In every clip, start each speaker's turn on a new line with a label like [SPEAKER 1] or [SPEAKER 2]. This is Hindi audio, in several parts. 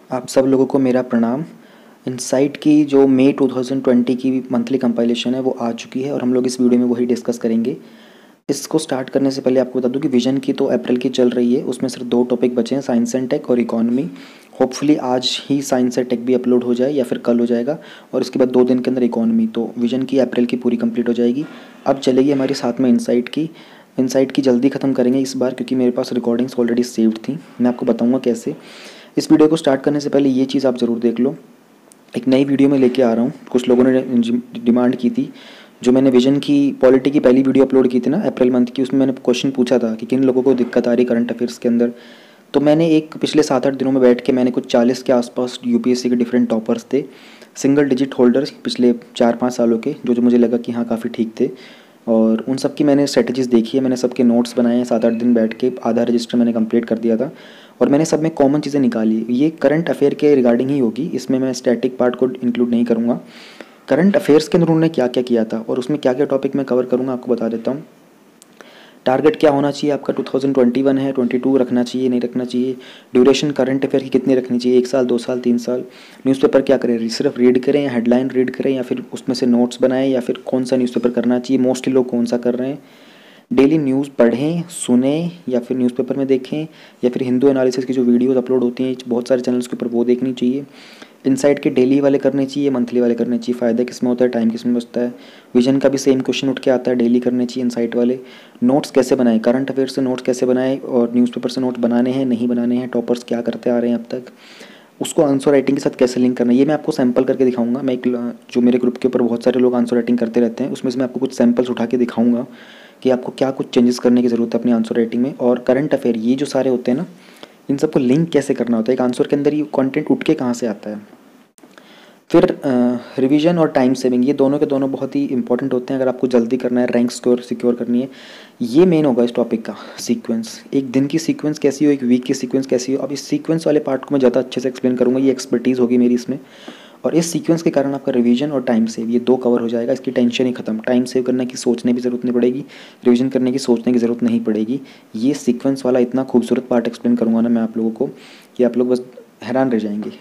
[SPEAKER 1] आप सब लोगों को मेरा प्रणाम। इनसाइट की जो मई 2020 की मंथली कंपाइलेशन है वो आ चुकी है और हम लोग इस वीडियो में वही डिस्कस करेंगे। इसको स्टार्ट करने से पहले आपको बता दूं कि विजन की तो अप्रैल की चल रही है, उसमें सिर्फ 2 टॉपिक बचे हैं, साइंस एंड टेक और इकोनॉमी। होपफुली आज ही साइंस एंड टेक भी अपलोड हो जाए या फिर कल हो जाएगा और इसके बाद 2 दिन के अंदर इकोनॉमी। तो विजन की अप्रैल की पूरी कंप्लीट हो जाएगी। अब चलेगी हमारे साथ में इनसाइट की जल्दी ख़त्म करेंगे इस बार, क्योंकि मेरे पास रिकॉर्डिंग्स ऑलरेडी सेव्ड थी। मैं आपको बताऊँगा कैसे। इस वीडियो को स्टार्ट करने से पहले ये चीज़ आप ज़रूर देख लो, एक नई वीडियो में लेके आ रहा हूँ। कुछ लोगों ने डिमांड की थी, जो मैंने विजन की पॉलिटी की पहली वीडियो अपलोड की थी ना अप्रैल मंथ की, उसमें मैंने क्वेश्चन पूछा था कि किन लोगों को दिक्कत आ रही करंट अफेयर्स के अंदर। तो मैंने एक पिछले 7-8 दिनों में बैठ के मैंने कुछ 40 के आसपास यूपीएससी के डिफरेंट टॉपर्स थे, सिंगल डिजिट होल्डर्स पिछले 4-5 सालों के, जो मुझे लगा कि हाँ काफ़ी ठीक थे। और उन सब की मैंने स्ट्रेटजीज़ देखी है, मैंने सबके नोट्स बनाए हैं। 7-8 दिन बैठ के आधा रजिस्टर मैंने कंप्लीट कर दिया था और मैंने सब में कॉमन चीज़ें निकाली। ये करंट अफेयर के रिगार्डिंग ही होगी, इसमें मैं स्टैटिक पार्ट को इंक्लूड नहीं करूँगा। करंट अफेयर्स के अंदर उन्होंने क्या क्या किया था और उसमें क्या क्या टॉपिक मैं कवर करूँगा आपको बता देता हूँ। टारगेट क्या होना चाहिए आपका, 2021 है, 22 रखना चाहिए नहीं रखना चाहिए। ड्यूरेशन करंट अफेयर की कितनी रखनी चाहिए, 1 साल 2 साल 3 साल। न्यूज़पेपर क्या करें, सिर्फ रीड करें या हेडलाइन रीड करें या फिर उसमें से नोट्स बनाएं, या फिर कौन सा न्यूज़पेपर करना चाहिए, मोस्टली लोग कौन सा कर रहे हैं। डेली न्यूज़ पढ़ें सुने या फिर न्यूज़पेपर में देखें, या फिर हिंदू एनालिसिस की जो वीडियोज़ अपलोड होती हैं बहुत सारे चैनल्स के ऊपर, वो देखनी चाहिए। इनसाइट के डेली वाले करने चाहिए, मंथली वाले करने चाहिए। फ़ायदा किस में होता है, टाइम किस में बचता है। विजन का भी सेम क्वेश्चन उठ के आता है, डेली करने चाहिए इनसाइट वाले। नोट्स कैसे बनाएं, करंट अफेयर से नोट्स कैसे बनाएं और न्यूज़पेपर से नोट बनाने हैं नहीं बनाने हैं, टॉपर्स क्या करते आ रहे हैं अब तक, उसको आंसर राइटिंग के साथ कैसे लिंक करना है, ये मैं आपको सैंपल करके दिखाऊंगा। मैं एक जो मेरे ग्रुप के ऊपर बहुत सारे लोग आंसर राइटिंग करते रहते हैं, उसमें से मैं आपको कुछ सैंपल्स उठा के दिखाऊंगा कि आपको क्या कुछ चेंजेस करने की ज़रूरत है अपनी आंसर राइटिंग में। और करंट अफेयर ये जो सारे होते हैं ना, इन सबको लिंक कैसे करना होता है, एक आंसर के अंदर ये कंटेंट उठ के कहाँ से आता है। फिर रिवीजन और टाइम सेविंग, ये दोनों के दोनों बहुत ही इंपॉर्टेंट होते हैं अगर आपको जल्दी करना है, रैंक स्कोर सिक्योर करनी है। ये मेन होगा इस टॉपिक का सीक्वेंस, एक दिन की सीक्वेंस कैसी हो, एक वीक की सीक्वेंस कैसी हो। अब इस सीक्वेंस वाले पार्ट को मैं ज़्यादा अच्छे से एक्सप्लेन करूँगा, ये एक्सपर्टीज़ होगी मेरी इसमें। और इस सीक्वेंस के कारण आपका रिवीजन और टाइम सेव ये 2 कवर हो जाएगा, इसकी टेंशन ही खत्म। टाइम सेव करने की सोचने की ज़रूरत नहीं पड़ेगी, रिवीजन करने की सोचने की ज़रूरत नहीं पड़ेगी। ये सीक्वेंस वाला इतना खूबसूरत पार्ट एक्सप्लेन करूँगा ना मैं आप लोगों को कि आप लोग बस हैरान रह जाएंगे।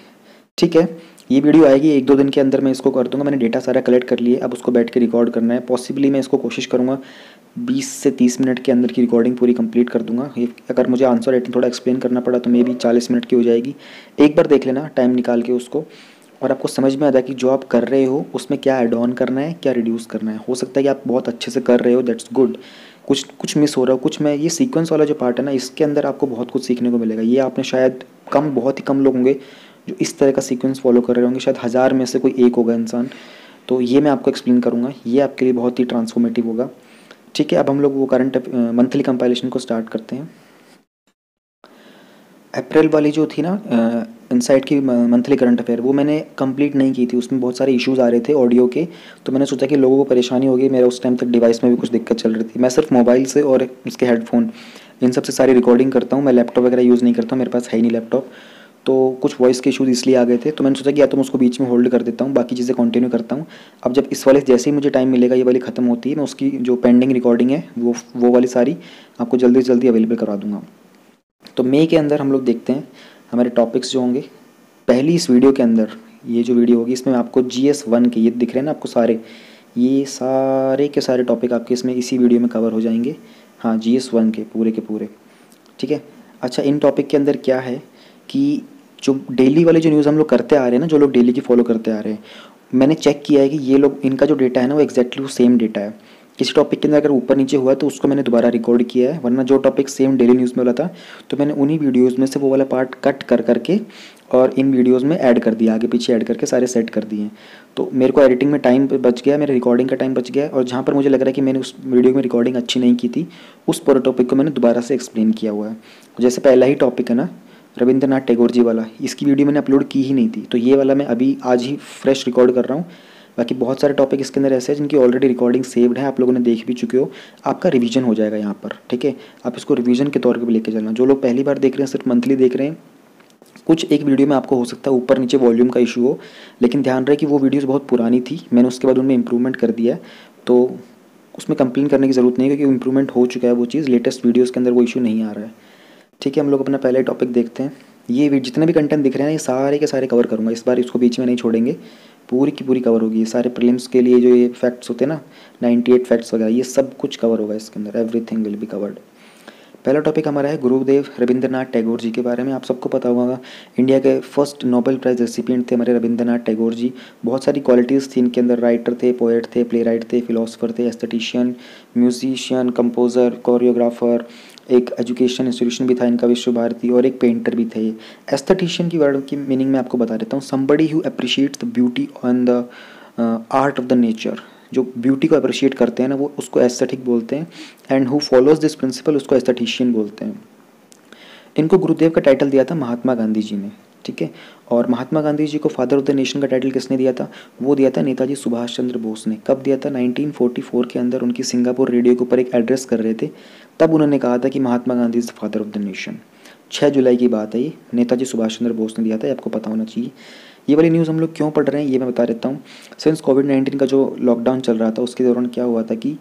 [SPEAKER 1] ठीक है, ये वीडियो आएगी 1-2 दिन के अंदर, मैं इसको कर दूंगा। मैंने डेटा सारा कलेक्ट कर लिए, अब उसको बैठ के रिकॉर्ड करना है। पॉसिबली मैं इसको कोशिश करूँगा 20 से 30 मिनट के अंदर की रिकॉर्डिंग पूरी कंप्लीट कर दूंगा। अगर मुझे आंसर राइटिंग थोड़ा एक्सप्लेन करना पड़ा तो मे भी 40 मिनट की हो जाएगी। एक बार देख लेना टाइम निकाल के उसको, और आपको समझ में आता है कि जो आप कर रहे हो उसमें क्या ऐड ऑन करना है, क्या रिड्यूस करना है। हो सकता है कि आप बहुत अच्छे से कर रहे हो, दैट्स गुड, कुछ मिस हो रहा हो कुछ। मैं ये सीक्वेंस वाला जो पार्ट है ना, इसके अंदर आपको बहुत कुछ सीखने को मिलेगा। ये आपने शायद बहुत ही कम लोग होंगे जो इस तरह का सीक्वेंस फॉलो कर रहे होंगे, शायद 1000 में से कोई एक होगा इंसान। तो ये मैं आपको एक्सप्लेन करूँगा, ये आपके लिए बहुत ही ट्रांसफॉर्मेटिव होगा। ठीक है, अब हम लोग वो करंट मंथली कंपाइलेशन को स्टार्ट करते हैं। अप्रैल वाली जो थी ना इनसाइट की मंथली करंट अफेयर, वो मैंने कंप्लीट नहीं की थी, उसमें बहुत सारे इश्यूज़ आ रहे थे ऑडियो के। तो मैंने सोचा कि लोगों को परेशानी होगी, मेरा उस टाइम तक डिवाइस में भी कुछ दिक्कत चल रही थी। मैं सिर्फ मोबाइल से और इसके हेडफोन इन सब से सारी रिकॉर्डिंग करता हूँ, मैं लैपटॉप वगैरह यूज़ नहीं करता हूँ, मेरे पास है ही नहीं लैपटॉप। तो कुछ वॉइस के इशूज़ इसलिए आ गए थे, तो मैंने सोचा कि या तो मैं उसको बीच में होल्ड कर देता हूँ, बाकी चीज़ें कंटिन्यू करता हूँ। अब जब इस वाले जैसे ही मुझे टाइम मिलेगा, ये वाली ख़त्म होती है, मैं उसकी जो पेंडिंग रिकॉर्डिंग है वो वाली सारी आपको जल्दी से जल्दी अवेलेबल करवा दूँगा। तो मई के अंदर हम लोग देखते हैं हमारे टॉपिक्स जो होंगे। पहली इस वीडियो के अंदर, ये जो वीडियो होगी इसमें आपको GS1 के, ये दिख रहे हैं ना आपको सारे, ये सारे के सारे टॉपिक आपके इसमें इसी वीडियो में कवर हो जाएंगे। हाँ, GS1 के पूरे। ठीक है। अच्छा, इन टॉपिक के अंदर क्या है कि जो डेली वाले जो न्यूज़ हम लोग करते आ रहे हैं ना, जो लोग डेली की फॉलो करते आ रहे हैं, मैंने चेक किया है कि ये लोग, इनका जो डेटा है ना वो एग्जैक्टली वो सेम डेटा है। किसी टॉपिक के अंदर अगर ऊपर नीचे हुआ तो उसको मैंने दोबारा रिकॉर्ड किया है, वरना जो टॉपिक सेम डेली न्यूज़ में वाला था तो मैंने उन्हीं वीडियोज़ में से वो वाला पार्ट कट कर करके और इन वीडियोज़ में ऐड कर दिया, आगे पीछे ऐड करके सारे सेट कर दिए। तो मेरे को एडिटिंग में टाइम बच गया, मेरे रिकॉर्डिंग का टाइम बच गया, और जहाँ पर मुझे लग रहा है कि मैंने उस वीडियो में रिकॉर्डिंग अच्छी नहीं की थी, उस पूरे टॉपिक को मैंने दोबारा से एक्सप्लेन किया हुआ है। जैसे पहला ही टॉपिक है ना रविंद्रनाथ टैगोर जी वाला, इसकी वीडियो मैंने अपलोड की ही नहीं थी, तो ये वाला मैं अभी आज ही फ्रेश रिकॉर्ड कर रहा हूँ। बाकी बहुत सारे टॉपिक इसके अंदर ऐसे हैं जिनकी ऑलरेडी रिकॉर्डिंग सेव्ड है, आप लोगों ने देख भी चुके हो। आपका रिवीजन हो जाएगा यहाँ पर, ठीक है। आप इसको रिवीजन के तौर पे भी लेके चलना। जो लोग पहली बार देख रहे हैं, सिर्फ मंथली देख रहे हैं, कुछ एक वीडियो में आपको हो सकता है ऊपर नीचे वॉल्यूम का इशू हो, लेकिन ध्यान रहे कि वो वीडियोज़ बहुत पुरानी थी, मैंने उसके बाद उनमें इंप्रूवमेंट कर दिया है, तो उसमें कंप्लेन करने की ज़रूरत नहीं है क्योंकि इंप्रूवमेंट हो चुका है वो चीज़, लेटेस्ट वीडियोज़ के अंदर वो इशू नहीं आ रहा है। ठीक है, हम लोग अपना पहले टॉपिक देखते हैं। ये जितने भी कंटेंट दिख रहे हैं ये सारे के सारे कवर करूँगा इस बार, इसको बीच में नहीं छोड़ेंगे, पूरी की पूरी कवर होगी। ये सारे प्रीलिम्स के लिए जो ये फैक्ट्स होते हैं ना, 98 फैक्ट्स वगैरह, ये सब कुछ कवर होगा इसके अंदर, एवरीथिंग विल बी कवर्ड। पहला टॉपिक हमारा है गुरुदेव रविंद्रनाथ टैगोर जी के बारे में। आप सबको पता होगा इंडिया के फर्स्ट नोबेल प्राइज़ रेसिपिएंट थे हमारे रविंद्रनाथ टैगोर जी। बहुत सारी क्वालिटीज़ थी इनके अंदर, राइटर थे, पोएट थे, प्ले राइट थे, फिलोसोफर थे, एस्थेटिशियन, म्यूजिशियन, कंपोज़र, कोरियोग्राफर, एक एजुकेशन इंस्टीट्यूशन भी था इनका विश्व भारती, और एक पेंटर भी थे। एस्थेटिशियन की वर्ड की मीनिंग मैं आपको बता देता हूँ, somebody who appreciates the beauty on the art of the nature. जो ब्यूटी को अप्रिशिएट करते हैं ना वो उसको एस्थेटिक बोलते हैं, and who follows this principle उसको एस्थेटिशियन बोलते हैं। इनको गुरुदेव का टाइटल दिया था महात्मा गांधी जी ने, ठीक है। और महात्मा गांधी जी को फादर ऑफ द नेशन का टाइटल किसने दिया था? वो दिया था नेताजी सुभाष चंद्र बोस ने। कब दिया था? 1944 के अंदर उनकी सिंगापुर रेडियो के ऊपर एक एड्रेस कर रहे थे, तब उन्होंने कहा था कि Mahatma Gandhi is the father of the nation. 6 जुलाई की बात है ये, नेताजी सुभाष चंद्र बोस ने दिया था, आपको पता होना चाहिए। ये वाली न्यूज़ हम लोग क्यों पढ़ रहे हैं ये मैं बता देता हूँ। सिंस कोविड-19 का जो लॉकडाउन चल रहा था उसके दौरान क्या हुआ था कि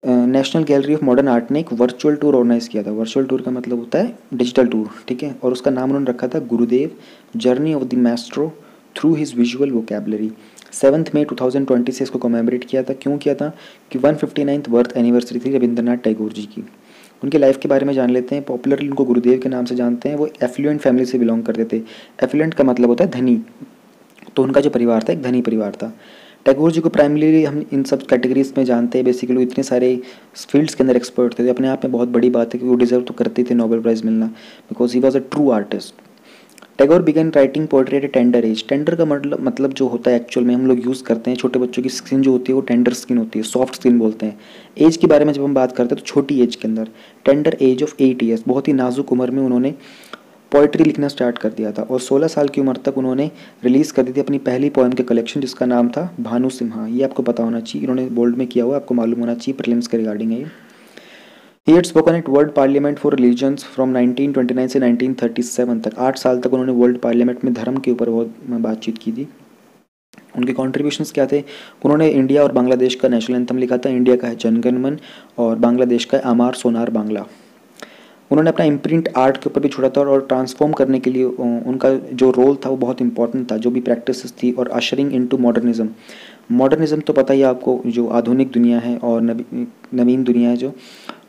[SPEAKER 1] national gallery of modern art ने एक वर्चुअल टूर ऑर्गेनाइज किया था। वर्चुअल टूर का मतलब होता है डिजिटल टूर, ठीक है। और उसका नाम उन्होंने रखा था गुरुदेव journey of the Maestro through his visual vocabulary. 7 मई 2020 से इसको कमेमोरेट किया था। क्यों किया था? कि 159th बर्थ एनिवर्सरी थी रविंद्रनाथ टैगोर जी की। उनकी लाइफ के बारे में जान लेते हैं। पॉपुलरली उनको गुरुदेव के नाम से जानते हैं। वो एफ्लुएंट फैमिली से बिलोंग करते थे। एफ्लुएंट का मतलब होता है धनी, तो उनका जो परिवार था एक धनी परिवार था। टैगोर जी को प्राइमरीली हम इन सब कैटेगरीज में जानते हैं। बेसिकली वो इतने सारे फील्ड्स के अंदर एक्सपर्ट थे, अपने आप में बहुत बड़ी बात है कि वो डिजर्व तो करते थे नोबेल प्राइज़ मिलना, because he was a true artist. Tagore began writing poetry at a tender age. Tender का मतलब जो होता है एक्चुअल में हम लोग यूज़ करते हैं, छोटे बच्चों की स्किन जो होती है वो टेंडर स्किन होती है, सॉफ्ट स्किन बोलते हैं। एज के बारे में जब हम बात करते हैं तो छोटी एज के अंदर, टेंडर एज ऑफ 8 ईयर्स, बहुत ही नाजुक उम्र में उन्होंने पोइट्री लिखना स्टार्ट कर दिया था। और 16 साल की उम्र तक उन्होंने रिलीज़ कर दी थी अपनी पहली पोएम के कलेक्शन जिसका नाम था भानु सिम्हा। ये आपको पता होना चाहिए, इन्होंने बोल्ड में किया हुआ, आपको मालूम होना चाहिए, प्रीलिम्स के रिगार्डिंग है ये। He had spoken at world parliament for religions from 1929 से 1937 तक। 8 साल तक उन्होंने वर्ल्ड पार्लियामेंट में धर्म के ऊपर बहुत बातचीत की थी। उनके कॉन्ट्रीब्यूशंस क्या थे? उन्होंने इंडिया और बांग्लादेश का नेशनल एंथम लिखा था। इंडिया का है जनगण मन और बांग्लादेश का है अमार सोनार बांग्ला। उन्होंने अपना इम्प्रिंट आर्ट के ऊपर भी छोड़ा था और ट्रांसफॉर्म करने के लिए उनका जो रोल था वो बहुत इंपॉर्टेंट था, जो भी प्रैक्टिसेस थी। और अशरिंग इनटू मॉडर्निज्म। मॉडर्निज्म तो पता ही है आपको, जो आधुनिक दुनिया है और नवीन दुनिया है जो।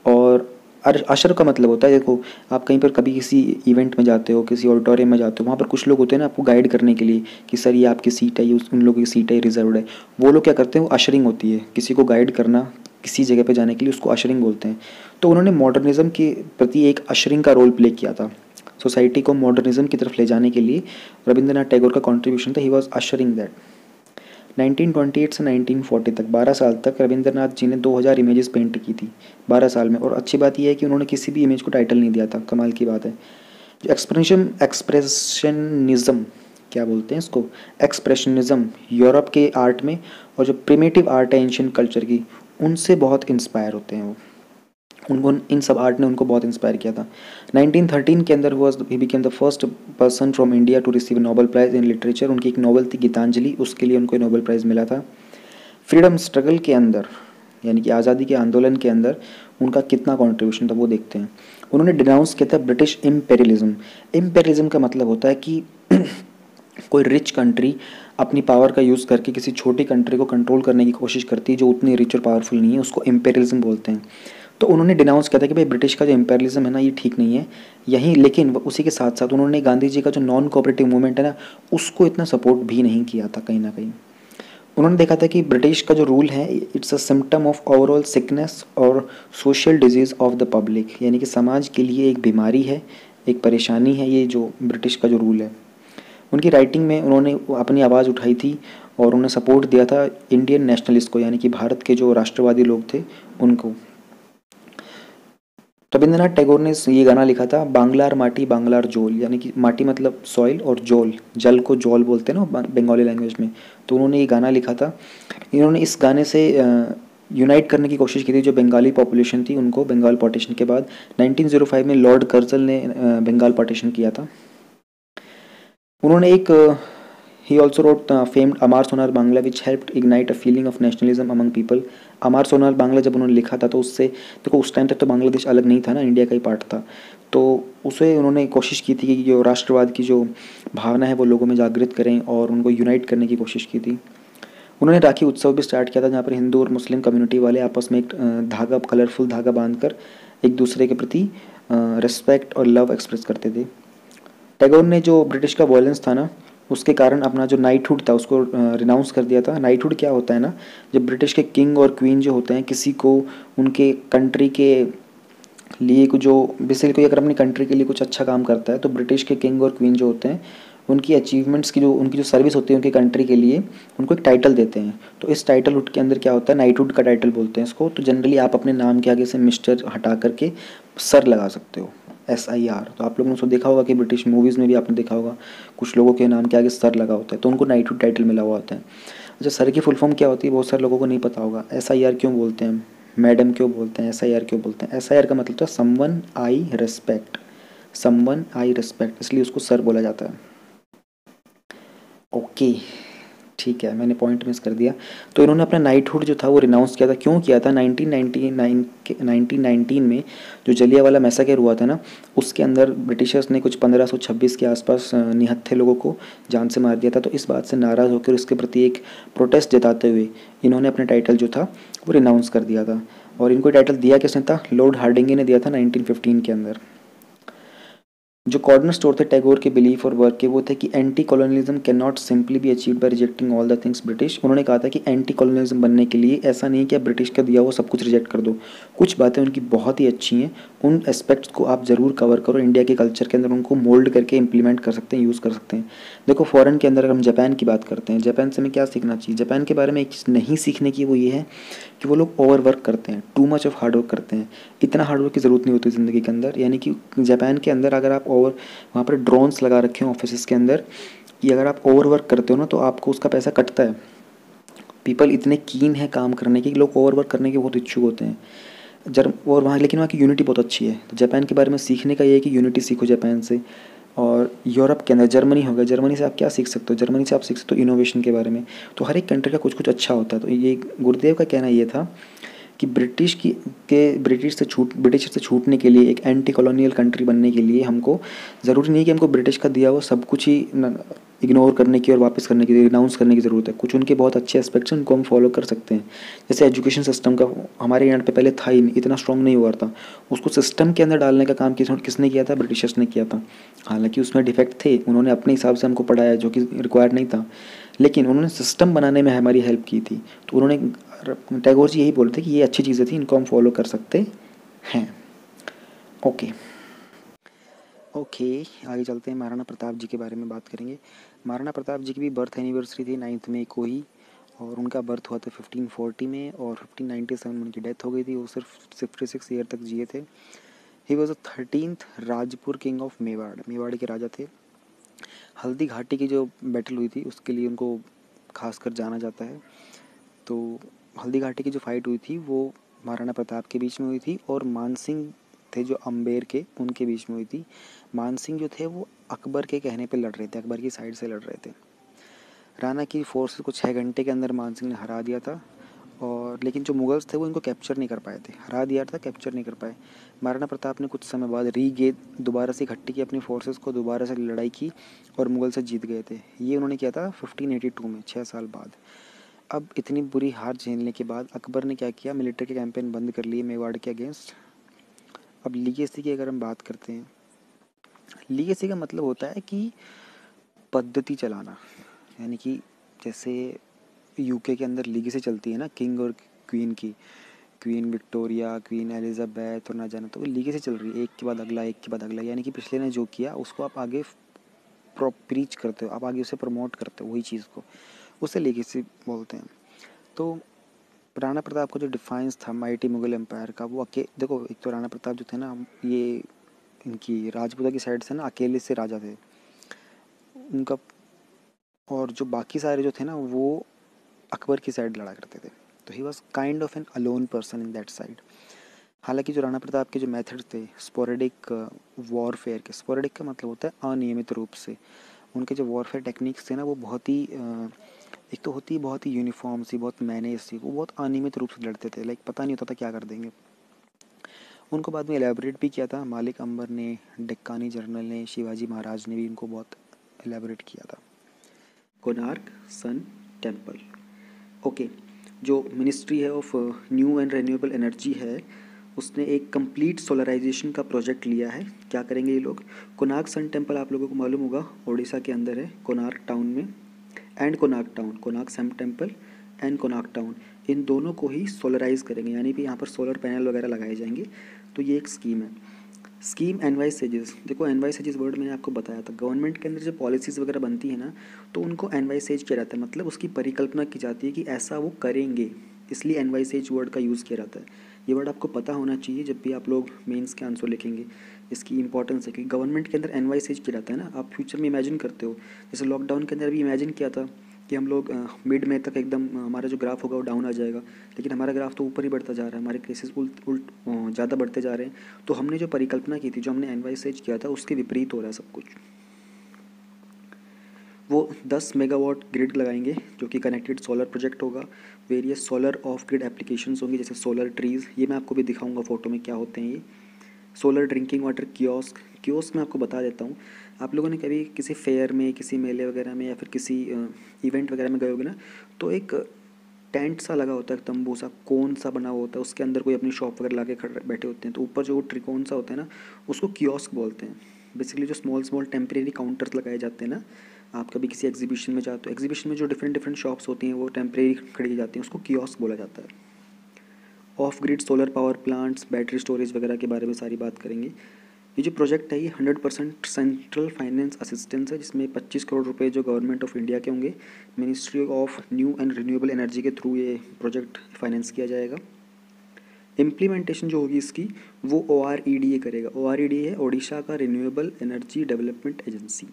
[SPEAKER 1] और अशर का मतलब होता है, देखो आप कहीं पर कभी किसी इवेंट में जाते हो, किसी ऑडिटोरियम में जाते हो, वहाँ पर कुछ लोग होते हैं ना आपको गाइड करने के लिए कि सर ये आपकी सीट है, ये उन लोगों की सीट है, रिजर्व्ड है। वो लोग क्या करते हैं? वो अशरिंग होती है, किसी को गाइड करना किसी जगह पे जाने के लिए, उसको अशरिंग बोलते हैं। तो उन्होंने मॉडर्निज्म के प्रति एक अशरिंग का रोल प्ले किया था। सोसाइटी को मॉडर्निज्म की तरफ ले जाने के लिए रविंद्रनाथ टैगोर का कंट्रीब्यूशन था, ही वॉज अशरिंग दैट। 1928 से 1940 तक 12 साल तक रविंद्रनाथ जी ने 2000 इमेजेस पेंट की थी 12 साल में। और अच्छी बात यह है कि उन्होंने किसी भी इमेज को टाइटल नहीं दिया था, कमाल की बात है। जो एक्सप्रेशनिज्म क्या बोलते हैं इसको, एक्सप्रेशनिज्म यूरोप के आर्ट में, और जो प्रिमेटिव आर्ट है एंशिएंट कल्चर की, उनसे बहुत इंस्पायर होते हैं वो। उनको इन सब आर्ट ने उनको बहुत इंस्पायर किया था। 1913 के अंदर he became the first person from India to receive Nobel prize in literature. उनकी एक नॉवल थी गीतांजलि, उसके लिए उनको नोबेल प्राइज़ मिला था। फ्रीडम स्ट्रगल के अंदर, यानी कि आज़ादी के आंदोलन के अंदर उनका कितना कंट्रीब्यूशन था वो देखते हैं। उन्होंने डिनाउंस किया था ब्रिटिश इम्पेरियलिज्म। इम्पेरियलिज्म का मतलब होता है कि कोई रिच कंट्री अपनी पावर का यूज़ करके किसी छोटी कंट्री को कंट्रोल करने की कोशिश करती है जो उतनी रिच और पावरफुल नहीं है, उसको इम्पेरियलिज्म बोलते हैं। तो उन्होंने डिनाउंस किया था कि भाई ब्रिटिश का जो इम्पेरियलिज्म है ना ये ठीक नहीं है यहीं। लेकिन उसी के साथ साथ उन्होंने गांधी जी का जो नॉन कोऑपरेटिव मूवमेंट है ना उसको इतना सपोर्ट भी नहीं किया था कहीं ना कहीं। उन्होंने देखा था कि ब्रिटिश का जो रूल है it's a symptom of overall sickness और social disease of the public, यानी कि समाज के लिए एक बीमारी है, एक परेशानी है ये जो ब्रिटिश का जो रूल है। उनकी राइटिंग में उन्होंने अपनी आवाज़ उठाई थी और उन्होंने सपोर्ट दिया था इंडियन नेशनलिस्ट को, यानी कि भारत के जो राष्ट्रवादी लोग थे उनको। रविंद्रनाथ टैगोर ने ये गाना लिखा था बांग्लार माटी बांग्लार जोल, यानी कि माटी मतलब सॉइल और जोल, जल को जोल बोलते हैं ना बंगाली लैंग्वेज में। तो उन्होंने ये गाना लिखा था। इन्होंने इस गाने से यूनाइट करने की कोशिश की थी जो बंगाली पॉपुलेशन थी उनको, बंगाल पार्टीशन के बाद 1905 में लॉर्ड कर्जल ने बंगाल पार्टीशन किया था। उन्होंने एक ही also wrote famed Amar Sonar Bangla which helped ignite a feeling of nationalism among people. Amar Sonar Bangla जब उन्होंने लिखा था तो उससे देखो उस टाइम तक तो बांग्लादेश अलग नहीं था ना, इंडिया का ही पार्ट था, तो उसे उन्होंने कोशिश की थी कि जो राष्ट्रवाद की जो भावना है वो लोगों में जागृत करें और उनको यूनाइट करने की कोशिश की थी। उन्होंने राखी उत्सव भी स्टार्ट किया था जहाँ पर हिंदू और मुस्लिम कम्युनिटी वाले आपस में एक धागा, कलरफुल धागा बांधकर एक दूसरे के प्रति रिस्पेक्ट और लव एक्सप्रेस करते थे। टैगोर ने जो ब्रिटिश का वॉयलेंस था ना, उसके कारण अपना जो नाइटहुड था उसको रिनाउंस कर दिया था। नाइटहुड क्या होता है ना, जब ब्रिटिश के किंग और क्वीन जो होते हैं किसी को उनके कंट्री के लिए कुछ जो बेसिकली कोई अगर अपनी कंट्री के लिए कुछ अच्छा काम करता है तो ब्रिटिश के किंग और क्वीन जो होते हैं उनकी अचीवमेंट्स की जो उनकी जो सर्विस होती है उनकी कंट्री के लिए उनको एक टाइटल देते हैं। तो इस टाइटलहुड के अंदर क्या होता है, नाइटहुड का टाइटल बोलते हैं इसको। तो जनरली आप अपने नाम के आगे से मिस्टर हटा करके सर लगा सकते हो, SIR। तो आप लोगों ने उसको देखा होगा कि ब्रिटिश मूवीज़ में भी आपने देखा होगा कुछ लोगों के नाम के आगे सर लगा होता है तो उनको नाइटहुड टाइटल मिला हुआ होता है। अच्छा, सर की फुल फॉर्म क्या होती है बहुत सारे लोगों को नहीं पता होगा। SIR क्यों बोलते हैं, मैडम क्यों बोलते हैं, SIR क्यों बोलते हैं? SIR का मतलब था someone I respect, someone I respect, इसलिए उसको सर बोला जाता है। ओके, ठीक है, मैंने पॉइंट मिस कर दिया। तो इन्होंने अपना नाइटहुड जो था वो रिनाउंस किया था। क्यों किया था? 1919 में जो जलियांवाला मैसाकर हुआ था ना, उसके अंदर ब्रिटिशर्स ने कुछ 1526 के आसपास निहत्थे लोगों को जान से मार दिया था। तो इस बात से नाराज़ होकर उसके प्रति एक प्रोटेस्ट जताते हुए इन्होंने अपने टाइटल जो था वो रिनाउंस कर दिया था। और इनको टाइटल दिया किसने था? लॉर्ड हार्डिंगे ने दिया था 1915 के अंदर। जो कॉर्नर स्टोर थे टैगोर के बिलीफ और वर्क के वो थे कि anti colonialism can not simply be achieved by rejecting all the things British. उन्होंने कहा था कि एंटी कॉलोनियलिज्म बनने के लिए ऐसा नहीं कि आप ब्रिटिश का दिया हुआ सब कुछ रिजेक्ट कर दो, कुछ बातें उनकी बहुत ही अच्छी हैं, उन एस्पेक्ट्स को आप ज़रूर कवर करो, इंडिया के कल्चर के अंदर उनको मोल्ड करके इंप्लीमेंट कर सकते हैं, यूज़ कर सकते हैं। देखो फॉरेन के अंदर अगर हम जापान की बात करते हैं, जापान से हमें क्या सीखना चाहिए? जापान के बारे में एक चीज़ नहीं सीखने की वो ये है कि वो लोग ओवर वर्क करते हैं, too much of hard work करते हैं। इतना हार्ड वर्क की ज़रूरत नहीं होती ज़िंदगी के अंदर। यानी कि जापान के अंदर अगर आप ओवर वहाँ पर ड्रोन्स लगा रखे हैं ऑफिस के अंदर कि अगर आप ओवर वर्क करते हो ना तो आपको उसका पैसा कटता है। पीपल इतने कीन है काम करने के, लोग ओवर वर्क करने के बहुत इच्छुक होते हैं। जर और वहाँ लेकिन वहाँ की यूनिटी बहुत अच्छी है। तो जापान के बारे में सीखने का ये है कि यूनिटी सीखो जापान से। और यूरोप के अंदर जर्मनी हो गया, जर्मनी से आप क्या सीख सकते हो? जर्मनी से आप सीख सकते हो इनोवेशन के बारे में। तो हर एक कंट्री का कुछ कुछ अच्छा होता है। तो ये गुरुदेव का कहना ये था कि ब्रिटिश से छूटने के लिए, एक एंटी कॉलोनियल कंट्री बनने के लिए हमको ज़रूरी नहीं कि हमको ब्रिटिश का दिया हुआ सब कुछ ही इग्नोर करने की और वापस करने की, रिनाउंस करने की ज़रूरत है। कुछ उनके बहुत अच्छे एस्पेक्ट्स हैं उनको हम फॉलो कर सकते हैं। जैसे एजुकेशन सिस्टम का हमारे यहाँ पे पहले था ही नहीं, इतना स्ट्रॉन्ग नहीं हुआ था, उसको सिस्टम के अंदर डालने का काम किसने किया था? ब्रिटिशर्स ने किया था। हालांकि उसमें डिफेक्ट थे, उन्होंने अपने हिसाब से हमको पढ़ाया जो कि रिक्वायर्ड नहीं था, लेकिन उन्होंने सिस्टम बनाने में हमारी हेल्प की थी। तो उन्होंने टैगोर जी यही बोलते कि ये अच्छी चीज़ें थी, इनको हम फॉलो कर सकते हैं। ओके ओके, आगे चलते हैं। महाराणा प्रताप जी के बारे में बात करेंगे। महाराणा प्रताप जी की भी बर्थ एनिवर्सरी थी 9 मई को ही, और उनका बर्थ हुआ था 1540 में और 1597 में उनकी डेथ हो गई थी। वो सिर्फ 56 ईयर तक जिए थे। ही was the 13th Rajpur king of Mewar, Mewar के राजा थे। हल्दी घाटी की जो बैटल हुई थी उसके लिए उनको खासकर जाना जाता है। तो हल्दी घाटी की जो फाइट हुई थी वो महाराणा प्रताप के बीच में हुई थी और मानसिंह थे जो अम्बेर के, उनके बीच में हुई थी। मानसिंह जो थे वो अकबर के कहने पे लड़ रहे थे, अकबर की साइड से लड़ रहे थे। राणा की फोर्सेस को 6 घंटे के अंदर मानसिंह ने हरा दिया था। और लेकिन जो मुगल्स थे वो इनको कैप्चर नहीं कर पाए थे, हरा दिया था, कैप्चर नहीं कर पाए। महाराणा प्रताप ने कुछ समय बाद दोबारा से इकट्ठी की अपनी फोर्सेस को, दोबारा से लड़ाई की और मुगल से जीत गए थे। ये उन्होंने किया था 1582 में, 6 साल बाद। अब इतनी बुरी हार झेलने के बाद अकबर ने क्या किया? मिलिट्री के कैंपेन बंद कर लिए मेवाड़ के अगेंस्ट। अब लीगेसी की अगर हम बात करते हैं, लीगेसी का मतलब होता है कि पद्धति चलाना। यानी कि जैसे यूके के अंदर लीगेसी चलती है ना किंग और क्वीन की, क्वीन विक्टोरिया, क्वीन एलिजाबेथ और ना जाना, तो वो लीगेसी चल रही है, एक के बाद अगला, एक के बाद अगला। यानी कि पिछले ने जो किया उसको आप आगे प्रीच करते हो, आप आगे उसे प्रमोट करते हो, वही चीज़ को, उसे लीगेसी बोलते हैं। तो राणा प्रताप का जो डिफाइंस था माइटी मुगल एम्पायर का, वो देखो, एक तो राणा प्रताप जो थे ना, ये इनकी राजपूता की साइड से ना अकेले से राजा थे उनका, और जो बाकी सारे जो थे ना वो अकबर की साइड लड़ा करते थे। तो he was kind of an alone person in that side. हालांकि जो राणा प्रताप के जो मेथड्स थे स्पोरेडिक वॉरफेयर के, स्पोरेडिक का मतलब होता है अनियमित रूप से, उनके जो वॉरफेयर टेक्निक्स थे ना वो बहुत ही एक तो होती बहुत ही यूनिफॉर्म सी, बहुत मैनेज सी, वो बहुत अनियमित रूप से लड़ते थे, लाइक पता नहीं होता था क्या कर देंगे। उनको बाद में एलेबोरेट भी किया था मालिक अंबर ने, डेक्कानी जर्नल ने, शिवाजी महाराज ने भी उनको बहुत एलेबोरेट किया था। Konark sun temple, okay. जो मिनिस्ट्री है of new and renewable energy है, उसने एक कंप्लीट सोलराइजेशन का प्रोजेक्ट लिया है। क्या करेंगे ये लोग? कोणार्क सन टेम्पल आप लोगों को मालूम होगा उड़ीसा के अंदर है, कोणार्क टाउन में, and Konark town, Konark sun temple and Konark town, इन दोनों को ही सोलराइज करेंगे, यानी कि यहाँ पर सोलर पैनल वगैरह लगाए जाएंगे। तो ये एक स्कीम है। स्कीम एनवाइसेजेस, देखो एनवाइसेजेस वर्ड मैंने आपको बताया था, गवर्नमेंट के अंदर जो पॉलिसीज़ वगैरह बनती है ना, तो उनको एनवाइसेज किया जाता है, मतलब उसकी परिकल्पना की जाती है कि ऐसा वो करेंगे, इसलिए एनवाइसेज वर्ड का यूज़ किया जाता है। ये वर्ड आपको पता होना चाहिए जब भी आप लोग मेंस के आंसर लिखेंगे, इसकी इंपॉर्टेंस है, क्योंकि गवर्नमेंट के अंदर एनवाइसेज किया जाता है ना। आप फ्यूचर में इमेजिन करते हो, जैसे लॉकडाउन के अंदर भी इमेजिन किया था कि हम लोग मिड में तक एकदम हमारा जो ग्राफ होगा वो डाउन आ जाएगा, लेकिन हमारा ग्राफ तो ऊपर ही बढ़ता जा रहा है, हमारे केसेस उल्ट ज़्यादा बढ़ते जा रहे हैं। तो हमने जो परिकल्पना की थी, जो हमने एनवाइसेज किया था, उसके विपरीत हो रहा है सब कुछ। वो 10 मेगावाट ग्रिड लगाएंगे जो कि कनेक्टेड सोलर प्रोजेक्ट होगा। Various solar of grid applications होंगी, जैसे सोलर ट्रीज़, ये मैं आपको भी दिखाऊंगा फोटो में क्या होते हैं ये। Solar drinking water kiosk, kiosk मैं आपको बता देता हूँ। आप लोगों ने कभी किसी फेयर में, किसी मेले वगैरह में या फिर किसी इवेंट वगैरह में गए होगे ना, तो एक टेंट सा लगा होता है, तंबू सा, कोन सा बना हुआ होता है, उसके अंदर कोई अपनी शॉप वगैरह ला के खड़े बैठे होते हैं, तो ऊपर जो त्रिकोण सा होता है ना, उसको कियोस्क बोलते हैं। बेसिकली जो स्मॉल स्मॉल टेम्परेरी काउंटर्स लगाए जाते हैं ना, आप कभी किसी एग्जीबिशन में जाते हो, एग्जीबिशन में जो डिफरेंट डिफरेंट शॉप्स होती हैं वो टेम्परेरी खड़ी की जाती हैं, उसको कियोस्क बोला जाता है। Of grid solar power plants, battery storage वगैरह के बारे में सारी बात करेंगे। ये जो प्रोजेक्ट है ये 100% सेंट्रल फाइनेंस असिस्टेंस है, जिसमें 25 करोड़ रुपए जो गवर्नमेंट ऑफ इंडिया के होंगे, ministry of new and renewable energy के थ्रू ये प्रोजेक्ट फाइनेंस किया जाएगा। इम्प्लीमेंटेशन जो होगी इसकी, वो OREDA करेगा। OREDA है ओडिशा का renewable energy development agency.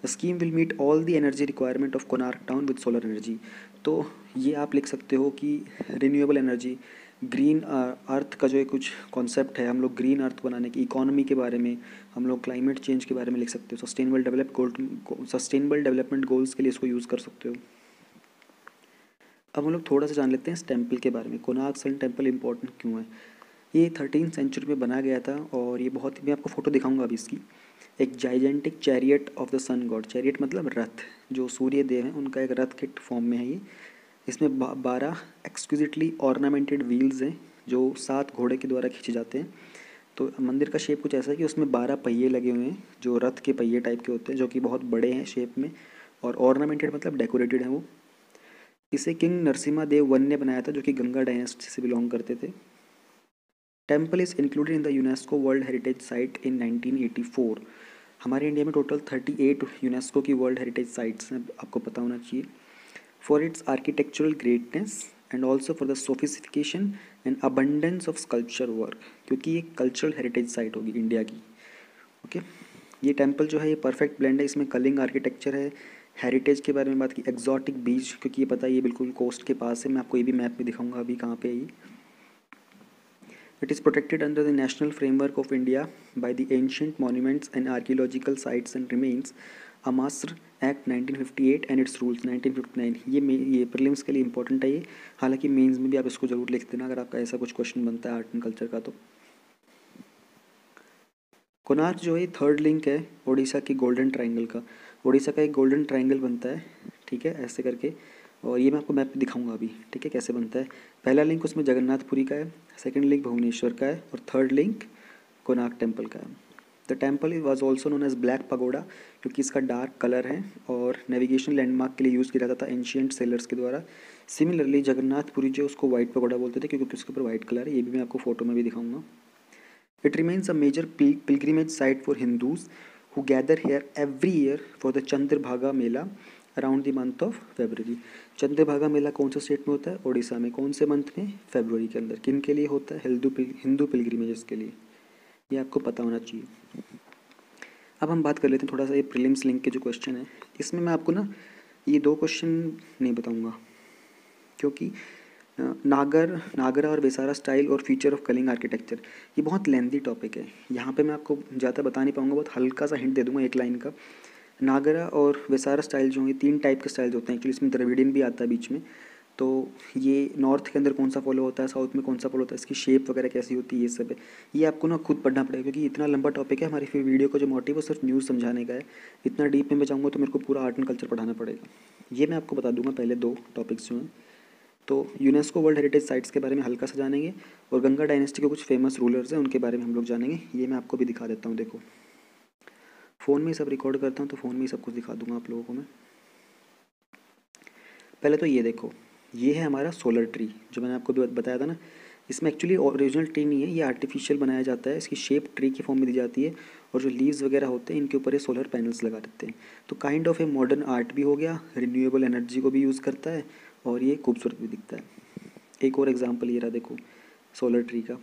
[SPEAKER 1] The scheme will meet all the energy requirement of Konark town with solar energy. तो ये आप लिख सकते हो कि रिन्यूएबल एनर्जी, ग्रीन अर्थ का जो कुछ कॉन्सेप्ट है, हम लोग ग्रीन अर्थ बनाने की, इकोनॉमी के बारे में, हम लोग क्लाइमेट चेंज के बारे में लिख सकते हो, सस्टेनेबल डेवलपमेंट गोल्स के लिए इसको यूज़ कर सकते हो। अब हम लोग थोड़ा सा जान लेते हैं इस टेम्पल के बारे में, कोणार्क सन टेम्पल इंपॉर्टेंट क्यों है। ये 13th सेंचुरी में बना गया था, और ये बहुत, मैं आपको फ़ोटो दिखाऊंगा अभी इसकी। एक gigantic chariot of the sun god, chariot मतलब रथ, जो सूर्य देव हैं उनका एक रथ के फॉर्म में है ये। इसमें 12 एक्सक्विजिटली ऑर्नामेंटेड व्हील्स हैं जो 7 घोड़े के द्वारा खींचे जाते हैं। तो मंदिर का शेप कुछ ऐसा है कि उसमें 12 पहिए लगे हुए हैं जो रथ के पहिए टाइप के होते हैं, जो कि बहुत बड़े हैं शेप में, और ऑर्नामेंटेड मतलब डेकोरेटेड हैं वो। इसे किंग नरसिम्हा देव वन ने बनाया था, जो कि गंगा डायनेस्टी से बिलोंग करते थे। Temple is included in the UNESCO world heritage site in 1984। हमारे इंडिया में टोटल 38 यूनेस्को की वर्ल्ड हेरिटेज साइट्स हैं, आपको पता होना चाहिए। For its architectural greatness and also for the sophistication and abundance of sculpture work, क्योंकि ये कल्चरल हेरिटेज साइट होगी इंडिया की। ओके, ये टेम्पल जो है ये परफेक्ट ब्लेंड है, इसमें कलिंग आर्किटेक्चर है। हेरिटेज के बारे में बात की, एक्जॉटिक बीच, क्योंकि ये पता है ये बिल्कुल कोस्ट के पास है, मैं आपको ये भी मैप में दिखाऊंगा अभी कहाँ पे है ये। It is protected under the National Framework of India by the Ancient Monuments and Archaeological Sites and Remains, AMASR act 1958 and its rules 1959। ये प्रीलिम्स के लिए इंपॉर्टेंट है ये, हालांकि मेंस में भी आप इसको जरूर लिख देना अगर आपका ऐसा कुछ क्वेश्चन बनता है आर्ट एंड कल्चर का। तो कोणार्क जो है थर्ड लिंक है उड़ीसा की गोल्डन ट्रायंगल का, उड़ीसा का एक गोल्डन ट्रायंगल बनता है, ठीक है, ऐसे करके, और ये मैं आपको मैप पे दिखाऊंगा अभी, ठीक है, कैसे बनता है। पहला लिंक उसमें जगन्नाथपुरी का है, सेकंड लिंक भुवनेश्वर का है, और थर्ड लिंक कोणार्क टेम्पल का है। The temple was also known as black pagoda, क्योंकि इसका डार्क कलर है और नेविगेशन लैंडमार्क के लिए यूज़ किया जाता था एंशियंट सेलर्स के द्वारा। सिमिलरली जगन्नाथपुरी जो उसको वाइट पगोडा बोलते थे, क्योंकि उसके ऊपर वाइट कलर है, ये भी मैं आपको फोटो में भी दिखाऊंगा। It remains a major pilgrimage site for Hindus who gather here every year for the Chandrabhaga Mela around the month of February। Chandrabhaga मेला कौन से स्टेट में होता है? उड़ीसा में। कौन से मंथ में? फरवरी के अंदर। किन के लिए होता है? हिंदू पिलग्रिमेजेस के लिए, ये आपको पता होना चाहिए। अब हम बात कर लेते हैं थोड़ा सा ये प्रीलिम्स लिंक के जो क्वेश्चन है, इसमें मैं आपको ना ये 2 क्वेश्चन नहीं बताऊँगा, क्योंकि नागरा और बेसारा स्टाइल और फीचर ऑफ कलिंग आर्किटेक्चर, ये बहुत लेंदी टॉपिक है, यहाँ पे मैं आपको ज़्यादा बता नहीं पाऊँगा, बहुत हल्का सा हिंट दे दूँगा एक लाइन का। नागरा और वेसारा स्टाइल जो है, 3 टाइप के स्टाइल्स होते हैं एक्चुअली, इसमें द्रविडियन भी आता है बीच में। तो ये नॉर्थ के अंदर कौन सा फॉलो होता है, साउथ में कौन सा फॉलो होता है, इसकी शेप वगैरह कैसी होती है, ये सब है। ये आपको ना खुद पढ़ना पड़ेगा क्योंकि इतना लंबा टॉपिक है। हमारी फिर वीडियो का जो मोटिव है वो सिर्फ न्यूज़ समझाने का है। इतना डीप में मैं जाऊँगा तो मेरे को पूरा आर्ट एंड कल्चर पढ़ाना पड़ेगा। ये मैं आपको बता दूंगा पहले 2 टॉपिक्स जो हैं। तो यूनेस्को वर्ल्ड हेरिटेज साइट्स के बारे में हल्का सा जानेंगे और गंगा डायनेस्टी के कुछ फेमस रूलर्स हैं उनके बारे में हम लोग जानेंगे। ये मैं आपको भी दिखा देता हूँ, देखो फ़ोन में ही सब रिकॉर्ड करता हूँ तो फ़ोन में ही सब कुछ दिखा दूंगा आप लोगों को मैं। पहले तो ये देखो, ये है हमारा सोलर ट्री जो मैंने आपको भी बताया था ना। इसमें एक्चुअली ओरिजिनल ट्री नहीं है, ये आर्टिफिशियल बनाया जाता है। इसकी शेप ट्री की फॉर्म में दी जाती है और जो लीव्स वगैरह होते हैं इनके ऊपर ये सोलर पैनल्स लगा देते हैं। तो kind of a modern art भी हो गया, रिन्यूएबल एनर्जी को भी यूज़ करता है और ये खूबसूरत भी दिखता है। एक और एग्जांपल ये रहा देखो सोलर ट्री का।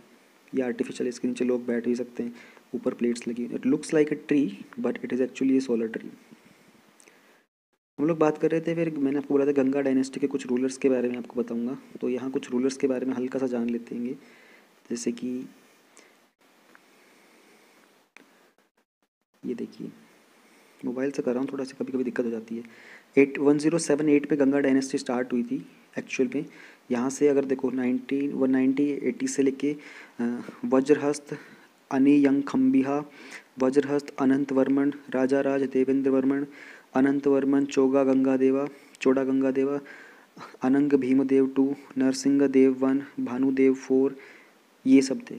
[SPEAKER 1] ये आर्टिफिशियल, इसके नीचे लोग बैठ भी सकते हैं, ऊपर प्लेट्स लगी। It looks like a tree but it is actually A solar tree. हम लोग बात कर रहे थे, फिर मैंने आपको बोला था गंगा डायनेस्टी के कुछ रूलर्स के बारे में आपको बताऊंगा। तो यहाँ कुछ रूलर्स के बारे में हल्का सा जान लेते हैं। जैसे कि ये देखिए, मोबाइल से कर रहा हूँ, थोड़ा सा कभी कभी दिक्कत हो जाती है। 1078 पे गंगा डायनेस्टी स्टार्ट हुई थी एक्चुअल में। यहाँ से अगर देखो 190 से लेके वज्रहस्त अनियंखम्बिहा, वज्रहस्त अनंत वर्मन, राजा राज देवेंद्र वर्मन, अनंत वर्मन, चोड़ा गंगा देवा, अनंग भीमदेव 2, नरसिंह देव 1, भानुदेव 4, ये सब थे।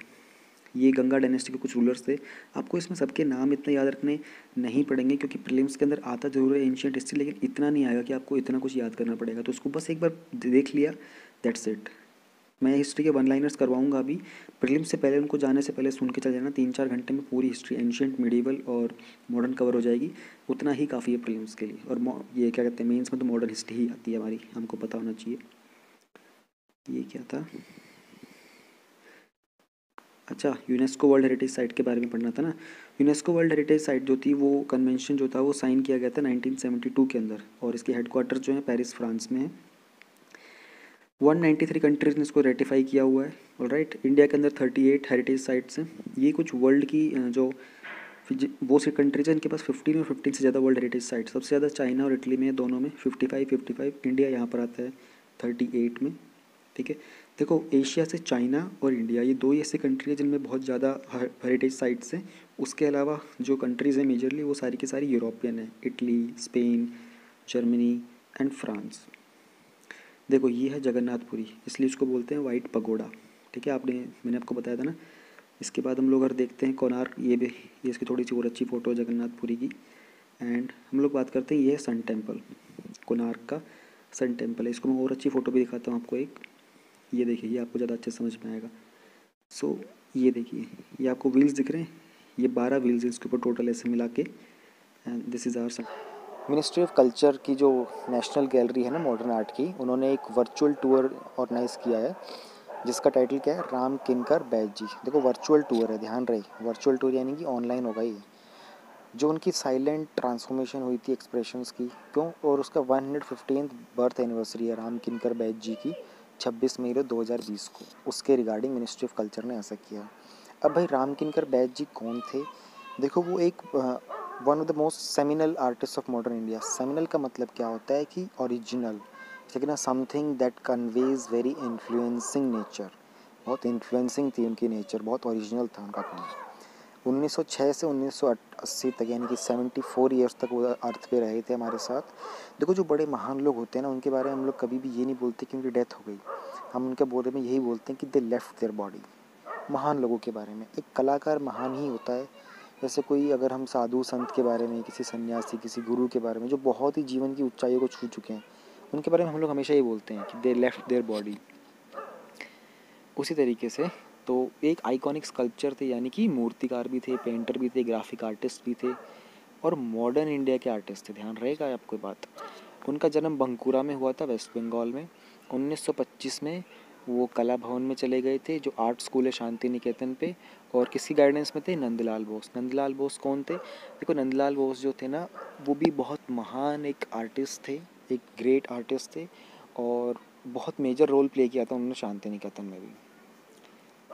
[SPEAKER 1] ये गंगा डायनेस्टी के कुछ रूलर्स थे। आपको इसमें सबके नाम इतने याद रखने नहीं पड़ेंगे क्योंकि प्रीलिम्स के अंदर आता ज़रूर है एंशिएंट हिस्ट्री, लेकिन इतना नहीं आएगा कि आपको इतना कुछ याद करना पड़ेगा। तो उसको बस एक बार देख लिया, दैट्स इट। मैं हिस्ट्री के 1 लाइनर्स करवाऊंगा अभी। प्रीलिम्स से पहले, उनको जाने से पहले सुन के चल जाना। 3-4 घंटे में पूरी हिस्ट्री एंशिएंट, मिडीवल और मॉडर्न कवर हो जाएगी। उतना ही काफ़ी है प्रीलिम्स के लिए। और ये क्या कहते हैं, मेंस में तो मॉडर्न हिस्ट्री ही आती है हमारी, हमको पता होना चाहिए। ये क्या था, अच्छा यूनेस्को वर्ल्ड हेरिटेज साइट के बारे में पढ़ना था ना। यूनेस्को वर्ल्ड हेरिटेज साइट जो थी, वो कन्वेंशन जो था वो साइन किया गया था 1972 के अंदर और इसके हेडक्वार्टर जो है पेरिस फ्रांस में है। 193 कंट्रीज़ ने इसको रेटिफाई किया हुआ है। ऑलराइट, इंडिया के अंदर 38 हेरिटेज साइट्स हैं। ये कुछ वर्ल्ड की जो वो सी कंट्रीज हैं, इनके पास 15 और 15 से ज़्यादा वर्ल्ड हेरिटेज साइट। सबसे ज़्यादा चाइना और इटली में है, दोनों में 55। इंडिया यहाँ पर आता है 38 में। ठीक है, देखो एशिया से चाइना और इंडिया, ये 2 ही ऐसे कंट्री है जिनमें बहुत ज़्यादा हेरिटेज साइट्स हैं। उसके अलावा जो कंट्रीज़ हैं मेजरली वो सारी की सारी यूरोपियन है, Italy, Spain, Germany and France. देखो ये है जगन्नाथपुरी, इसलिए इसको बोलते हैं वाइट पगोडा। ठीक है, मैंने आपको बताया था ना। इसके बाद हम लोग अगर देखते हैं कोणार्क, ये इसकी थोड़ी सी और अच्छी फ़ोटो है जगन्नाथपुरी की। एंड हम लोग बात करते हैं, ये है सन टेम्पल, कोणार्क का सन टेम्पल है। इसको मैं और अच्छी फ़ोटो भी दिखाता हूँ आपको एक। ये देखिए, ये आपको ज़्यादा अच्छे समझ में आएगा। सो ये देखिए, ये आपको व्हील्स दिख रहे हैं, ये 12 व्हील्स हैं इसके ऊपर टोटल ऐसे मिला के। And this is our sun. Ministry of culture की जो नेशनल गैलरी है ना मॉडर्न आर्ट की, उन्होंने एक वर्चुअल टूर ऑर्गेनाइज़ किया है जिसका टाइटल क्या है, राम किनकर बैज जी। देखो वर्चुअल टूर है, ध्यान रहे, वर्चुअल टूर यानी कि ऑनलाइन होगा ये। जो उनकी साइलेंट ट्रांसफॉर्मेशन हुई थी एक्सप्रेशंस की, क्यों, और उसका 115th बर्थ एनिवर्सरी है राम किनकर बैज जी की, 26 मई 2020 को। उसके रिगार्डिंग मिनिस्ट्री ऑफ कल्चर ने ऐसा किया। अब भाई राम किनकर बैज जी कौन थे? देखो वो एक one of the most seminal artist of modern India. Seminal का मतलब क्या होता है कि ओरिजिनल, लेकिन ना something that conveys very influencing nature. बहुत इन्फ्लुएंसिंग थी उनकी नेचर, बहुत ओरिजिनल था उनका काम। 1906 से 1980 तक, यानी कि 74 ईयर्स तक वो अर्थ पे रहे थे हमारे साथ। देखो जो बड़े महान लोग होते हैं ना, उनके बारे में हम लोग कभी भी ये नहीं बोलते कि उनकी डेथ हो गई। हम उनके बारे में यही बोलते हैं कि दे लेफ्ट देयर बॉडी। महान लोगों के बारे में, एक कलाकार महान ही होता है। जैसे कोई, अगर हम साधु संत के बारे में, किसी सन्यासी, किसी गुरु के बारे में जो बहुत ही जीवन की ऊंचाइयों को छू चुके हैं, उनके बारे में हम लोग हमेशा ये बोलते हैं कि दे लेफ्ट देयर बॉडी। उसी तरीके से तो एक आइकॉनिक स्कल्पचर थे, यानी कि मूर्तिकार भी थे, पेंटर भी थे, ग्राफिक आर्टिस्ट भी थे और मॉडर्न इंडिया के आर्टिस्ट थे। ध्यान रहेगा आपको बात। उनका जन्म बंकुरा में हुआ था, वेस्ट बंगाल में। 1925 में वो कला भवन में चले गए थे, जो आर्ट स्कूल है शांति निकेतन पे। और किसकी गाइडेंस में थे? नंदलाल बोस। नंदलाल बोस कौन थे? देखो नंदलाल बोस जो थे ना, वो भी बहुत महान एक आर्टिस्ट थे, एक ग्रेट आर्टिस्ट थे और बहुत मेजर रोल प्ले किया था उन्होंने शांति निकेतन में भी।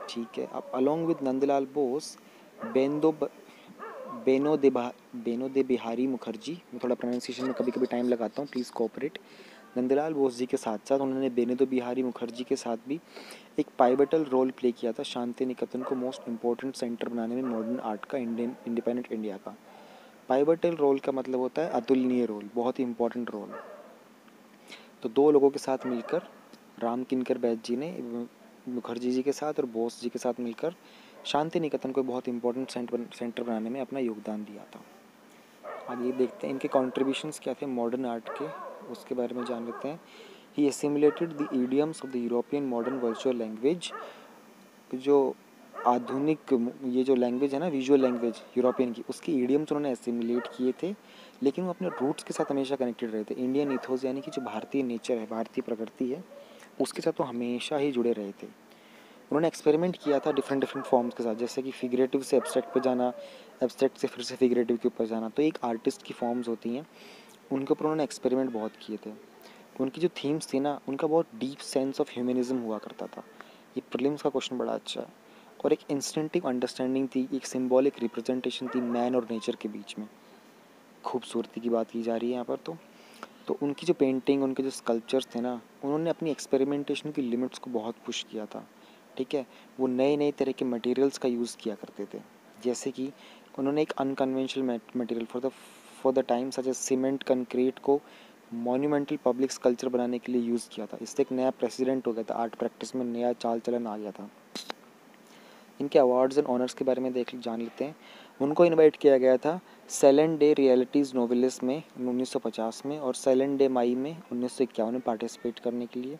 [SPEAKER 1] ठीक है, अब अलॉन्ग विद नंदलाल बोस, बेनो दे बिहारी मुखर्जी, मैं थोड़ा प्रोनाउंसिएशन में कभी कभी टाइम लगाता हूँ, प्लीज़ कोऑपरेट। नंदलाल बोस जी के साथ साथ उन्होंने बेनो दे बिहारी मुखर्जी के साथ भी एक पाइवटल रोल प्ले किया था शांति निकेतन को मोस्ट इम्पोर्टेंट सेंटर बनाने में मॉडर्न आर्ट का, इंडियन इंडिपेंडेंट इंडिया का। पाइवटल रोल का मतलब होता है अतुलनीय रोल, बहुत ही इंपॉर्टेंट रोल। तो दो लोगों के साथ मिलकर राम किंकर बैद जी ने मुखर्जी जी के साथ और बोस जी के साथ मिलकर शांति निकेतन को बहुत इंपॉर्टेंट सेंटर बनाने में अपना योगदान दिया था। आगे देखते हैं इनके कॉन्ट्रीब्यूशंस क्या थे मॉडर्न आर्ट के, उसके बारे में जान लेते हैं। He assimilated the idioms of the European modern virtual language, जो आधुनिक ये जो लैंग्वेज है ना विजुअल लैंग्वेज यूरोपियन की, उसकी इडियम्स उन्होंने एसिमुलेट किए थे, लेकिन वो अपने रूट्स के साथ हमेशा कनेक्टेड रहे थे। इंडियन इथोस यानी कि जो भारतीय नेचर है, भारतीय प्रकृति है, उसके साथ वो हमेशा ही जुड़े रहे थे। उन्होंने एक्सपेरिमेंट किया था डिफरेंट फॉर्म्स के साथ, जैसे कि फिगरेटिव से एब्स्ट्रैक्ट पे जाना, एब्स्ट्रैक्ट से फिर से फिगरेटिव के ऊपर जाना। तो एक आर्टिस्ट की फॉर्म्स होती हैं, उनके ऊपर उन्होंने एक्सपेरिमेंट बहुत किए थे। उनकी जो थीम्स थी ना, उनका बहुत डीप सेंस ऑफ ह्यूमनिज्म हुआ करता था। ये प्रीलिम्स का क्वेश्चन बड़ा अच्छा है। और एक इंस्टिंक्टिव अंडरस्टैंडिंग थी, एक सिंबॉलिक रिप्रेजेंटेशन थी मैन और नेचर के बीच में। खूबसूरती की बात की जा रही है यहाँ पर। तो उनकी जो पेंटिंग, उनके जो स्कल्पचर्स थे ना, उन्होंने अपनी एक्सपेरिमेंटेशन की लिमिट्स को बहुत पुश किया था। ठीक है, वो नए नए तरह के मटेरियल्स का यूज़ किया करते थे, जैसे कि उन्होंने एक unconventional material for the time such as cement concrete को मॉन्यूमेंटल पब्लिक स्कल्पचर बनाने के लिए यूज़ किया था। इससे एक नया प्रेसिडेंट हो गया था, आर्ट प्रैक्टिस में नया चाल चलन आ गया था। इनके अवार्ड्स एंड ऑनर्स के बारे में जान लेते हैं। उनको इनवाइट किया गया था साइलेंट डे रियलिटीज़ नोवेलिस में 1950 में, और साइलेंट डे माई में 1951 में पार्टिसिपेट करने के लिए।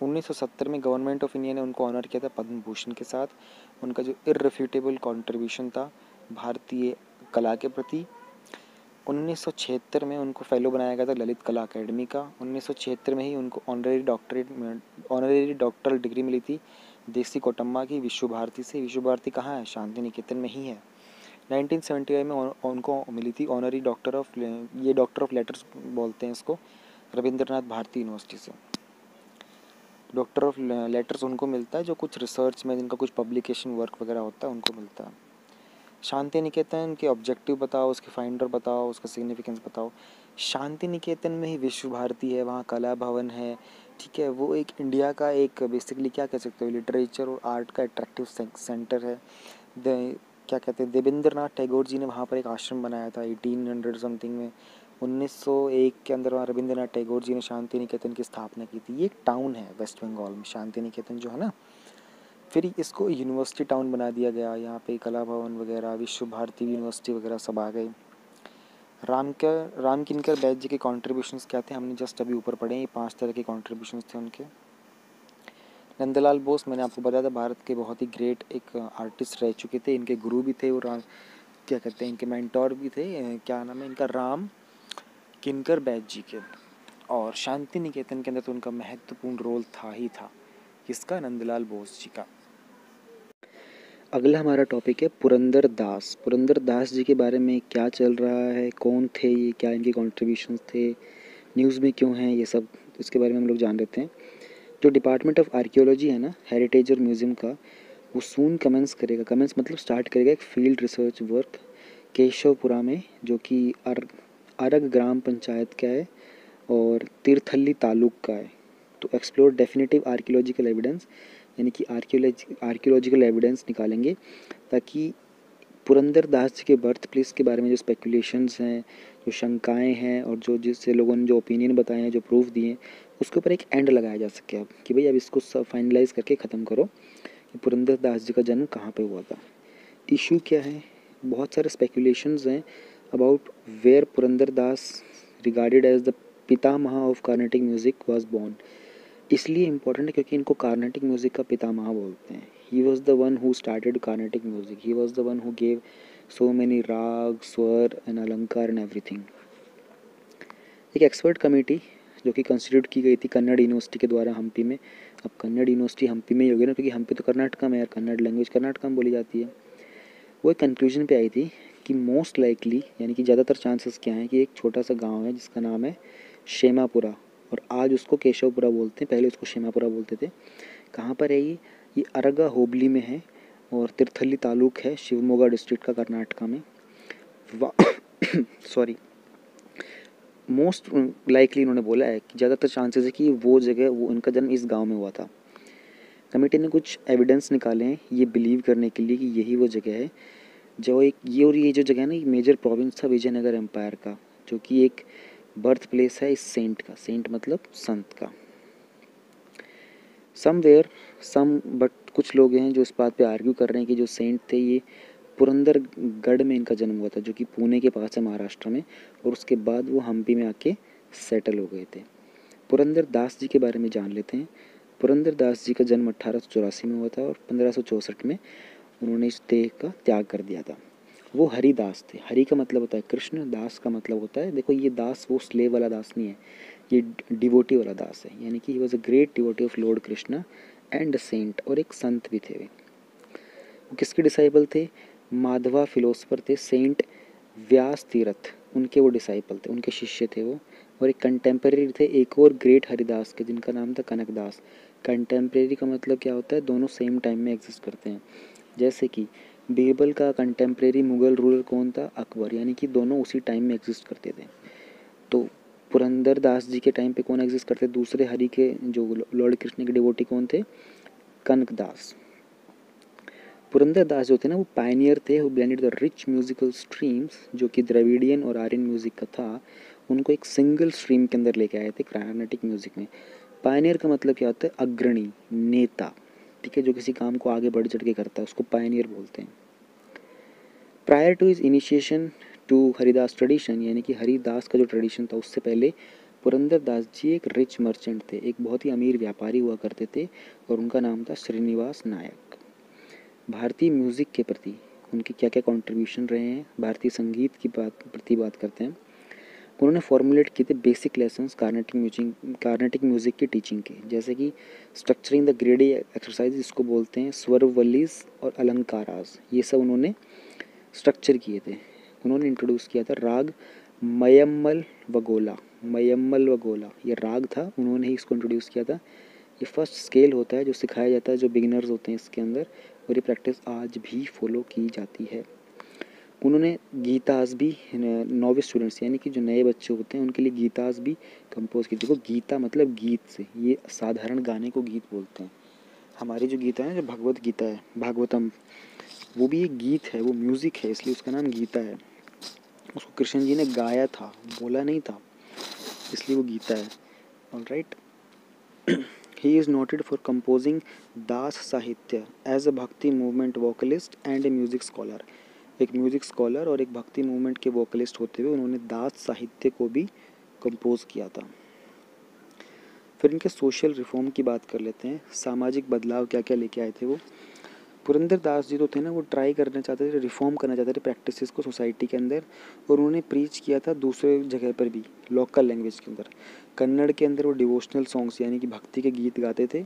[SPEAKER 1] 1970 में गवर्नमेंट ऑफ इंडिया ने उनको ऑनर किया था पद्म भूषण के साथ, उनका जो इररिफ्यूटेबल कंट्रीब्यूशन था भारतीय कला के प्रति। 1976 में उनको फेलो बनाया गया था ललित कला अकेडमी का। 1976 में ही उनको ऑनरेरी डॉक्टरल डिग्री मिली थी देसी कोटम्मा की विश्व भारती से। विश्व भारती कहाँ है? शांति निकेतन में ही है। 1975 में उनको मिली थी ऑनरी डॉक्टर ऑफ लेटर्स बोलते हैं इसको, रविंद्रनाथ भारती यूनिवर्सिटी से। डॉक्टर ऑफ लेटर्स उनको मिलता है जो कुछ रिसर्च में, जिनका कुछ पब्लिकेशन वर्क वगैरह होता है, उनको मिलता है। शांति निकेतन के ऑब्जेक्टिव बताओ, उसके फाइंडर बताओ, उसका सिग्निफिकेंस बताओ। शांति निकेतन में ही विश्व भारती है, वहाँ कला भवन है। ठीक है, वो एक इंडिया का एक बेसिकली क्या कह सकते हो, लिटरेचर और आर्ट का अट्रैक्टिव सेंटर है। क्या कहते हैं, देवेंद्रनाथ टैगोर जी ने वहाँ पर एक आश्रम बनाया था 1800 समथिंग में। 1901 के अंदर वहाँ रविंद्रनाथ टैगोर जी ने शांति निकेतन की स्थापना की थी। ये एक टाउन है वेस्ट बंगाल में, शांति निकेतन जो है ना। फिर इसको यूनिवर्सिटी टाउन बना दिया गया, यहाँ पे कला भवन वगैरह, विश्व भारती यूनिवर्सिटी वगैरह सब आ गए। राम किंकर बैद जी के कॉन्ट्रीब्यूशंस क्या थे, हमने जस्ट अभी ऊपर पढ़े। ये 5 तरह के कॉन्ट्रीब्यूशंस थे उनके। नंदलाल बोस, मैंने आपको बताया था, भारत के बहुत ही ग्रेट एक आर्टिस्ट रह चुके थे। इनके गुरु भी थे और क्या कहते हैं, इनके मेंटोर भी थे। क्या नाम है इनका? राम किंकर बैद जी के। और शांति निकेतन के अंदर तो उनका महत्वपूर्ण रोल था ही था। किसका? नंदलाल बोस जी का। अगला हमारा टॉपिक है पुरंदर दास। पुरंदर दास जी के बारे में क्या चल रहा है, कौन थे ये, क्या इनके कॉन्ट्रीब्यूशंस थे, न्यूज़ में क्यों हैं, ये सब इसके बारे में हम लोग जान लेते हैं। जो डिपार्टमेंट ऑफ आर्कियोलॉजी है ना, हेरिटेज और म्यूज़ियम का, वो सून कमेंस करेगा। कमेंस मतलब स्टार्ट करेगा एक फील्ड रिसर्च वर्क केशवपुरा में, जो कि अरग ग्राम पंचायत का है और तीर्थहल्ली तालुक का है। तो एक्सप्लोर डेफिनेटिव आर्कियोलॉजिकल एविडेंस, यानी कि आर्कियोलॉजिकल एविडेंस निकालेंगे, ताकि पुरंदर दास जी के बर्थ प्लेस के बारे में जो स्पेकुलेशंस हैं, जो शंकाएं हैं, और जो जिससे लोगों ने जो ओपिनियन बताए हैं, जो प्रूफ दिए हैं, उसके ऊपर एक एंड लगाया जा सके अब कि भाई अब इसको सब फाइनलाइज करके ख़त्म करो कि पुरंदर दास जी का जन्म कहाँ पे हुआ था। इशू क्या है? बहुत सारे स्पेकुलेशंस हैं about where Purandar Das regarded as the pitamah of Carnatic music was born. इसलिए इम्पोर्टेंट है क्योंकि इनको कार्नेटिक म्यूज़िक का पितामह बोलते हैं। He was the one who started Carnatic music, he was the one who gave so many raga, swara and alankar and everything. एक एक्सपर्ट कमेटी जो कि कंस्टिट्यूट की गई थी कन्नड़ यूनिवर्सिटी के द्वारा हम्पी में। अब कन्नड़ यूनिवर्सिटी हम्पी में ही होगी ना, क्योंकि हम्पी तो कर्नाटका में है, कन्नड़ लैंग्वेज कर्नाटका में बोली जाती है। वो एक कंक्लूजन पे आई थी कि मोस्ट लाइकली, यानी कि ज़्यादातर चांसेस क्या हैं, कि एक छोटा सा गांव है जिसका नाम है शेमापुरा, और आज उसको केशवपुरा बोलते हैं, पहले उसको शेमापुरा बोलते थे। कहाँ पर है ये अरगा होबली में है और तीर्थहल्ली तालुक है, शिवमोगा डिस्ट्रिक्ट का, कर्नाटका में। सॉरी, मोस्ट लाइकली इन्होंने बोला है कि ज़्यादातर चांसेस है कि वो जगह, वो उनका जन्म इस गांव में हुआ था। कमेटी ने कुछ एविडेंस निकाले हैं ये बिलीव करने के लिए कि यही वो जगह है जो एक ये, और ये जो जगह है ना, एक मेजर प्रोविंस था विजयनगर एम्पायर का, जो कि एक बर्थ प्लेस है इस सेंट का। सेंट मतलब संत का। बट कुछ लोग हैं जो इस बात पे आर्ग्यू कर रहे हैं कि जो सेंट थे ये पुरंदरगढ़ में इनका जन्म हुआ था, जो कि पुणे के पास है महाराष्ट्र में, और उसके बाद वो हम्पी में आके सेटल हो गए थे। पुरंदर दास जी के बारे में जान लेते हैं। पुरंदर दास जी का जन्म 1884 में हुआ था और 1564 में उन्होंने इस देह का त्याग कर दिया था। वो हरिदास थे। हरि का मतलब होता है कृष्ण, दास का मतलब होता है, देखो ये दास वो स्लेव वाला दास नहीं है, ये डिवोटी वाला दास है, यानी कि he was a great devotee of lord Krishna and saint, और एक संत भी थे वे। वो किसके डिसाइपल थे? माधवा फिलोसफर थे, सेंट व्यास तीर्थ, उनके वो डिसाइपल थे, उनके शिष्य थे वो। और एक कंटेम्प्रेरी थे एक और ग्रेट हरिदास के, जिनका नाम था कनकदास। कंटेम्प्रेरी का मतलब क्या होता है? दोनों सेम टाइम में एग्जिस्ट करते हैं। जैसे कि बीरबल का कंटेम्प्रेरी मुगल रूलर कौन था? अकबर, यानी कि दोनों उसी टाइम में एग्जिस्ट करते थे। तो पुरंदर दास जी के टाइम पे कौन एग्जिस्ट करते? दूसरे हरि के जो लॉर्ड कृष्ण के डिवोटी कौन थे? कनकदास। पुरंदर दास जो थे ना, वो पायनियर थे, वो blended the rich musical streams, जो कि द्रविडियन और आर्यन म्यूजिक का था, उनको एक सिंगल स्ट्रीम के अंदर लेके आए थे कार्नाटिक म्यूजिक में। पायनियर का मतलब क्या होता है? अग्रणी, नेता, ठीक है, जो किसी काम को आगे बढ़ चढ़ के करता है, उसको पायनियर बोलते हैं। Prior to his initiation to Haridas tradition, यानी कि हरिदास का जो ट्रेडिशन था उससे पहले पुरंदर दास जी एक रिच मर्चेंट थे, एक बहुत ही अमीर व्यापारी हुआ करते थे, और उनका नाम था श्रीनिवास नायक। भारतीय म्यूज़िक के प्रति उनके क्या क्या कंट्रीब्यूशन रहे हैं, भारतीय संगीत की बात करते हैं। उन्होंने फॉर्मुलेट किए थे बेसिक लेसन्स कार्नेटिक म्यूज़िक की टीचिंग के, जैसे कि स्ट्रक्चरिंग द ग्रेडी एक्सरसाइज, इसको बोलते हैं स्वरवल्लीज और अलंकाराज, ये सब उन्होंने स्ट्रक्चर किए थे। उन्होंने इंट्रोड्यूस किया था राग मयम्मल वगोला। मयम्मल वगोला ये राग था, उन्होंने ही इसको इंट्रोड्यूस किया था। ये फर्स्ट स्केल होता है जो सिखाया जाता है जो बिगिनर्स होते हैं इसके अंदर, और ये प्रैक्टिस आज भी फॉलो की जाती है। उन्होंने गीतास भी नोविस स्टूडेंट्स, यानी कि जो नए बच्चे होते हैं उनके लिए गीतास भी कंपोज की थी। वो गीता मतलब गीत से, ये साधारण गाने को गीत बोलते हैं। हमारी जो गीता है, जो भगवत गीता है, भागवतम, वो भी एक गीत है, वो म्यूज़िक है, इसलिए उसका नाम गीता है। उसको कृष्ण जी ने गाया था, बोला नहीं था, इसलिए वो गीता है। Alright. He is noted for composing दास साहित्य एज अ भक्ति movement vocalist and A music scholar. एक म्यूजिक स्कॉलर और एक भक्ति मूवमेंट के वोकलिस्ट होते हुए उन्होंने दास साहित्य को भी कंपोज किया था। फिर इनके सोशल रिफॉर्म की बात कर लेते हैं, सामाजिक बदलाव क्या क्या लेके आए थे वो। पुरंदर दास जी तो थे ना, वो ट्राई करना चाहते थे, रिफॉर्म करना चाहते थे प्रैक्टिसेस को सोसाइटी के अंदर, और उन्होंने प्रीच किया था दूसरे जगह पर भी, लोकल लैंग्वेज के अंदर। कन्नड़ के अंदर वो डिवोशनल सॉन्ग्स यानी कि भक्ति के गीत गाते थे।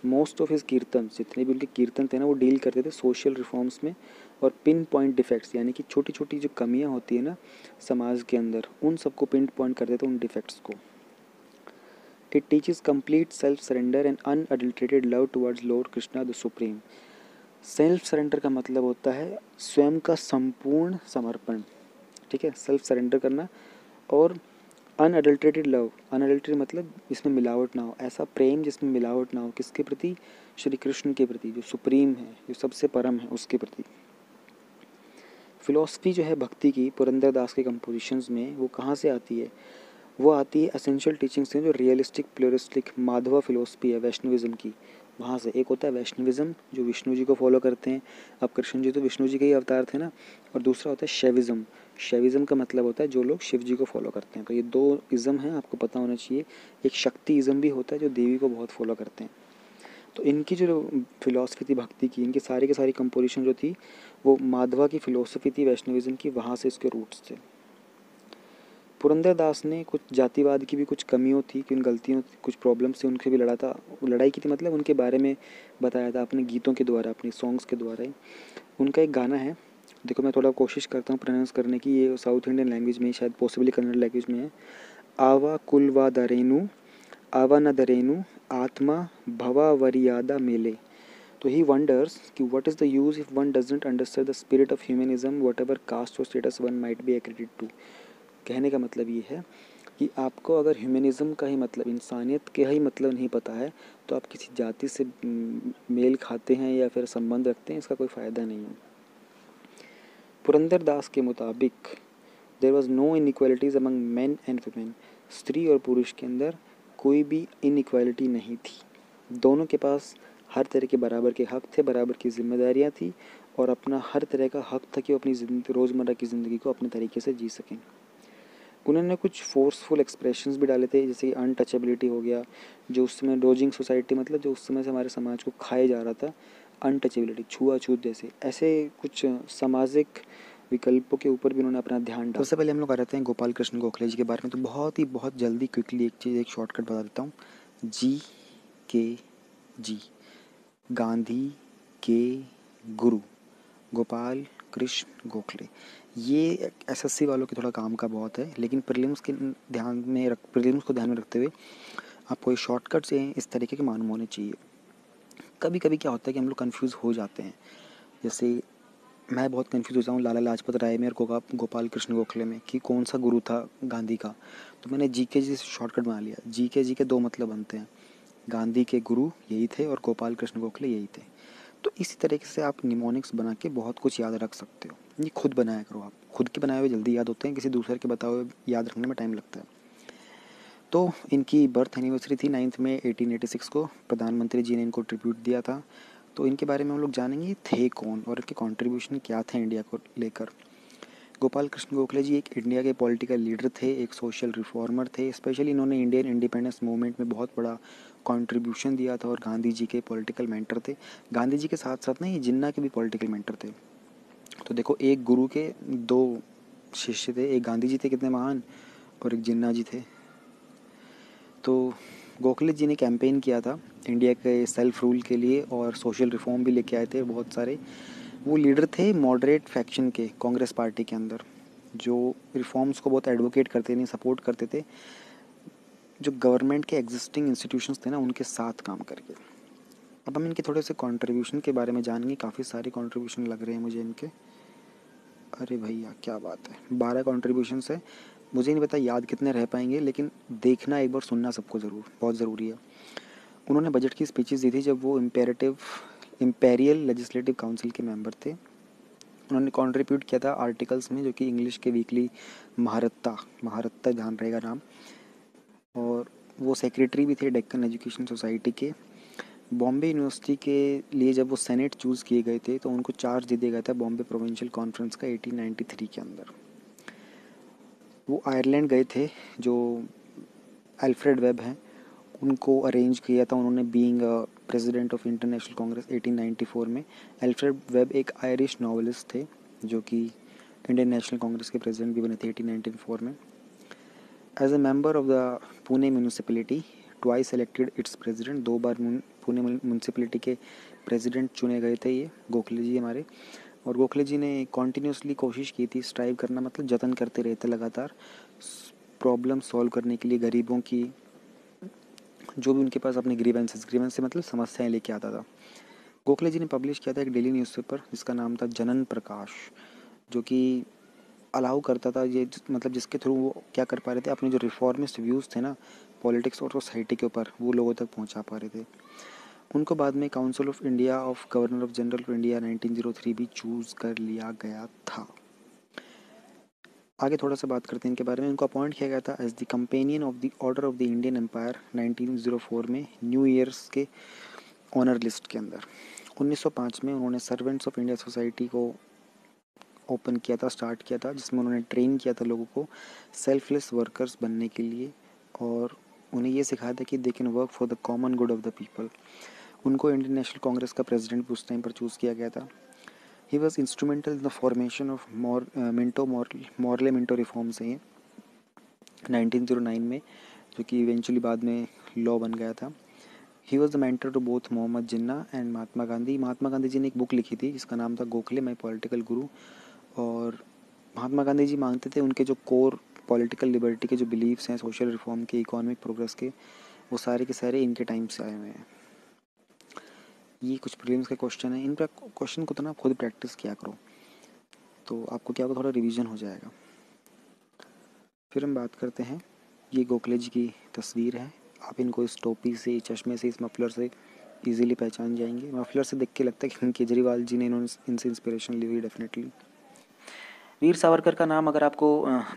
[SPEAKER 1] मोस्ट ऑफ हिज कीर्तन, जितने भी उनके कीर्तन थे ना, वो डील करते थे सोशल रिफॉर्म्स में और पिन पॉइंट डिफेक्ट्स, यानी कि छोटी छोटी जो कमियाँ होती है ना समाज के अंदर, उन सबको पिन पॉइंट करते थे, उन डिफेक्ट्स को। It teaches complete self surrender and unadulterated love towards Lord Krishna the supreme. Self surrender का मतलब होता है स्वयं का संपूर्ण समर्पण, ठीक है, सेल्फ सरेंडर करना। और अनअडल्ट्रेटेड लव, अनअडल्ट्रेटेड मतलब इसमें मिलावट ना हो, ऐसा प्रेम जिसमें मिलावट ना हो, किसके प्रति? श्री कृष्ण के प्रति, जो सुप्रीम है, जो सबसे परम है, उसके प्रति। फिलॉसफी जो है भक्ति की पुरंदर दास के कंपोजिशंस में, वो कहाँ से आती है? वो आती है एसेंशियल टीचिंग्स से, जो रियलिस्टिक प्लूरिस्टिक माधवा फिलोसफी है वैष्णविज्म की, वहाँ से। एक होता है वैष्णविज्म जो विष्णु जी को फॉलो करते हैं, अब कृष्ण जी तो विष्णु जी के ही अवतार थे ना। और दूसरा होता है शैविज्म। शैविज्म का मतलब होता है जो लोग शिव जी को फॉलो करते हैं। तो ये दो इज़म हैं, आपको पता होना चाहिए। एक शक्ति इज़म भी होता है जो देवी को बहुत फॉलो करते हैं। तो इनकी जो फिलॉसफी थी भक्ति की, इनकी सारी की सारी कंपोजिशन जो थी वो माधवा की फिलोसफी थी वैष्णविज्म की, वहाँ से इसके रूट्स थे। पुरंदर दास ने कुछ जातिवाद की भी कुछ कमियों थी, कि उन गलतियों, कुछ प्रॉब्लम्स थी, उनसे भी लड़ाई की थी, मतलब उनके बारे में बताया था अपने गीतों के द्वारा, अपने सॉन्ग्स के द्वारा ही। उनका एक गाना है, देखो मैं थोड़ा कोशिश करता हूँ प्रोनाउंस करने की, ये साउथ इंडियन लैंग्वेज में, शायद पॉसिबली कन्नड़ लैंग्वेज में है। आवा कुलवा दरेनु, आवा न दरेनु, आत्मा भवा वरियादा मेले। तो ही वंडर्स कि what is the use if one doesn't understand the spirit of humanism whatever caste or status one might be accredited to. कहने का मतलब ये है कि आपको अगर ह्यूमनिज्म का ही मतलब, इंसानियत के ही मतलब नहीं पता है, तो आप किसी जाति से मेल खाते हैं या फिर संबंध रखते हैं, इसका कोई फ़ायदा नहीं है। पुरंदर दास के मुताबिक there was no inequalities among man and women. स्त्री और पुरुष के अंदर कोई भी इनइक्वालिटी नहीं थी। दोनों के पास हर तरह के बराबर के हक थे, बराबर की जिम्मेदारियां थी और अपना हर तरह का हक था कि वो अपनी रोज़मर्रा की ज़िंदगी को अपने तरीके से जी सकें। उन्होंने कुछ फोर्सफुल एक्सप्रेशंस भी डाले थे, जैसे अनटचेबिलिटी हो गया, जो उस समय रोजिंग सोसाइटी मतलब जो उस समय से हमारे समाज को खाया जा रहा था, अनटचेबिलिटी, छुआछूत जैसे ऐसे कुछ सामाजिक विकल्पों के ऊपर भी उन्होंने अपना ध्यान डाला। सबसे पहले हम लोग आ रहे हैं गोपाल कृष्ण गोखले जी के बारे में। तो बहुत जल्दी क्विकली एक शॉर्टकट बता देता हूँ। GKG, गांधी के गुरु गोपाल कृष्ण गोखले। ये SSC वालों के थोड़ा काम का बहुत है, लेकिन प्रीलिम्स को ध्यान में रखते हुए आपको ये शॉर्टकट से इस तरीके के मालूम होने चाहिए। कभी कभी क्या होता है कि हम लोग कंफ्यूज हो जाते हैं, जैसे मैं बहुत कंफ्यूज हो जाऊँ लाला लाजपत राय में और गोपाल कृष्ण गोखले में कि कौन सा गुरु था गांधी का। तो मैंने GKG से शॉर्टकट बना लिया। GKG के दो मतलब बनते हैं, गांधी के गुरु यही थे और गोपाल कृष्ण गोखले यही थे। तो इसी तरीके से आप निमोनिक्स बना के बहुत कुछ याद रख सकते हो। ये खुद बनाया करो, आप खुद के बनाए हुए जल्दी याद होते हैं, किसी दूसरे के बताए हुए याद रखने में टाइम लगता है। तो इनकी बर्थ एनिवर्सरी थी 9 मई 1886 को। प्रधानमंत्री जी ने इनको ट्रिब्यूट दिया था। तो इनके बारे में हम लोग जानेंगे थे कौन और इनके कंट्रीब्यूशन क्या थे इंडिया को लेकर। गोपाल कृष्ण गोखले जी एक इंडिया के पॉलिटिकल लीडर थे, एक सोशल रिफॉर्मर थे। स्पेशली इन्होंने इंडियन इंडिपेंडेंस मूवमेंट में बहुत बड़ा कंट्रीब्यूशन दिया था और गांधी जी के पॉलिटिकल मेंटर थे। गांधी जी के साथ साथ ना ये जिन्ना के भी पॉलिटिकल मेंटर थे। तो देखो, एक गुरु के दो शिष्य थे, एक गांधी जी थे कितने महान और एक जिन्ना जी थे। तो गोखले जी ने कैंपेन किया था इंडिया के सेल्फ रूल के लिए और सोशल रिफॉर्म भी लेके आए थे बहुत सारे। वो लीडर थे मॉडरेट फैक्शन के कांग्रेस पार्टी के अंदर, जो रिफॉर्म्स को बहुत एडवोकेट करते थे, सपोर्ट करते थे, जो गवर्नमेंट के एग्जिस्टिंग इंस्टीट्यूशंस थे ना उनके साथ काम करके। अब हम इनके थोड़े से कंट्रीब्यूशन के बारे में जानेंगे। काफ़ी सारे कंट्रीब्यूशन लग रहे हैं मुझे इनके। अरे भैया क्या बात है, 12 कंट्रीब्यूशंस है। मुझे नहीं पता याद कितने रह पाएंगे, लेकिन देखना एक बार, सुनना सबको ज़रूर, बहुत ज़रूरी है। उन्होंने बजट की स्पीचेस दी थी जब वो इम्पेरियल लेजिस्लेटिव काउंसिल के मेंबर थे। उन्होंने कंट्रीब्यूट किया था आर्टिकल्स में, जो कि इंग्लिश के वीकली महारत्ता ध्यान रहेगा नाम। और वो सेक्रेटरी भी थे डेक्कन एजुकेशन सोसाइटी के। बॉम्बे यूनिवर्सिटी के लिए जब वो सेनेट चूज़ किए गए थे तो उनको चार्ज दे दिया गया था बॉम्बे प्रोविंशियल कॉन्फ्रेंस का 1893 के अंदर। वो आयरलैंड गए थे, जो अल्फ्रेड वेब हैं उनको अरेंज किया था उन्होंने, being president of international Congress 1894 में। अल्फ्रेड वेब एक आयरिश नॉवलिस्ट थे जो कि इंडियन नेशनल कांग्रेस के प्रेसिडेंट भी बने थे 1894 में। As a member of the Pune municipality twice elected its president, 2 बार पुणे म्यूनिसिपैलिटी के प्रेसिडेंट चुने गए थे ये गोखले जी हमारे। और गोखले जी ने कॉन्टीन्यूसली कोशिश की थी, स्ट्राइव करना मतलब जतन करते रहते लगातार प्रॉब्लम सॉल्व करने के लिए, गरीबों की जो भी उनके पास अपने ग्रीवेंस से मतलब समस्याएं लेके आता था। गोखले जी ने पब्लिश किया था एक डेली न्यूज़पेपर जिसका नाम था जनन प्रकाश, जो कि अलाउ करता था ये मतलब जिसके थ्रू वो क्या कर पा रहे थे, अपने जो रिफॉर्मिस्ट व्यूज़ थे ना पॉलिटिक्स और सोसाइटी के ऊपर, वो लोगों तक पहुंचा पा रहे थे। उनको बाद में council of India of governor of general of India 1903 भी चूज़ कर लिया गया था। आगे थोड़ा सा बात करते हैं इनके बारे में। इनको अपॉइंट किया गया था as the companion of the order of the Indian empire 1904 में, न्यू ईयर्स के ऑनर लिस्ट के अंदर। 1905 में उन्होंने सर्वेंट्स ऑफ इंडिया सोसाइटी को ओपन किया था, स्टार्ट किया था, जिसमें उन्होंने ट्रेन किया था लोगों को सेल्फलेस वर्कर्स बनने के लिए और उन्हें ये सिखाया था कि they can work for the common good of the people. उनको इंडियन नेशनल कांग्रेस का प्रेसिडेंट भी उस टाइम पर चूज़ किया गया था। He was instrumental in the formation of Morley Minto reforms हैं 1909 में, जो कि इवेंचुअली बाद में लॉ बन गया था। He was the mentor to both Mohammed Jinnah and Mahatma Gandhi. Mahatma Gandhi ji ने एक बुक लिखी थी जिसका नाम था गोखले माई पॉलिटिकल गुरु। और महात्मा गांधी जी मांगते थे उनके जो कोर पॉलिटिकल लिबर्टी के जो बिलीव्स हैं, सोशल रिफॉर्म के, इकोनॉमिक प्रोग्रेस के, वो सारे के सारे इनके टाइम से आए हुए हैं। ये कुछ प्रीलिम्स के क्वेश्चन है, इन पर क्वेश्चन को तो ना खुद प्रैक्टिस किया करो, तो आपको क्या होगा, थोड़ा रिवीजन हो जाएगा। फिर हम बात करते हैं, ये गोखले जी की तस्वीर है। आप इनको इस टोपी से, चश्मे से, इस मफलर से इजीली पहचान जाएंगे। मफलर से देख के लगता है कि केजरीवाल जी ने इनसे इंस्पिरेशन ली हुई डेफिनेटली। वीर सावरकर का नाम अगर आपको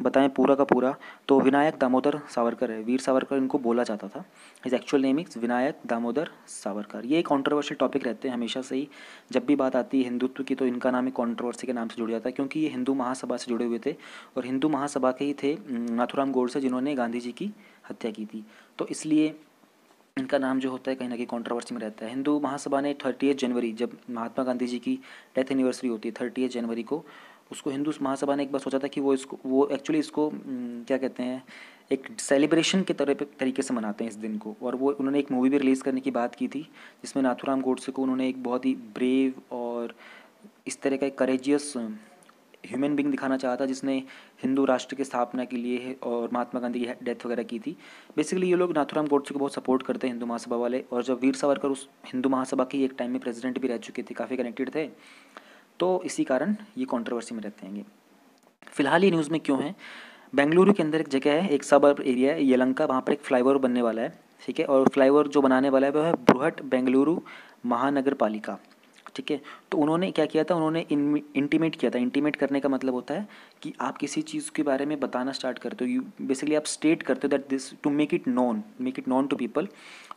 [SPEAKER 1] बताएं पूरा का पूरा, तो विनायक दामोदर सावरकर है। वीर सावरकर इनको बोला जाता था। His actual name is Vinayak Damodar Savarkar. ये एक कॉन्ट्रोवर्शियल टॉपिक रहते हैं हमेशा से ही, जब भी बात आती है हिंदुत्व की तो इनका नाम एक कॉन्ट्रोवर्सी के नाम से जुड़ जाता है, क्योंकि ये हिंदू महासभा से जुड़े हुए थे और हिंदू महासभा के ही थे नाथूराम गोडसे, जिन्होंने गांधी जी की हत्या की थी। तो इसलिए इनका नाम जो होता है कहीं ना कहीं कंट्रोवर्सी में रहता है। हिंदू महासभा ने 30 जनवरी, जब महात्मा गांधी जी की डेथ एनिवर्सरी होती है 30 जनवरी को, उसको हिंदू महासभा ने एक बार सोचा था कि वो एक्चुअली इसको क्या कहते हैं, एक सेलिब्रेशन के तरीके से मनाते हैं इस दिन को। और वो उन्होंने एक मूवी भी रिलीज़ करने की बात की थी, जिसमें नाथूराम गोडसे को उन्होंने एक बहुत ही ब्रेव और इस तरह का एक करेजियस ह्यूमन बींग दिखाना चाहा था, जिसने हिंदू राष्ट्र की स्थापना के लिए और महात्मा गांधी की डेथ वगैरह की थी। बेसिकली ये लोग नाथूराम गोडसे को बहुत सपोर्ट करते हैं हिंदू महासभा वाले, और जब वीर सावरकर उस हिंदू महासभा की एक टाइम में प्रेसिडेंट भी रह चुके थे, काफ़ी कनेक्टेड थे, तो इसी कारण ये कंट्रोवर्सी में रहते हैं। फिलहाल ये न्यूज़ में क्यों है, बेंगलुरु के अंदर एक जगह है, एक सब एरिया है यलंका, वहाँ पर एक फ्लाईओवर बनने वाला है, ठीक है। और फ्लाईओवर जो बनाने वाला है वो है बृहट बेंगलुरु महानगर पालिका, ठीक है। तो उन्होंने क्या किया था, उन्होंने इंटीमेट किया था। इंटीमेट करने का मतलब होता है कि आप किसी चीज़ के बारे में बताना स्टार्ट करते हो, यू बेसिकली आप स्टेट करते हो that this to make it known to people.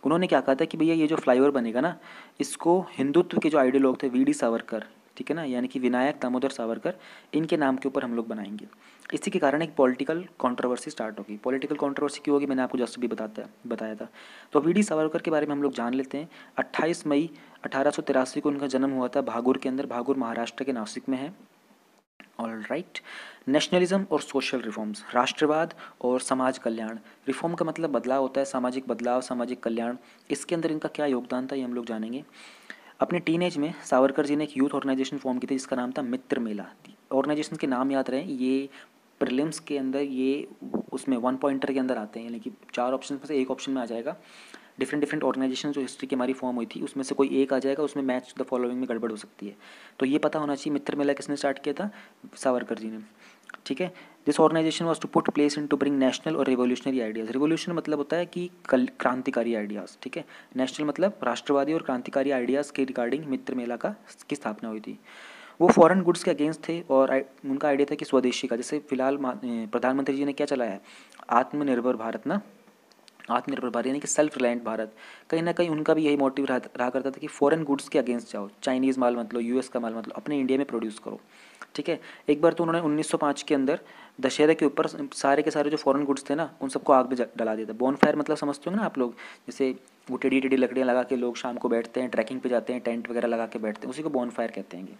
[SPEAKER 1] उन्होंने क्या कहा था कि भैया ये जो फ्लाईओवर बनेगा ना, इसको हिंदुत्व के जो आइडियोलॉग थे वीडी सावरकर, ठीक है ना, यानी कि विनायक दामोदर सावरकर, इनके नाम के ऊपर हम लोग बनाएंगे। इसी के कारण एक पॉलिटिकल कंट्रोवर्सी स्टार्ट होगी। पॉलिटिकल कंट्रोवर्सी क्यों होगी, मैंने आपको जस्ट भी बताया था। तो वीडी सावरकर के बारे में हम लोग जान लेते हैं। 28 मई 1883 को उनका जन्म हुआ था भागुर के अंदर। भागुर महाराष्ट्र के नासिक में है। All right. नेशनलिज्म और सोशल रिफॉर्म्स, राष्ट्रवाद और समाज कल्याण। रिफॉर्म का मतलब बदलाव होता है, सामाजिक बदलाव, सामाजिक कल्याण। इसके अंदर इनका क्या योगदान था ये हम लोग जानेंगे। अपने टीनेज में सावरकर जी ने एक यूथ ऑर्गेनाइजेशन फॉर्म की थी जिसका नाम था मित्र मेला। ऑर्गेनाइजेशन के नाम याद रहे, ये प्रीलिम्स के अंदर ये उसमें 1 पॉइंटर के अंदर आते हैं, यानी कि 4 ऑप्शन में से एक ऑप्शन में आ जाएगा। डिफरेंट ऑर्गेनाइजेशन जो हिस्ट्री की हमारी फॉर्म हुई थी उसमें से कोई एक आ जाएगा, उसमें मैच द फॉलोइंग में गड़बड़ हो सकती है। तो ये पता होना चाहिए मित्र मेला किसने स्टार्ट किया था, सावरकर जी ने, ठीक है। This organization was to put place in to bring national और रिवोल्यूशनरी आइडियाज़। रिवोल्यूशन मतलब होता है कि क्रांतिकारी आइडियाज़, ठीक है। नेशनल मतलब राष्ट्रवादी और क्रांतिकारी आइडियाज़ के रिगार्डिंग मित्र मेला की स्थापना हुई थी। वो फॉरेन गुड्स के अगेंस्ट थे और उनका आइडिया था कि स्वदेशी का, जैसे फिलहाल प्रधानमंत्री जी ने क्या चलाया है, आत्मनिर्भर भारत ना, आत्मनिर्भर भारत यानी कि सेल्फ रिलायंट भारत। कहीं ना कहीं उनका भी यही मोटिव रहा करता था कि फॉरेन गुड्स के अगेंस्ट जाओ, चाइनीज़ माल मत लो, यूएस का माल मत लो, अपने इंडिया में प्रोड्यूस करो, ठीक है। एक बार तो उन्होंने 1905 के अंदर दशहरे के ऊपर सारे के सारे जो फॉरेन गुड्स थे ना उन सबको आग में डला दिया था। बॉनफायर मतलब समझते हो ना आप लोग, जैसे वो टेढ़ी टेढ़ी लकड़ियाँ लगा के लोग शाम को बैठते हैं, ट्रैकिंग पे जाते हैं, टेंट वगैरह लगा के बैठते हैं, उसी को बॉनफायर कहते हैं।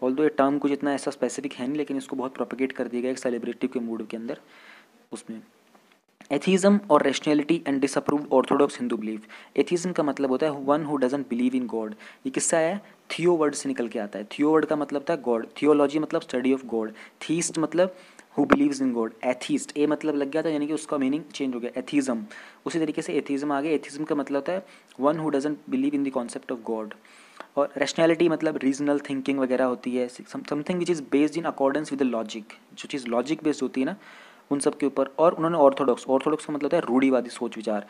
[SPEAKER 1] ऑल्दो ये टर्म कुछ इतना ऐसा स्पेसिफिक है नहीं, लेकिन इसको बहुत प्रोपेगेट कर दिया गया एक सेलिब्रिटी के मूड के अंदर उसमें। एथीज़म और rationality and disapproved Orthodox Hindu belief. Atheism का मतलब होता है one who doesn't believe in God. ये किससे आया है, थियो वर्ड से निकल के आता है। थियो वर्ड का मतलब था गॉड, थियोलॉजी मतलब स्टडी ऑफ गॉड, थीस्ट मतलब who believes in God, atheist a मतलब लग गया था, यानी कि उसका मीनिंग चेंज हो गया एथीज़म। उसी तरीके से एथीज़म आ गया। एथीज़म का मतलब होता है one who doesn't believe in the concept of God. और रैशनैलिटी मतलब रीजनल थिंकिंग वगैरह होती है, something which is based in accordance with the logic, जो चीज़ लॉजिक बेस्ड होती है ना उन सब के ऊपर। और उन्होंने ऑर्थोडॉक्स, ऑर्थोडॉक्स का मतलब होता है रूढ़िवादी सोच विचार,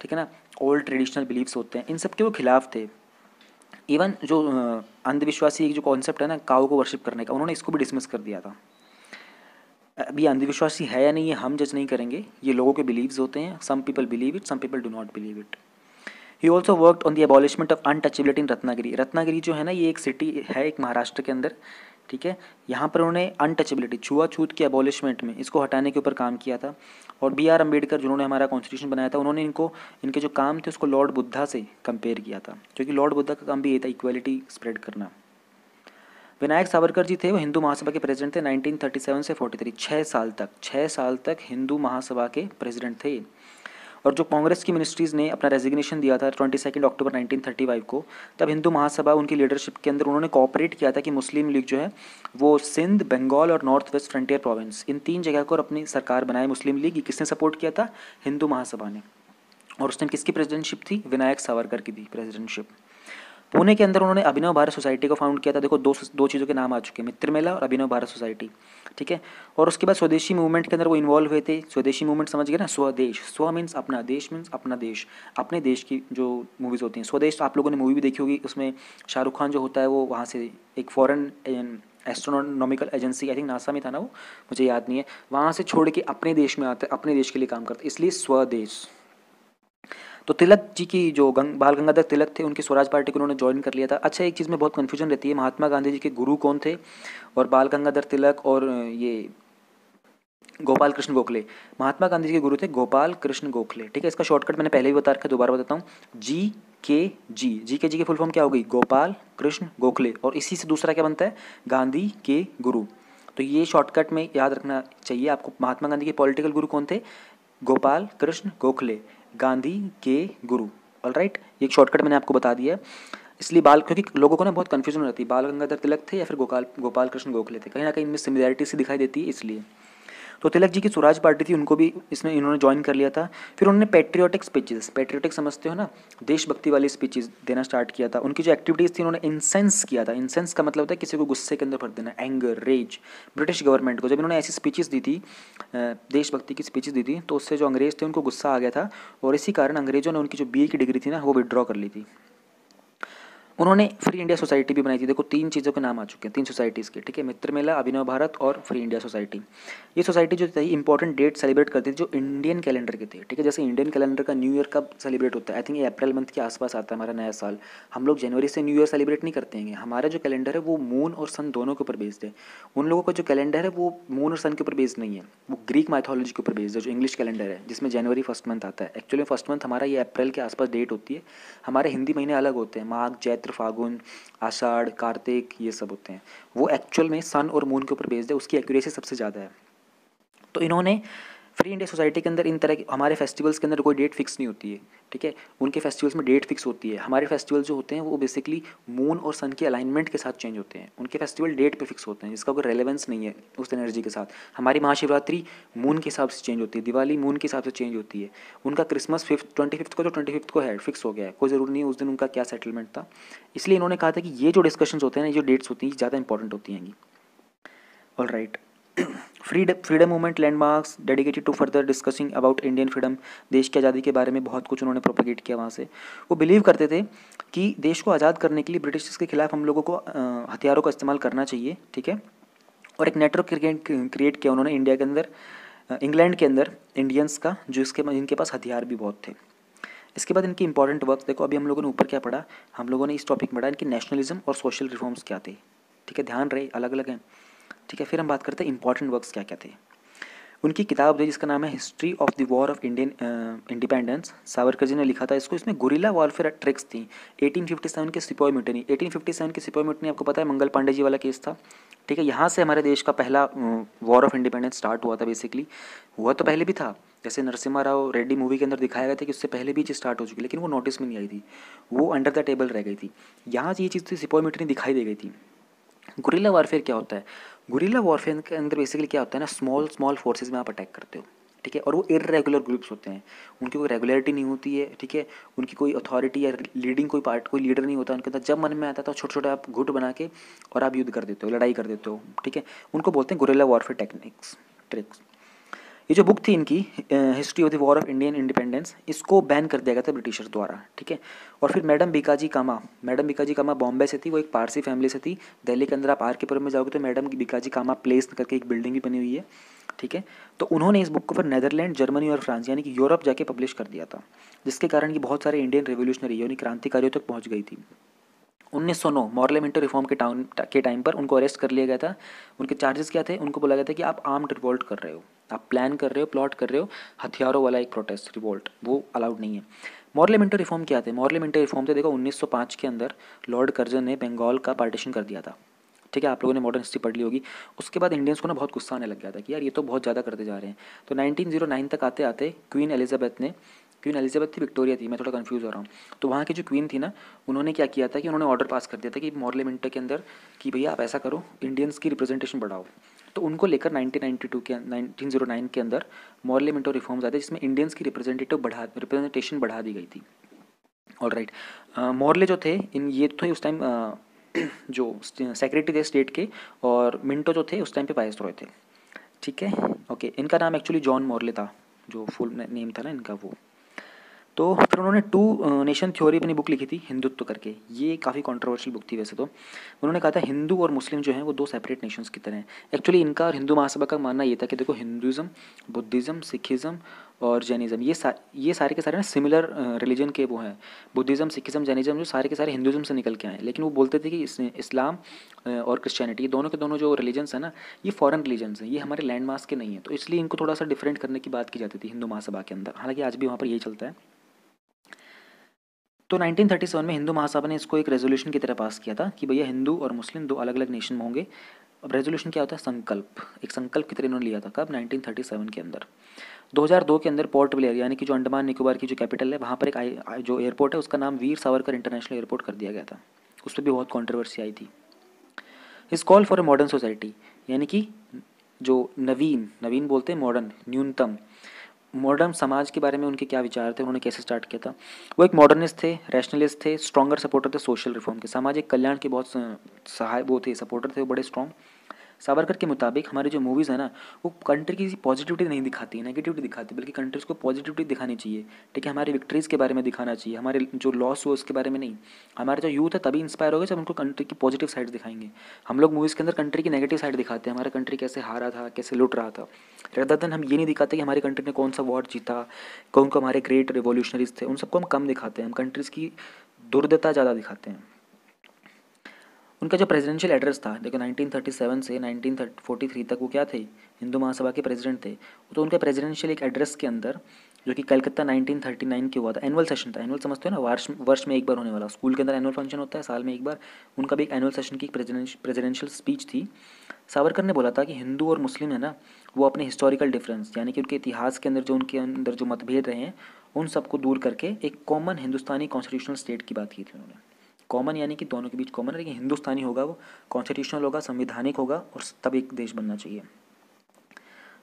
[SPEAKER 1] ठीक है ना, ओल्ड ट्रेडिशनल बिलीव्स होते हैं, इन सब के वो खिलाफ थे। इवन जो अंधविश्वासी एक जो कॉन्सेप्ट है ना काऊ को वर्शिप करने का, उन्होंने इसको भी डिसमिस कर दिया था। अब ये अंधविश्वासी है या नहीं ये हम जज नहीं करेंगे, ये लोगों के बिलीव्स होते हैं। Some people believe it, some people do not believe it. He also worked on the abolishment of untouchability in Ratnagiri. Ratnagiri जो है ना ये एक सिटी है एक महाराष्ट्र के अंदर, ठीक है। यहाँ पर उन्होंने अनटचेबिलिटी, छुआछूत के एबॉलिशमेंट में, इसको हटाने के ऊपर काम किया था। और B.R. अम्बेडकर जिन्होंने हमारा कॉन्स्टिट्यूशन बनाया था, उन्होंने इनके जो काम थे उसको लॉर्ड बुद्धा से कंपेयर किया था, क्योंकि लॉर्ड बुद्धा का काम भी ये था इक्वलिटी स्प्रेड करना। विनायक सावरकर जी थे वो हिंदू महासभा के प्रेसिडेंट थे 1937 से 43, 6 साल तक हिंदू महासभा के प्रेसिडेंट थे। और जो कांग्रेस की मिनिस्ट्रीज़ ने अपना रेजिग्नेशन दिया था 22 अक्टूबर 1935 को, तब हिंदू महासभा उनकी लीडरशिप के अंदर उन्होंने कोऑपरेट किया था कि मुस्लिम लीग जो है वो सिंध, बंगाल और नॉर्थ वेस्ट फ्रंटियर प्रोविंस, इन 3 जगह को अपनी सरकार बनाए मुस्लिम लीग। किसने सपोर्ट किया था, हिंदू महासभा ने। और उस टाइम किसकी प्रेसिडेंटशिप थी, विनायक सावरकर की थी प्रेसिडेंटशिप। पुणे के अंदर उन्होंने अभिनव भारत सोसाइटी को फाउंड किया था। देखो दो चीज़ों के नाम आ चुके हैं, मित्र मेला और अभिनव भारत सोसाइटी, ठीक है। और उसके बाद स्वदेशी मूवमेंट के अंदर वो इन्वॉल्व हुए थे। स्वदेशी मूवमेंट समझ गए ना, स्वदेश, स्व मीन्स अपना, देश मीन्स अपना देश, अपने देश की जो मूवीज़ होती हैं। स्वदेश आप लोगों ने मूवी भी देखी होगी, उसमें शाहरुख खान जो होता है वो वहाँ से एक foreign astronomical agency, I think NASA में था ना वो, मुझे याद नहीं है, वहाँ से छोड़ के अपने देश में आते, अपने देश के लिए काम करते, इसलिए स्वदेश। तो तिलक जी की जो बाल गंगाधर तिलक थे, उनकी स्वराज पार्टी को उन्होंने ज्वाइन कर लिया था। अच्छा, एक चीज़ में बहुत कन्फ्यूजन रहती है, महात्मा गांधी जी के गुरु कौन थे और बाल गंगाधर तिलक और ये गोपाल कृष्ण गोखले। महात्मा गांधी जी के गुरु थे गोपाल कृष्ण गोखले, ठीक है। इसका शॉर्टकट मैंने पहले भी बता रखा है, दोबारा बताता हूँ, जी के जी की फुल फॉर्म क्या हो गई, गोपाल कृष्ण गोखले, और इसी से दूसरा क्या बनता है, गांधी के गुरु। तो ये शॉर्टकट में याद रखना चाहिए आपको। महात्मा गांधी के पॉलिटिकल गुरु कौन थे, गोपाल कृष्ण गोखले, गांधी के गुरु। ऑलराइट, ये एक शॉर्टकट मैंने आपको बता दिया है। इसलिए क्योंकि लोगों को ना बहुत कन्फ्यूजन रहती है, बाल गंगाधर तिलक थे या फिर गोपाल कृष्ण गोखले थे, कहीं ना कहीं इनमें सिमिलैरिटी सी दिखाई देती है, इसलिए। तो तिलक जी की स्वराज पार्टी थी, उनको भी इन्होंने ज्वाइन कर लिया था। फिर उन्होंने पेट्रियोटिक स्पीचेस, पेट्रियोटिक समझते हो ना, देशभक्ति वाली स्पीचेस देना स्टार्ट किया था। उनकी जो एक्टिविटीज़ थी, उन्होंने इंसेंस किया था। इंसेंस का मतलब होता है किसी को गुस्से के अंदर भर देना, एंगर, रेज। ब्रिटिश गवर्नमेंट को जब इन्होंने ऐसी स्पीचेस दी थी, देशभक्ति की स्पीचेस दी थी, तो उससे जो अंग्रेज थे उनको गुस्सा आ गया था, और इसी कारण अंग्रेजों ने उनकी जो BA की डिग्री थी ना, वो विड्रॉ कर ली थी। उन्होंने फ्री इंडिया सोसाइटी भी बनाई थी। देखो 3 चीज़ों के नाम आ चुके हैं, 3 सोसाइटीज़ के, ठीक है, मित्र मेला, अभिनव भारत और फ्री इंडिया सोसाइटी। ये सोसाइटी जो थी इंपॉर्टेंट डेट सेलिब्रेट करती थी जो इंडियन कैलेंडर के थे, ठीक है। जैसे इंडियन कैलेंडर का न्यू ईयर कब सेलिब्रेट होता है, आई थिंक ये अप्रैल मंथ के आसपास आता है हमारा नया साल। हम लोग जनवरी से न्यू ईयर सेलिब्रेट नहीं करते हैं। हमारा जो कैलेंडर है वो मून और सन दोनों के ऊपर बेस्ड है। उन लोगों का जो कैलेंडर है वो मून और सन के ऊपर बेस्ड नहीं है, वो ग्रीक माइथोलॉजी के ऊपर बेस्ड है। जो इंग्लिश कैलेंडर है जिसमें जनवरी फर्स्ट मंथ आता है, एक्चुअली फर्स्ट मंथ हमारा ये अप्रैल के आसपास डेट होती है। हमारे हिंदी महीने अलग होते हैं, माघ, चैत्र, फागुन, आषाढ़, कार्तिक, ये सब होते हैं। वो एक्चुअल में सन और मून के ऊपर बेस्ड है, उसकी एक्यूरेसी सबसे ज़्यादा है। तो इन्होंने फ्री इंडिया सोसाइटी के अंदर इन तरह के, हमारे फेस्टिवल्स के अंदर कोई डेट फिक्स नहीं होती है, ठीक है, उनके फेस्टिवल्स में डेट फिक्स होती है। हमारे फेस्टिवल जो होते हैं वो बेसिकली मून और सन के अलाइनमेंट के साथ चेंज होते हैं, उनके फेस्टिवल डेट पे फिक्स होते हैं जिसका कोई रेलेवेंस नहीं है उस एनर्जी के साथ। हमारी महाशिवरात्रि मून के हिसाब से चेंज होती है, दिवाली मून के हिसाब से चेंज होती है, उनका क्रिसमस 25th को, जो 25th को है, फिक्स हो गया है, कोई ज़रूरी नहीं है उस दिन उनका क्या सेटलमेंट था। इसलिए इन्होंने कहा था कि ये जो डिस्कशंस होते हैं ना, ये जो डेट्स होती हैं, ज़्यादा इंपॉर्टेंट होती हैं। All right, freedom movement landmarks dedicated to further discussing about Indian freedom. देश की आज़ादी के बारे में बहुत कुछ उन्होंने प्रोपेगेट किया वहाँ से। वो बिलीव करते थे कि देश को आज़ाद करने के लिए ब्रिटिश के खिलाफ हम लोगों को हथियारों का इस्तेमाल करना चाहिए, ठीक है। और एक नेटवर्क क्रिएट किया उन्होंने इंडिया के अंदर, इंग्लैंड के अंदर, इंडियंस का, जो इनके पास हथियार भी बहुत थे। इसके बाद इनकी इंपॉर्टेंट वर्क देखो, अभी हम लोगों ने ऊपर क्या पढ़ा, हम लोगों ने इस टॉपिक में पढ़ा इनकी नेशनलिज्म और सोशल रिफॉर्म्स क्या थे, ठीक है, ध्यान रहे अलग अलग हैं, ठीक है। फिर हम बात करते हैं इंपॉर्टेंट वर्क्स क्या क्या थे। उनकी किताब है जिसका नाम है history of the war of Indian independence, Savarkar ji ने लिखा था इसको। इसमें गुरिल्ला वॉरफेयर ट्रिक्स थी। 1857 के सिपाही म्यूटनी, 1857 की सिपाही म्यूटनी आपको पता है, मंगल पांडे जी वाला केस था, ठीक है। यहाँ से हमारे देश का पहला वॉर ऑफ इंडिपेंडेंस स्टार्ट हुआ था। बेसिकली हुआ तो पहले भी था, जैसे नरसिम्हा राव रेड्डी मूवी के अंदर दिखाया गया था कि उससे पहले भी चीज़ स्टार्ट हो चुकी, लेकिन वो नोटिस में नहीं आई थी, वो अंडर द टेबल रह गई थी। यहाँ ये चीज़ थी, सिपाही म्यूटनी दिखाई दे गई थी। गुरिल्ला वॉरफेयर क्या होता है, गुरिल्ला वॉरफेयर के अंदर बेसिकली क्या होता है ना, स्मॉल फोर्सेज में आप अटैक करते हो, ठीक है, और वो इर्रेगुलर ग्रुप्स होते हैं, उनकी कोई रेगुलरिटी नहीं होती है, ठीक है, उनकी कोई अथॉरिटी या लीडिंग कोई लीडर नहीं होता उनके अंदर। जब मन में आता था छोटे छोटे आप गुट बना के और आप युद्ध कर देते हो, लड़ाई कर देते हो, ठीक है, उनको बोलते हैं गुरिल्ला वॉरफेयर टेक्निक्स, ट्रिक्स। ये जो बुक थी इनकी, history of the war of Indian independence, इसको बैन कर दिया गया था ब्रिटिशर्स द्वारा, ठीक है। और फिर मैडम बीकाजी कामा बॉम्बे से थी, वो एक पारसी फैमिली से थी। दिल्ली के अंदर आप RK पुरम में जाओगे तो मैडम बीकाजी कामा प्लेस करके एक बिल्डिंग भी बनी हुई है, ठीक है। तो उन्होंने इस बुक को फिर नेदरलैंड, जर्मनी और फ्रांस यानी कि यूरोप जाके पब्लिश कर दिया था, जिसके कारण ये बहुत सारे इंडियन रेवोल्यूशनरी यानी क्रांतिकारियों तक पहुँच गई थी। 1909 मॉर्लेमेंटो रिफॉर्म के टाइम पर उनको अरेस्ट कर लिया गया था। उनके चार्जेस क्या थे, उनको बोला गया था कि आप आर्म्ड रिवोल्ट कर रहे हो, आप प्लान कर रहे हो, प्लॉट कर रहे हो, हथियारों वाला एक प्रोटेस्ट रिवोल्ट, वो अलाउड नहीं है। मॉर्लेमेंटो रिफॉर्म क्या थे, मॉर्लेमेंटो रिफॉर्म थे, देखो 1905 के अंदर लॉर्ड कर्जन ने बंगाल का पार्टीशन कर दिया था, ठीक है, आप लोगों ने मॉडर्न हिस्ट्री पढ़ ली होगी। उसके बाद इंडियंस को ना बहुत गुस्सा आने लग गया था कि यार ये तो बहुत ज़्यादा करते जा रहे हैं। तो 1909 तक आते आते क्वीन एलिजाबेथ थी, विक्टोरिया थी, मैं थोड़ा कंफ्यूज हो रहा हूँ। तो वहाँ की जो क्वीन थी ना, उन्होंने क्या किया था कि उन्होंने ऑर्डर पास कर दिया था कि मॉर्लेमेंटो के अंदर कि भैया आप ऐसा करो, इंडियंस की रिप्रेजेंटेशन बढ़ाओ। तो उनको लेकर 1909 के अंदर मॉर्लेमेंटो रिफॉर्म्स आते जिसमें इंडियंस की रिप्रेजेंटेशन बढ़ा दी गई थी। ऑलराइट। मोर्ले जो थे इन ये थे उस टाइम जो सेक्रेटरी थे स्टेट के, और मिंटो जो थे उस टाइम पे वाइसरॉय थे। ठीक है, ओके। इनका नाम एक्चुअली जॉन मोर्ले था, जो फुल नेम था ना इनका वो। तो फिर उन्होंने टू नेशन थ्योरी अपनी बुक लिखी थी, हिंदुत्व करके। ये काफ़ी कंट्रोवर्शियल बुक थी वैसे तो। उन्होंने कहा था हिंदू और मुस्लिम जो हैं वो दो सेपरेट नेशंस की तरह हैं। एक्चुअली इनका और हिंदू महासभा का मानना ये था कि देखो हिंदुज़म, बुद्धिज़्म, सिखिज़्म और जैनिज़्म ये सारे के सारे ना सिमिलर रिलीजन के वो हैं। बुद्धिज़्म, सिखिज़्म, जैनिज़्म जो सारे के सारे हिंदुज़म से निकल के आए हैं। लेकिन वो बोलते थे कि इस्लाम और क्रिश्चियनिटी, ये दोनों के दोनों जो रिलीजन्स हैं ना, ये फॉरेन रिलीजन्स हैं, ये हमारे लैंड मास के नहीं हैं। तो इसलिए इनको थोड़ा सा डिफरेंट करने की बात की जाती थी हिंदू महासभा के अंदर। हालांकि आज भी वहाँ पर यही चलता है। तो 1937 में हिंदू महासभा ने इसको एक रेजोल्यूशन की तरह पास किया था कि भैया हिंदू और मुस्लिम दो अलग अलग नेशन होंगे। अब रेजोल्यूशन क्या होता है? संकल्प। एक संकल्प की तरह इन्होंने लिया था। कब? 1937 के अंदर। 2002 के अंदर पोर्ट ब्लेयर यानी कि जो अंडमान निकोबार की जो कैपिटल है वहाँ पर एक जो एयरपोर्ट है उसका नाम वीर सावरकर इंटरनेशनल एयरपोर्ट कर दिया गया था। उस पर भी बहुत कॉन्ट्रोवर्सी आई थी। इस call for a modern society यानी कि जो नवीन नवीन बोलते हैं, मॉडर्न न्यूनतम मॉडर्न समाज के बारे में उनके क्या विचार थे, उन्होंने कैसे स्टार्ट किया था। वो एक मॉडर्निस्ट थे, रैशनलिस्ट थे, स्ट्रॉन्गर सपोर्टर थे सोशल रिफॉर्म के, सामाजिक कल्याण के बहुत सहाय वो थे, सपोर्टर थे, वो बड़े स्ट्रॉन्ग। सावरकर के मुताबिक हमारी जो मूवीज़ है ना वो कंट्री की पॉजिटिविटी नहीं दिखाती, नेगेटिविटी दिखाती, बल्कि कंट्रीज़ को पॉजिटिविटी दिखानी चाहिए। ठीक है, हमारी विक्ट्रीज़ के बारे में दिखाना चाहिए, हमारे जो लॉस हुए उसके बारे में नहीं। हमारे जो यूथ है तभी इंस्पायर होगा जब उनको कंट्री की पॉजिटिव साइड दिखाएंगे। हम लोग मूवीज़ के अंदर कंट्री की नेगेटिव साइड दिखाते हैं, हमारा कंट्री कैसे हारा था, कैसे लुट रहा था। रदर देन हम ये नहीं दिखाते कि हमारी कंट्री ने कौन सा वॉर जीता, कौन को हमारे ग्रेट रिवोल्यूशनरीज थे, उन सबको हम कम दिखाते हैं। हम कंट्रीज़ की दुर्दता ज़्यादा दिखाते हैं। उनका जो प्रेसिडेंशियल एड्रेस था देखो 1937 से 1943 तक वो क्या थे? हिंदू महासभा के प्रेसिडेंट थे। तो उनके प्रेसिडेंशियल एक एड्रेस के अंदर जो कि कलकत्ता 1939 के हुआ था, एनुअल सेशन था। एनुअल समझते हो ना, वर्ष में एक बार होने वाला। स्कूल के अंदर एनुअल फंक्शन होता है साल में एक बार, उनका भी एक एनुअल सेशन की प्रेसिडेंशियल स्पीच थी। सावरकर ने बोला था कि हिंदू और मुस्लिम है ना वो अपने हिस्टोरिकल डिफरेंस यानी कि उनके इतिहास के अंदर जो मतभेद रहे हैं उन सबको दूर करके एक कॉमन हिंदुस्तानी कॉन्स्टिट्यूशनल स्टेट की बात की थी उन्होंने। कॉमन यानी कि दोनों के बीच कॉमन है, लेकिन हिंदुस्तानी होगा, वो कॉन्स्टिट्यूशनल होगा, संवैधानिक होगा, और तब एक देश बनना चाहिए।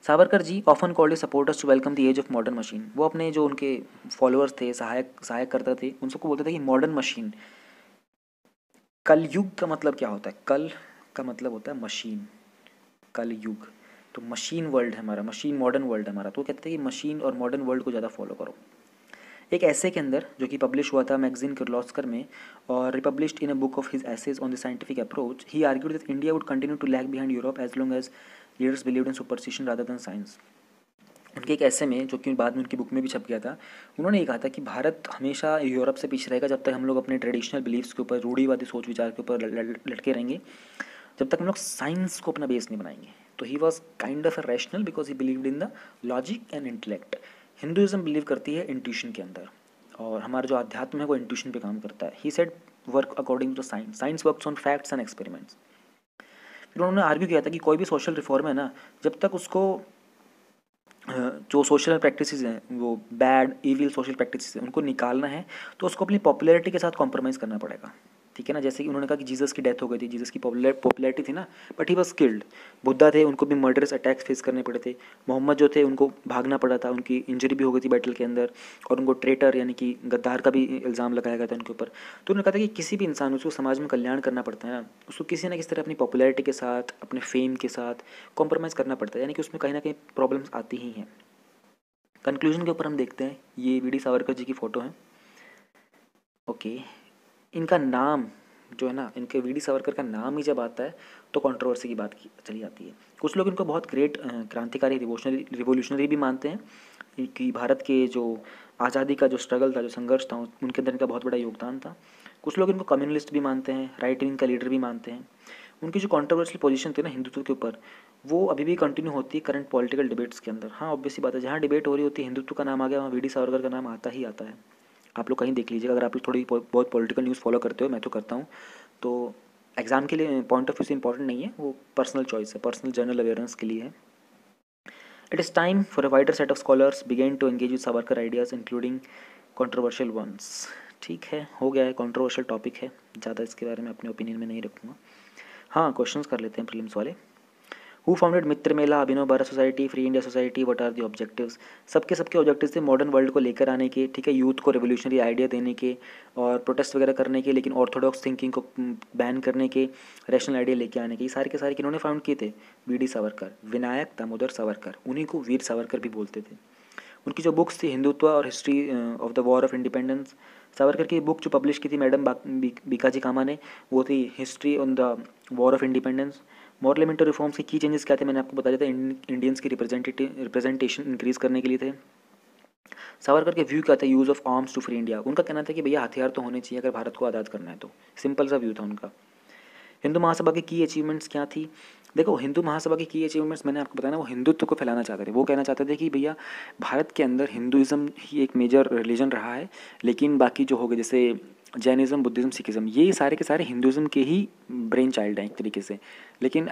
[SPEAKER 1] Savarkar ji often called supporters to welcome the age of modern machine. वो अपने जो उनके फॉलोअर्स थे, सहायक करता थे, उन सबको बोलते थे कि मॉडर्न मशीन। कलयुग का मतलब क्या होता है? कल का मतलब होता है मशीन, कल युग। तो मशीन वर्ल्ड है हमारा, मशीन मॉडर्न वर्ल्ड है हमारा। तो वो कहते हैं कि मशीन और मॉडर्न वर्ल्ड को ज़्यादा फॉलो करो। एक ऐसे के अंदर जो कि पब्लिश हुआ था मैगजीन किर्लोस्कर में और republished in a book of his essays on the scientific approach, he argued that India would continue to lag behind Europe as long as leaders believed in superstition rather than science. उनके एक ऐसे में जो कि बाद में उनकी बुक में भी छप गया था, उन्होंने ये कहा था कि भारत हमेशा यूरोप से पीछे रहेगा जब तक हम लोग अपने ट्रेडिशनल बिलीफ्स के ऊपर, रूढ़िवादी सोच विचार के ऊपर लटके रहेंगे, जब तक हम लोग साइंस को अपना बेस नहीं बनाएंगे। तो he was kind of a rational because he believed in the logic and intellect. Hinduism believe करती है इंट्यूशन के अंदर, और हमारा जो अध्यात्म है वो इंट्यूशन पे काम करता है। He said work according to science, science works on facts and experiments. फिर उन्होंने आर्ग्यू किया था कि कोई भी सोशल रिफॉर्म है ना, जब तक उसको जो सोशल प्रैक्टिसेस हैं वो बैड इविल सोशल प्रैक्टिसेस हैं उनको निकालना है तो उसको अपनी पॉपुलैरिटी के साथ कॉम्प्रोमाइज़ करना पड़ेगा। ठीक है ना, जैसे कि उन्होंने कहा कि जीसस की डेथ हो गई थी, जीसस की पॉपुलैरिटी थी ना, but he was skilled. Buddha थे, उनको भी मर्डरस अटैक्स फेस करने पड़े थे। मोहम्मद जो थे उनको भागना पड़ा था, उनकी इंजरी भी हो गई थी बैटल के अंदर, और उनको ट्रेटर यानी कि गद्दार का भी इल्ज़ाम लगाया गया था उनके ऊपर। तो उन्होंने कहा था कि किसी भी इंसान उसको समाज में कल्याण करना पड़ता है ना, उसको किसी ना किसी तरह अपनी पॉपुलैरिटी के साथ, अपने फेम के साथ कॉम्प्रोमाइज़ करना पड़ता है, यानी कि उसमें कहीं ना कहीं प्रॉब्लम्स आती ही हैं। कंक्लूजन के ऊपर हम देखते हैं, ये वी डी सावरकर जी की फ़ोटो है। ओके, इनका नाम जो है ना, इनके वी डी सावरकर का नाम ही जब आता है तो कंट्रोवर्सी की बात की चली जाती है। कुछ लोग इनको बहुत ग्रेट क्रांतिकारी रिवोल्यूशनरी भी मानते हैं कि भारत के जो आज़ादी का जो स्ट्रगल था, जो संघर्ष था, उनके अंदर इनका बहुत बड़ा योगदान था। कुछ लोग इनको कम्युनलिस्ट भी मानते हैं, राइट विंग का लीडर भी मानते हैं। उनकी जो कंट्रोवर्शियल पोजीशन थी ना हिंदुत्व के ऊपर, वो अभी भी कंटिन्यू होती है करंट पॉलिटिकल डिबेट्स के अंदर। हाँ, ऑब्वियस सी बात है, जहाँ डिबेट हो रही होती है हिंदुत्व का नाम आ गया, वहाँ वी डी सावरकर का नाम आता ही आता है। आप लोग कहीं देख लीजिएगा, अगर आप लोग थोड़ी बहुत पॉलिटिकल न्यूज़ फॉलो करते हो, मैं तो करता हूँ, तो एग्ज़ाम के लिए पॉइंट ऑफ व्यू से इंपॉर्टेंट नहीं है, वो पर्सनल चॉइस है, पर्सनल जनरल अवेयरनेस के लिए है। It is time for a wider set of scholars begin to engage with Savarkar ideas including controversial ones. ठीक है, हो गया है, कंट्रोवर्शियल टॉपिक है, ज़्यादा इसके बारे में अपने ओपिनियन में नहीं रखूँगा। हाँ, क्वेश्चंस कर लेते हैं प्रीलिम्स वाले। Who founded Mitra Mela, Abhinav Bharat society, free India society, what are the objectives. सबके ऑब्जेक्टिव्स थे मॉडर्न वर्ल्ड को लेकर आने के, ठीक है, यूथ को रेवोल्यूशनरी आइडिया देने के और प्रोटेस्ट वगैरह करने के, लेकिन ऑर्थोडॉक्स थिंकिंग को बैन करने के, रैशनल आइडिया लेके आने के। ये सारे के सारे किन्होंने फाउंड किए थे? वी.डी. सावरकर, विनायक दामोदर सावरकर, उन्हीं को वीर सावरकर भी बोलते थे। उनकी जो बुक्स थी हिंदुत्व और history of the war of independence. Savarkar की बुक जो पब्लिश की थी मैडम बीकाजी कामा ने, वो थी history on the war of independence. Moral reforms के की चेंजेस क्या थे, मैंने आपको बताया था, इंडियंस की रिप्रेजेंटेशन इंक्रीज करने के लिए थे। सावरकर के व्यू क्या था, use of arms to free India. उनका कहना था कि भैया हथियार तो होने चाहिए अगर भारत को आज़ाद करना है तो। सिंपल सा व्यू था उनका। हिंदू महासभा की अचीवमेंट्स क्या थी? देखो, हिंदू महासभा की अचीवमेंट्स मैंने आपको बताया ना, वो हिंदुत्व को फैलाना चाहते थे। वो कहना चाहते थे कि भैया भारत के अंदर हिंदुज़म ही एक मेजर रिलीजन रहा है, लेकिन बाकी जो हो गए जैसे जैनिज़्म, बुद्धिज़्म, सिखिज़म, ये सारे के सारे हिंदुज़म के ही ब्रेन चाइल्ड हैं एक तरीके से। लेकिन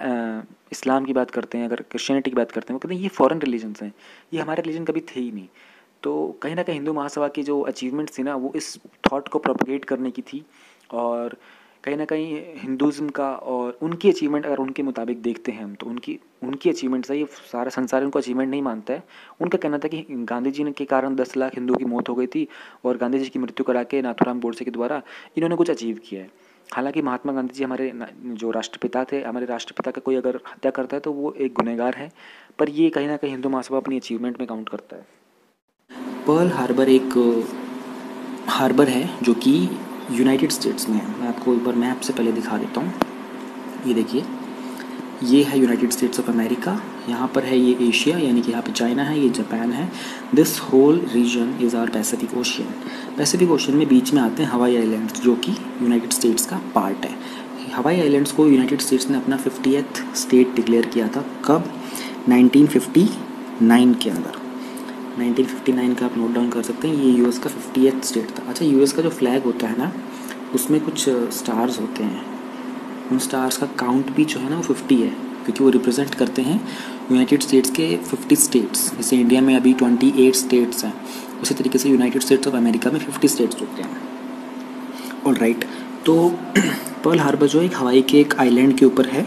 [SPEAKER 1] इस्लाम की बात करते हैं, अगर क्रिश्चियनिटी की बात करते हैं, वो कहते हैं ये फॉरेन रिलीजन्स हैं, ये हमारे रिलीजन कभी थे ही नहीं। तो कहीं ना कहीं हिंदू महासभा की जो अचीवमेंट्स थी ना, वो इस थॉट को प्रोपगेट करने की थी। और कहीं ना कहीं हिंदुज़म का और उनकी अचीवमेंट अगर उनके मुताबिक देखते हैं हम, तो उनकी अचीवमेंट्स है, ये सारा संसार उनको अचीवमेंट नहीं मानता है। उनका कहना था कि गांधी जी के कारण 10 लाख हिंदुओं की मौत हो गई थी और गांधी जी की मृत्यु करा के नाथूराम गोडसे के द्वारा इन्होंने कुछ अचीव किया है। हालांकि महात्मा गांधी जी हमारे जो राष्ट्रपिता थे, हमारे राष्ट्रपिता का कोई अगर हत्या करता है तो वो एक गुनहगार है, पर ये कहीं ना कहीं हिंदू महासभा अपनी अचीवमेंट में काउंट करता है। पर्ल हार्बर एक हार्बर है जो कि यूनाइटेड स्टेट्स में है। मैं आपको एक बार मैप से पहले दिखा देता हूँ। ये देखिए, ये है यूनाइटेड स्टेट्स ऑफ अमेरिका, यहाँ पर है ये एशिया, यानी कि यहाँ पे चाइना है, ये जापान है। This whole region is our Pacific Ocean. Pacific Ocean में बीच में आते हैं हवाई आइलैंड्स, जो कि यूनाइटेड स्टेट्स का पार्ट है। हवाई आइलैंड्स को यूनाइटेड स्टेट्स ने अपना 50th स्टेट डिक्लेयर किया था। कब? 1959 के अंदर। 1959 का आप नोट डाउन कर सकते हैं। ये यूएस का 50th स्टेट था। अच्छा, यूएस का जो फ्लैग होता है ना, उसमें कुछ स्टार्स होते हैं। उन स्टार्स का काउंट भी जो है ना वो 50 है, क्योंकि वो रिप्रेजेंट करते हैं यूनाइटेड स्टेट्स के 50 स्टेट्स। जैसे इंडिया में अभी 28 स्टेट्स हैं, उसी तरीके से यूनाइटेड स्टेट्स ऑफ अमेरिका में 50 स्टेट्स होते हैं। ऑलराइट, तो पर्ल हार्बर जो एक हवाई के एक आइलैंड के ऊपर है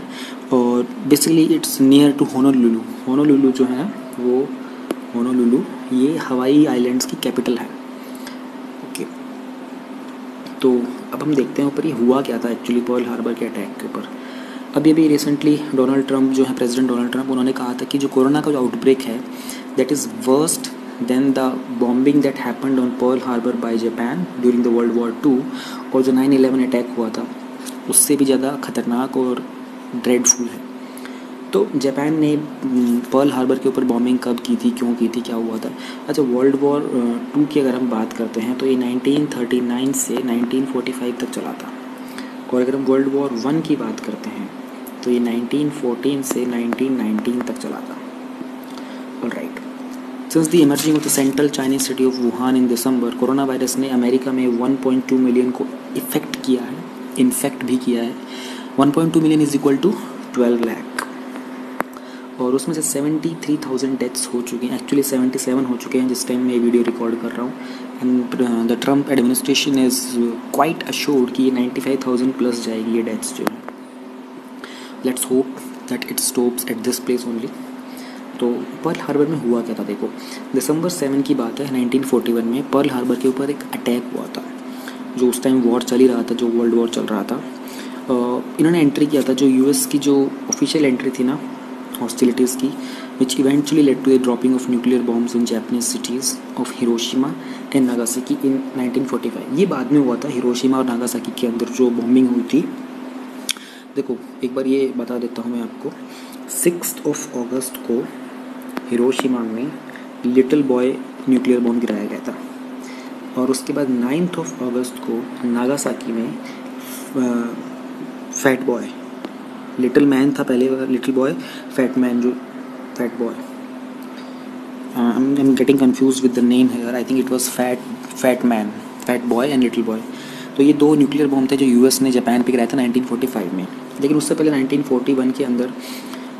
[SPEAKER 1] और basically it's near to Honolulu. Honolulu जो है वो होनोलुलु ये हवाई आइलैंड्स की कैपिटल है। ओके, तो अब हम देखते हैं ऊपर ये हुआ क्या था एक्चुअली पर्ल हार्बर के अटैक के ऊपर। अभी रिसेंटली डोनाल्ड ट्रंप जो है, प्रेसिडेंट डोनाल्ड ट्रंप, उन्होंने कहा था कि जो कोरोना का जो आउटब्रेक है that is worst then the bombing that happened on Pearl Harbor by Japan during the world war 2, और जो 9/11 अटैक हुआ था उससे भी ज़्यादा खतरनाक और ड्रेडफुल है। तो जापान ने पर्ल हार्बर के ऊपर बॉम्बिंग कब की थी, क्यों की थी, क्या हुआ था? अच्छा, वर्ल्ड वॉर 2 की अगर हम बात करते हैं तो ये 1939 से 1945 तक चला था। और अगर हम वर्ल्ड वॉर 1 की बात करते हैं तो ये 1914 से 1919 तक चला था। Alright, since the emerging of the central Chinese city of Wuhan in December, corona virus ने अमेरिका में 1.2 मिलियन को इफेक्ट किया है, इन्फेक्ट भी किया है। 1.2 million is equal to 12 lakh, और उसमें से 73,000 डेथ्स हो चुकी हैं। एक्चुअली 77 हो चुके हैं जिस टाइम मैं ये वीडियो रिकॉर्ड कर रहा हूँ। And the Trump administration is quite assured कि ये 95,000 प्लस जाएगी ये डेथ्स जो है। Let's hope that it stops at this place only. तो पर्ल हार्बर में हुआ क्या था? देखो, दिसंबर 7 की बात है 1941 में पर्ल हार्बर के ऊपर एक अटैक हुआ था। जो उस टाइम वॉर चल ही रहा था, जो वर्ल्ड वॉर चल रहा था, इन्होंने एंट्री किया था। जो यूएस की जो ऑफिशियल एंट्री थी ना हॉस्टिलिटीज़ की, which eventually led to the dropping of nuclear bombs in Japanese cities of Hiroshima and Nagasaki in 1945। ये बाद में हुआ था। हिरोशिमा और नागासाकी के अंदर जो बॉम्बिंग हुई थी, देखो एक बार ये बता देता हूँ मैं आपको। 6 अगस्त को हिरोशिमा में लिटिल बॉय न्यूक्लियर बॉम्ब गिराया गया था, और उसके बाद 9 अगस्त को नागासाकी में फैट बॉय, लिटिल मैन था पहले, लिटिल बॉय, फैट मैन, जो fat boy, I am getting confuse with the name here. I think it was fat man, fat boy and little boy. तो ये 2 न्यूक्लियर बॉम्ब थे जो यूएस ने जापान पे गिराया था 1945 में। लेकिन उससे पहले 1941 के अंदर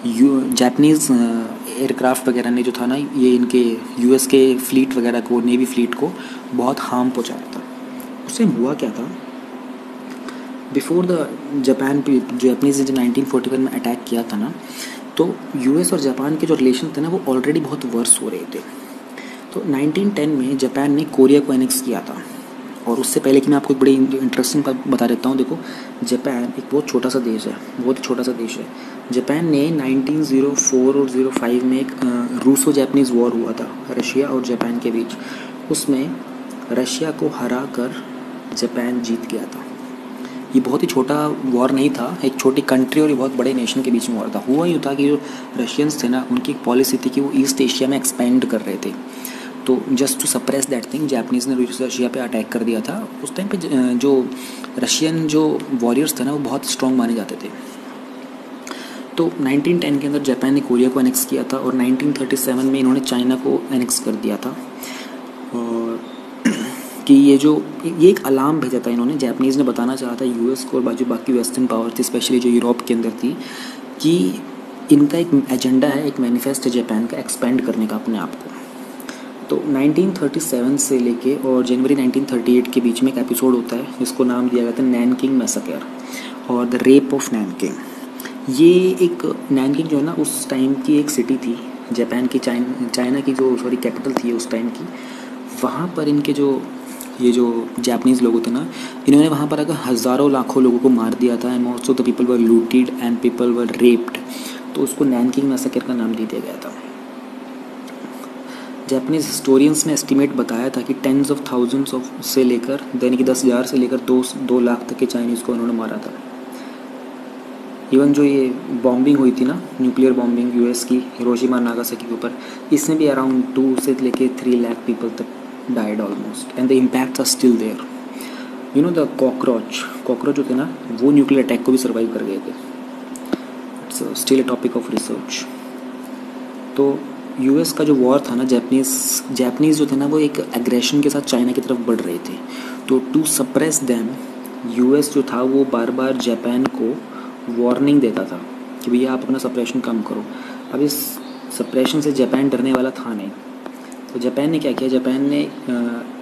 [SPEAKER 1] जापानीज़ एयरक्राफ्ट वगैरह ने जो था ना, ये इनके यूएस के फ्लीट वगैरह को, नेवी फ्लीट को बहुत हार्म पहुँचाया था। उससे हुआ क्या था, बिफोर द जापानीज़ ने जो 1941 में अटैक किया था ना, तो यूएस और जापान के जो रिलेशन थे ना वो ऑलरेडी बहुत वर्स हो रहे थे। तो 1910 में जापान ने कोरिया को एनेक्स किया था। और उससे पहले कि मैं आपको एक बड़ी इंटरेस्टिंग बात बता देता हूँ। देखो, जापान एक बहुत छोटा सा देश है, बहुत छोटा सा देश है। जापान ने 1904 और 05 में एक रूसो जापानीज़ वॉर हुआ था रशिया और जापान के बीच। उसमें रशिया को हरा कर जापान जीत गया था। ये बहुत ही छोटा वॉर नहीं था, एक छोटी कंट्री और ये बहुत बड़े नेशन के बीच में वॉर था। हुआ यूँ था कि जो रशियंस थे ना, उनकी एक पॉलिसी थी कि वो ईस्ट एशिया में एक्सपेंड कर रहे थे। तो just to suppress that thing Japanese ने रशिया पे अटैक कर दिया था। उस टाइम पे जो रशियन जो वॉरियर्स थे ना वो बहुत स्ट्रॉन्ग माने जाते थे। तो 1910 के अंदर जापान ने कोरिया को एनेक्स किया था और 1937 में इन्होंने चाइना को एनेक्स कर दिया था। और कि ये एक अलार्म भेजा था इन्होंने, जापानीज़ ने बताना चाहा था यूएस को और जो बाकी वेस्टर्न पावर थी, स्पेशली जो यूरोप के अंदर थी, कि इनका एक एजेंडा है, एक मैनिफेस्ट है जापान का एक्सपेंड करने का अपने आप को। तो 1937 से लेके और जनवरी 1938 के बीच में एक एपिसोड होता है जिसको नाम दिया गया था नैनकिंग मैसेकर और द रेप ऑफ नैनकिंग। ये एक नैनकिंग जो है ना उस टाइम की एक सिटी थी जापान की, चाइना की जो कैपिटल थी उस टाइम की। वहाँ पर इनके जो जापानीज़ लोग थे ना, इन्होंने वहाँ पर आकर हज़ारों लाखों लोगों को मार दिया था। And most of the people were looted and people were raped. तो उसको नैनकिंग मैसेकर का नाम दे दिया गया था। जापानीज़ हिस्टोरियंस ने एस्टिमेट बताया था कि टेंस ऑफ थाउजेंड्स ऑफ से लेकर यानी कि 10,000 से लेकर 2 लाख तक के चाइनीज़ को उन्होंने मारा था। इवन जो ये बॉम्बिंग हुई थी ना, न्यूक्लियर बॉम्बिंग यूएस की हिरोशिमा नागासाकी के ऊपर, इसमें भी अराउंड 2 से लेकर 3 लाख पीपल तक died almost and the impacts are still there. You know the cockroach जो थे ना वो न्यूक्लियर अटैक को भी सर्वाइव कर गए थे। It's still a topic of research. तो यूएस का जो वॉर था ना, जापानीज़ जो थे ना वो एक एग्रेशन के साथ चाइना की तरफ बढ़ रहे थे। तो टू सप्रेस देम यूएस जो था वो बार बार जापान को वार्निंग देता था कि भैया आप अपना सप्रेशन कम करो। अब इस सप्रेशन से जापान डरने वाला था नहीं। तो जापान ने क्या किया, जापान ने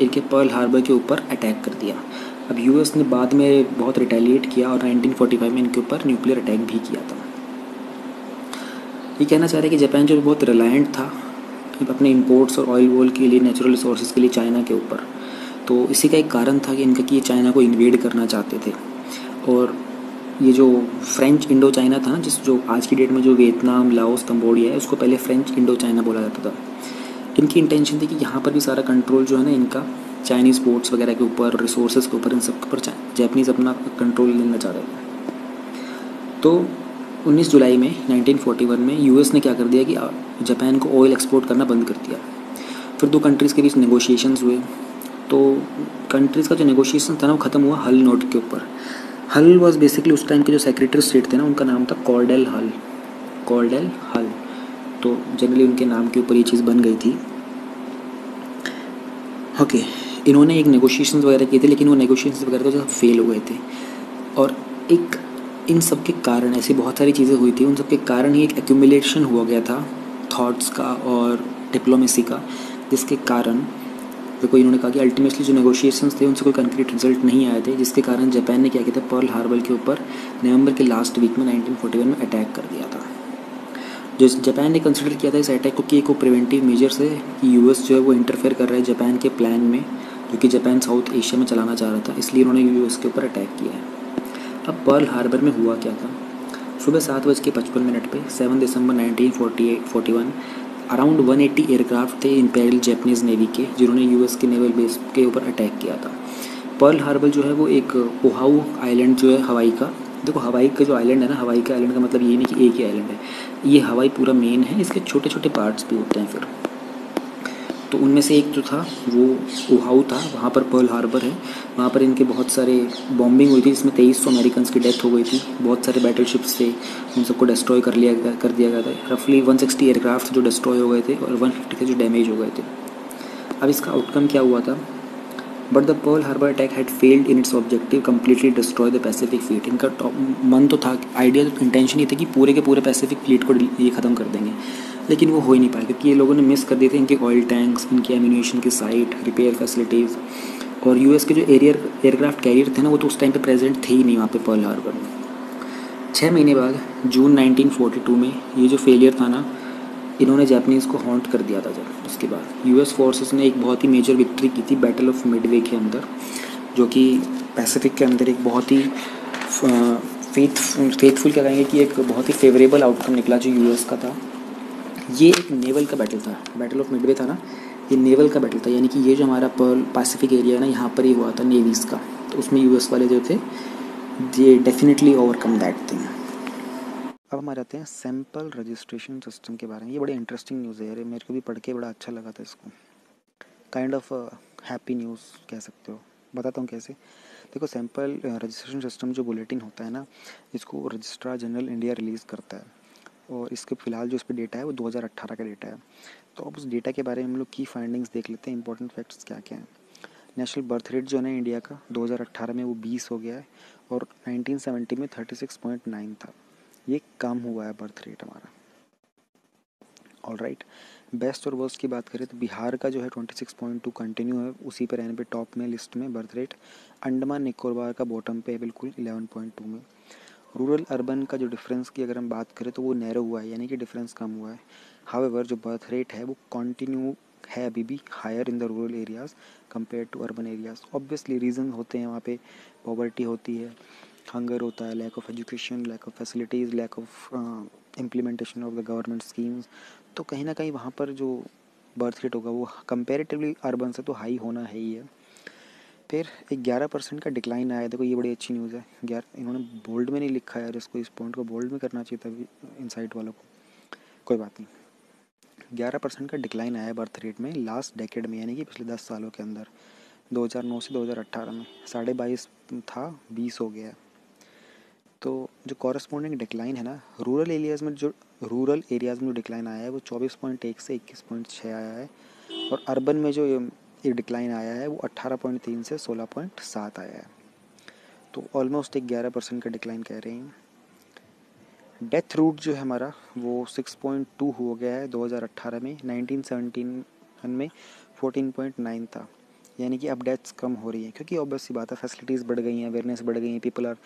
[SPEAKER 1] इनके पर्ल हार्बर के ऊपर अटैक कर दिया। अब यूएस ने बाद में बहुत रिटेलिएट किया और 1945 में इनके ऊपर न्यूक्लियर अटैक भी किया था। ये कहना चाह रहे हैं कि जापान जो बहुत रिलायंट था अपने इंपोर्ट्स और ऑयल वोल के लिए, नेचुरल रिसोर्सेज के लिए चाइना के ऊपर। तो इसी का एक कारण था कि इनका कि ये चाइना को इन्वेड करना चाहते थे। और ये जो फ्रेंच इंडो चाइना था ना, जो आज की डेट में जो वियतनाम, लाओस, कंबोडिया है, उसको पहले फ्रेंच इंडो चाइना बोला जाता था। इनकी इंटेंशन थी कि यहाँ पर भी सारा कंट्रोल जो है ना इनका चाइनीज़ पोर्ट्स वगैरह के ऊपर, रिसोर्सेज के ऊपर, इन सब पर जापानीज़ अपना कंट्रोल लेना चाह रहे थे। तो 19 जुलाई में 1941 में यूएस ने क्या कर दिया कि जापान को ऑयल एक्सपोर्ट करना बंद कर दिया। फिर 2 कंट्रीज़ के बीच नेगोशिएशंस हुए। तो कंट्रीज़ का जो नेगोशिएशन था ना वो ख़त्म हुआ हल नोट के ऊपर। हल वॉज बेसिकली उस टाइम के जो सेक्रेटरी स्टेट थे ना उनका नाम था कॉर्डेल हल। तो जनरली उनके नाम के ऊपर ये चीज़ बन गई थी। ओके, इन्होंने एक नेगोशिएशंस वगैरह किए थे, लेकिन वो नेगोशिएशंस वगैरह तो जो फेल हो गए थे। और एक इन सब के कारण ऐसी बहुत सारी चीज़ें हुई थी, उन सब के कारण ही एक एक्यूमुलेशन हुआ गया था थॉट्स का और डिप्लोमेसी का, जिसके कारण देखो इन्होंने कहा कि अल्टीमेटली जो नेगोशिएशंस थे उनसे कोई कंक्रीट रिजल्ट नहीं आए थे, जिसके कारण जापान ने क्या किया था, पर्ल हार्बर के ऊपर नवंबर के लास्ट वीक में 1941 में अटैक कर दिया था। जो जापान ने कंसिडर किया था इस अटैक को कि एक प्रिवेंटिव मेजर्स है कि यूएस जो है वो इंटरफेयर कर रहा है जापान के प्लान में, जो कि जापान साउथ एशिया में चलाना चाह रहा था, इसलिए उन्होंने यूएस के ऊपर अटैक किया है। अब पर्ल हार्बर में हुआ क्या था, सुबह 7:55 पे 7 दिसंबर 1941 अराउंड 180 एयरक्राफ्ट थे इंपेरियल जापानीज़ नेवी के, जिन्होंने यूएस के नेवल बेस के ऊपर अटैक किया था। पर्ल हार्बर जो है वो एक ओहाऊ आइलैंड जो है हवाई का, देखो हवाई का जो आइलैंड है ना, हवाई का आइलैंड का मतलब ये नहीं कि एक ही आइलैंड है, ये हवाई पूरा मेन है, इसके छोटे छोटे पार्ट्स भी होते हैं। फिर तो उनमें से एक जो था वो ओहाऊ था, वहाँ पर पर्ल हार्बर है, वहाँ पर इनके बहुत सारे बॉम्बिंग हुई थी जिसमें 2300 अमेरिकन्स की डेथ हो गई थी। बहुत सारे बैटलशिप्स थे, उन सबको डिस्ट्रॉय कर दिया गया था। रफली 160 एयरक्राफ्ट जो डिस्ट्रॉय हो गए थे और 150 थे जो डैमेज हो गए थे। अब इसका आउटकम क्या हुआ था, but the Pearl Harbor attack had failed in its objective completely destroy the Pacific fleet. इनका मन तो था, आइडियल इंटेंशन ये थी कि पूरे के पूरे पैसिफिक फ्लीट को ये ख़त्म कर देंगे, लेकिन वो हो ही नहीं पाया क्योंकि ये लोगों ने मिस कर दिए थे इनके ऑयल टैंक्स, इनकी एम्यूनेशन की साइट, रिपेयर फैसिलिटीज़। और यूएस के जो एयरक्राफ्ट कैरियर थे ना वो तो उस टाइम पे प्रेजेंट थे ही नहीं वहाँ पे पर्ल हार्बर में। 6 महीने बाद जून 1942 में ये जो फेलियर था ना, इन्होंने जापानीज़ को हॉन्ट कर दिया था। जब उसके बाद यूएस फोर्सेस ने एक बहुत ही मेजर विक्ट्री की थी बैटल ऑफ मिडवे के अंदर, जो कि पैसिफिक के अंदर एक बहुत ही फेथफुल क्या कहेंगे कि एक बहुत ही फेवरेबल आउटकम निकला जो यूएस का था। ये एक नेवल का बैटल था, बैटल ऑफ मिडवे था ना, ये नेवल का बैटल था, यानी कि ये जो हमारा पर्ल पैसिफिक एरिया है ना, यहाँ पर ही हुआ था नेवीज़ का। तो उसमें यूएस वाले जो थे they definitely overcome that thing. अब हमारे आते हैं सैंपल रजिस्ट्रेशन सिस्टम के बारे में। ये बड़ी इंटरेस्टिंग न्यूज़ है यार, मेरे को भी पढ़ के बड़ा अच्छा लगा था इसको। काइंड ऑफ हैप्पी न्यूज़ कह सकते हो। बताता हूँ कैसे। देखो, सैंपल रजिस्ट्रेशन सिस्टम जो बुलेटिन होता है ना, इसको रजिस्ट्रार जनरल इंडिया रिलीज़ करता है, और इसके फ़िलहाल जो इस पर डेटा है वो 2018 का डेटा है। तो अब उस डेटा के बारे में हम लोग की फाइंडिंग्स देख लेते हैं, इंपॉर्टेंट फैक्ट्स क्या क्या हैं। नेशनल बर्थ रेट जो है ना इंडिया का 2018 में वो 20 हो गया है, और 1970 में 36.9 था। ये कम हुआ है बर्थ रेट हमारा। ऑल राइट, बेस्ट और वर्स्ट की बात करें तो बिहार का जो है 26.2 कंटिन्यू है, उसी पर रहने पे टॉप में लिस्ट में बर्थ रेट। अंडमान निकोबार का बॉटम पे है बिल्कुल 11.2 में। रूरल अर्बन का जो डिफरेंस की अगर हम बात करें तो वो नैरो हुआ है, यानी कि डिफरेंस कम हुआ है। हाउएवर जो बर्थ रेट है वो कंटिन्यू है अभी भी higher in the rural areas compare to urban areas. Obviously reason होते हैं वहाँ पे, पॉवर्टी होती है, हंगर होता है, lack of education, lack of facilities, lack of implementation of the government schemes. तो कहीं ना कहीं वहाँ पर जो बर्थ रेट होगा वो कंपेरेटिवली अर्बन से तो हाई होना है ही है। फिर एक 11% का डिक्लाइन आया। देखो ये बड़ी अच्छी न्यूज़ है। 11 इन्होंने बोल्ड में नहीं लिखा है यार, इसको इस पॉइंट को बोल्ड में करना चाहिए था इनसाइट वालों को, कोई बात नहीं। 11% का डिक्लाइन आया है बर्थ रेट में लास्ट डेकेड में, यानी कि पिछले 10 सालों के अंदर। 2009 से 2018 में 22.5 था, 20 हो गया है। तो जो कॉरस्पॉन्डिंग डिक्लाइन है ना, रूरल एरियाज़ में जो डिक्लाइन आया है वो 24.1 से 21.6 आया है, और अर्बन में जो एक डिक्लाइन आया है वो 18.3 से 16.7 आया है। तो ऑलमोस्ट एक 11% का डिक्लाइन कह रहे हैं। डेथ रूट जो है हमारा वो 6.2 हो गया है 2018 में। 1917 में 14.9 था, यानी कि अब डेथ्स कम हो रही हैं, क्योंकि ऑब्वियस सी बात है फैसिलिटीज़ बढ़ गई हैं, अवेयरनेस बढ़ गई है, people are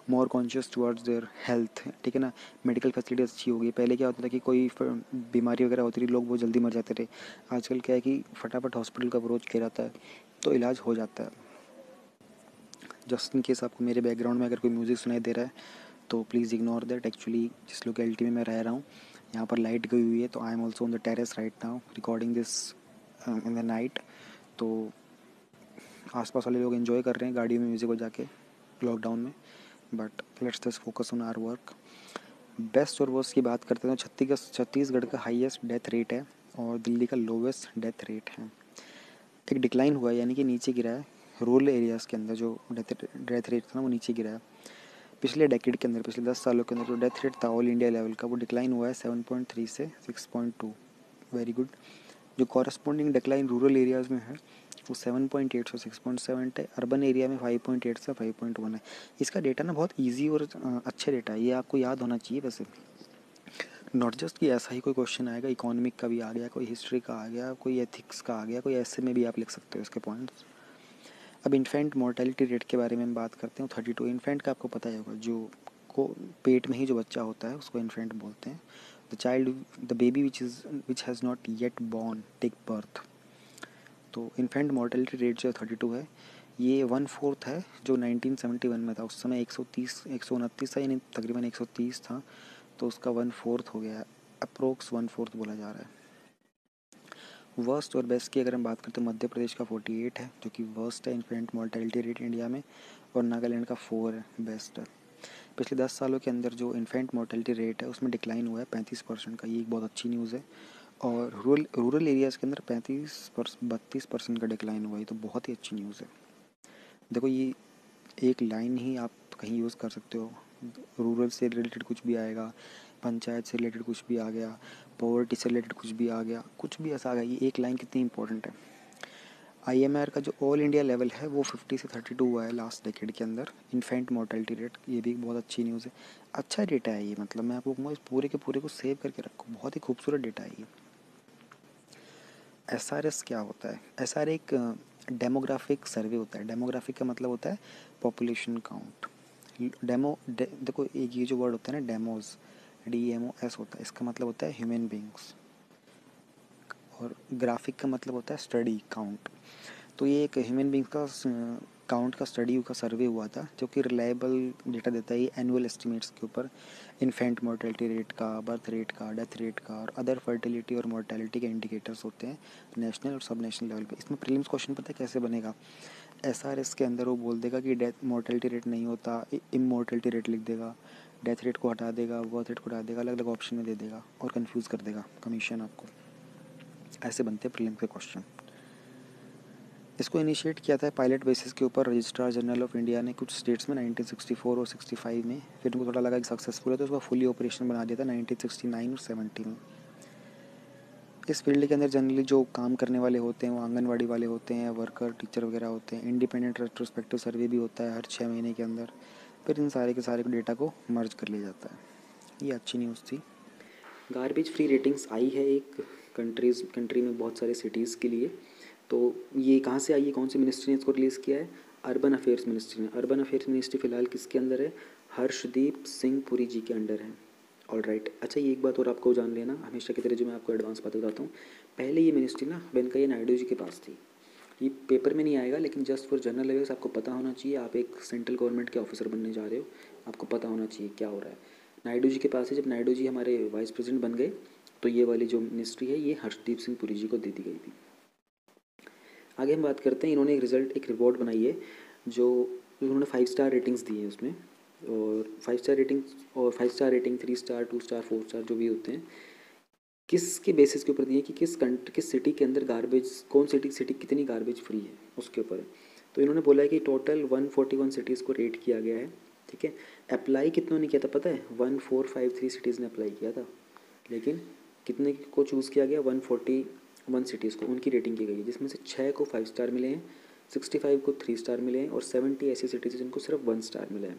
[SPEAKER 1] more conscious towards their health, ठीक है ना। मेडिकल फैसिलिटीज़ अच्छी हो गई। पहले क्या होता था कि कोई बीमारी वगैरह होती थी, लोग बहुत जल्दी मर जाते थे। आजकल क्या है कि फटाफट हॉस्पिटल का अप्रोच किया जाता है तो इलाज हो जाता है। जस्ट इन केस आपको मेरे बैकग्राउंड में अगर कोई म्यूज़िक सुनाई दे रहा है तो प्लीज़ इग्नोर दैट। एक्चुअली जिस लोकेलिटी में मैं रह रहा हूँ यहाँ पर लाइट गई हुई है, तो I am also on the terrace right now recording this in the night. तो आसपास वाले लोग एंजॉय कर रहे हैं गाड़ी में म्यूज़िक बजा के लॉकडाउन में, but let's just focus on our work. Best और वर्स्ट की बात करते हैं तो छत्तीसगढ़ का हाईएस्ट डेथ रेट है और दिल्ली का लोवेस्ट डेथ रेट है। एक डिक्लाइन हुआ है, यानी कि नीचे गिरा है। रूरल एरियाज़ के अंदर जो डेथ रेट था ना वो नीचे गिरा है। पिछले डेकेड के अंदर, पिछले 10 सालों के अंदर जो डेथ रेट था ऑल इंडिया लेवल का वो डिक्लाइन हुआ है 7.3 से 6.2। Very good. जो कॉरस्पॉन्डिंग डिक्लाइन रूरल एरियाज़ में है वो 7.8 से 6.7 है। अर्बन एरिया में 5.8 से 5.1 है। इसका डेटा ना बहुत ईजी और अच्छा डेटा है, ये आपको याद होना चाहिए वैसे। नॉट जस्ट कि ऐसा ही कोई क्वेश्चन आएगा, इकोनॉमिक का भी आ गया, कोई हिस्ट्री का आ गया, कोई एथिक्स का आ गया, कोई ऐसे में भी आप लिख सकते हो इसके पॉइंट्स। अब इन्फेंट मोर्टेलिटी रेट के बारे में हम बात करते हैं। 32 इन्फेंट का आपको पता ही होगा, जो को पेट में ही जो बच्चा होता है उसको इन्फेंट बोलते हैं। The baby which has not yet born take birth. तो इन्फेंट मोर्टेलिटी रेट जो 32 है, ये 1/4 है जो 1971 में था। उस समय 129 था, यानी तकरीबन 130 था, तो उसका 1/4 हो गया है, अप्रोक्स 1/4 बोला जा रहा है। वर्स्ट और बेस्ट की अगर हम बात करते हैं, मध्य प्रदेश का 48 है जो कि वर्स्ट है इन्फेंट मोर्टेलिटी रेट इंडिया में, और नागालैंड का 4 है, बेस्ट है। पिछले 10 सालों के अंदर जो इन्फेंट मोर्टेलिटी रेट है उसमें डिक्लाइन हुआ है 35% का, ये एक बहुत अच्छी न्यूज़ है। और रूरल एरियाज़ के अंदर 32% का डिक्लाइन हुआ है, तो बहुत ही अच्छी न्यूज़ है। देखो ये एक लाइन ही आप कहीं यूज़ कर सकते हो, रूरल से रिलेटेड कुछ भी आएगा, पंचायत से रिलेटेड कुछ भी आ गया, पॉवर्टी से रिलेटेड कुछ भी आ गया, कुछ भी ऐसा आ गया। ये एक लाइन कितनी इंपॉर्टेंट है। आईएमआर का जो ऑल इंडिया लेवल है वो 50 से 32 हुआ है लास्ट डेकेड के अंदर इन्फेंट मोर्टेलिटी रेट, ये भी एक बहुत अच्छी न्यूज़ है। अच्छा डेटा है ये, मतलब मैं आपको कहूँगा इस पूरे के पूरे को सेव करके रखो, बहुत ही खूबसूरत डेटा है ये। एसआरएस क्या होता है? एसआर एक डेमोग्राफिक सर्वे होता है। डेमोग्राफिक का मतलब होता है पॉपुलेशन काउंट, देखो एक ये जो वर्ड होता है ना डेमोज, DEMOS होता है, इसका मतलब होता है ह्यूमन बींग्स, और ग्राफिक का मतलब होता है स्टडी काउंट। तो ये एक ह्यूमन बींग्स का काउंट का स्टडी का सर्वे हुआ था, जो कि रिलायबल डेटा देता है ये एनुअल एस्टिमेट्स के ऊपर, इन्फेंट मोर्टेलिटी रेट का, बर्थ रेट का, डेथ रेट का, और अदर फर्टिलिटी और मोर्टेलिटी के इंडिकेटर्स होते हैं नेशनल और सब नेशनल लेवल पे। इसमें प्रीलिम्स क्वेश्चन पता है कैसे बनेगा, SRS के अंदर वो बोल देगा कि डेथ मोर्टेलिटी रेट नहीं होता, इमोर्टेलिटी रेट लिख देगा, डेथ रेट को हटा देगा, बर्थ रेट को हटा देगा, अलग अलग ऑप्शन में दे देगा और कन्फ्यूज़ कर देगा कमीशन आपको। ऐसे बनते हैं प्रीलिम्स के क्वेश्चन। इसको इनिशिएट किया था पायलट बेसिस के ऊपर रजिस्ट्रार जनरल ऑफ इंडिया ने कुछ स्टेट्स में 1964 और 65 में। फिर उनको थोड़ा लगा कि सक्सेसफुल है तो उसको फुली ऑपरेशन बना दिया था 1969 और 70 में। इस फील्ड के अंदर जनरली जो काम करने वाले होते हैं वो आंगनवाड़ी वाले होते हैं, वर्कर, टीचर वगैरह होते हैं। इंडिपेंडेंट रेट्रोस्पेक्टिव सर्वे भी होता है हर 6 महीने के अंदर। फिर इन सारे के सारे डेटा को मर्ज कर लिया जाता है। ये अच्छी न्यूज़ थी। गार्बेज फ्री रेटिंग्स आई है एक कंट्री में बहुत सारे सिटीज़ के लिए। तो ये कहाँ से आई है, कौन सी मिनिस्ट्री ने इसको रिलीज़ किया है? अर्बन अफेयर्स मिनिस्ट्री ने। अर्बन अफेयर्स मिनिस्ट्री फ़िलहाल किसके अंदर है? हर्षदीप सिंह पुरी जी के अंडर है। All right. अच्छा, ये एक बात और आपको जान लेना, हमेशा की तरह जो मैं आपको एडवांस बात बताता हूँ, पहले ये मिनिस्ट्री ना वेंकैया नायडू जी के पास थी। ये पेपर में नहीं आएगा, लेकिन जस्ट फॉर जनरल अवेयर्स आपको पता होना चाहिए। आप एक सेंट्रल गवर्नमेंट के ऑफिसर बनने जा रहे हो, आपको पता होना चाहिए क्या हो रहा है। नायडू जी के पास है। जब नायडू जी हमारे वाइस प्रेसिडेंट बन गए तो ये वाली जो मिनिस्ट्री है ये हर्षदीप सिंह पुरी जी को दे दी गई थी। आगे हम बात करते हैं, इन्होंने एक रिपोर्ट बनाई है जो उन्होंने 5 स्टार रेटिंग्स दी हैं उसमें। और 5 star rating 3 star 2 star 4 star जो भी होते हैं, किसके बेसिस के ऊपर दिए कि किस सिटी के अंदर गार्बेज, कौन सिटी कितनी गार्बेज फ्री है उसके ऊपर है। तो इन्होंने बोला है कि टोटल 141 सिटीज़ को रेट किया गया है। ठीक है। अप्लाई कितनों ने किया था पता है? 1453 सिटीज़ ने अप्लाई किया था, लेकिन कितने को चूज़ किया गया? 141 सिटीज़ को उनकी रेटिंग की गई है, जिसमें से 6 को 5 स्टार मिले हैं, 65 को 3 स्टार मिले हैं, और 70 ऐसी सिटीज़ जिनको सिर्फ 1 स्टार मिला है।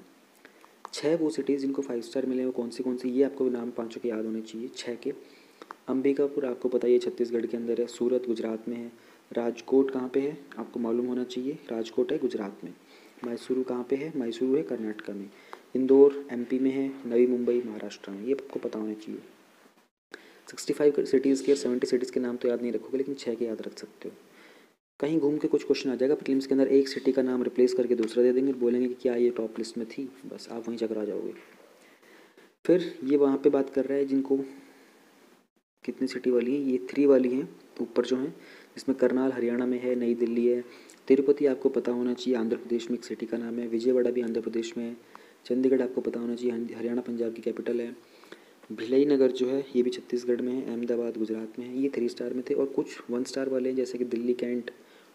[SPEAKER 1] 6 वो सिटीज़ जिनको 5 स्टार मिले हैं वो कौन सी, ये आपको नाम पाँचों के याद होने चाहिए 6 के। अंबिकापुर आपको पता ही है छत्तीसगढ़ के अंदर है। सूरत गुजरात में है। राजकोट कहाँ पे है आपको मालूम होना चाहिए, राजकोट है गुजरात में। मैसूरू कहाँ पे है? मैसूरू है कर्नाटक में। इंदौर MP में है। नवी मुंबई महाराष्ट्र में। ये आपको पता होना चाहिए। 65 सिटीज़ के 70 सिटीज़ के नाम तो याद नहीं रखोगे, लेकिन 6 के याद रख सकते हो। कहीं घूम के कुछ क्वेश्चन आ जाएगा प्रीलिम्स के अंदर, एक सिटी का नाम रिप्लेस करके दूसरा दे देंगे और बोलेंगे कि क्या ये टॉप लिस्ट में थी, बस आप वहीं चकरा जाओगे। फिर ये वहाँ पे बात कर रहा है जिनको कितनी सिटी वाली है, ये 3 वाली हैं ऊपर जो हैं, जिसमें करनाल हरियाणा में है, नई दिल्ली है, तिरुपति आपको पता होना चाहिए आंध्र प्रदेश में एक सिटी का नाम है, विजयवाड़ा भी आंध्र प्रदेश में है, चंडीगढ़ आपको पता होना चाहिए हरियाणा पंजाब की कैपिटल है, भिलाई नगर जो है ये भी छत्तीसगढ़ में है, अहमदाबाद गुजरात में है। ये 3 स्टार में थे, और कुछ 1 स्टार वाले हैं जैसे कि दिल्ली कैंट,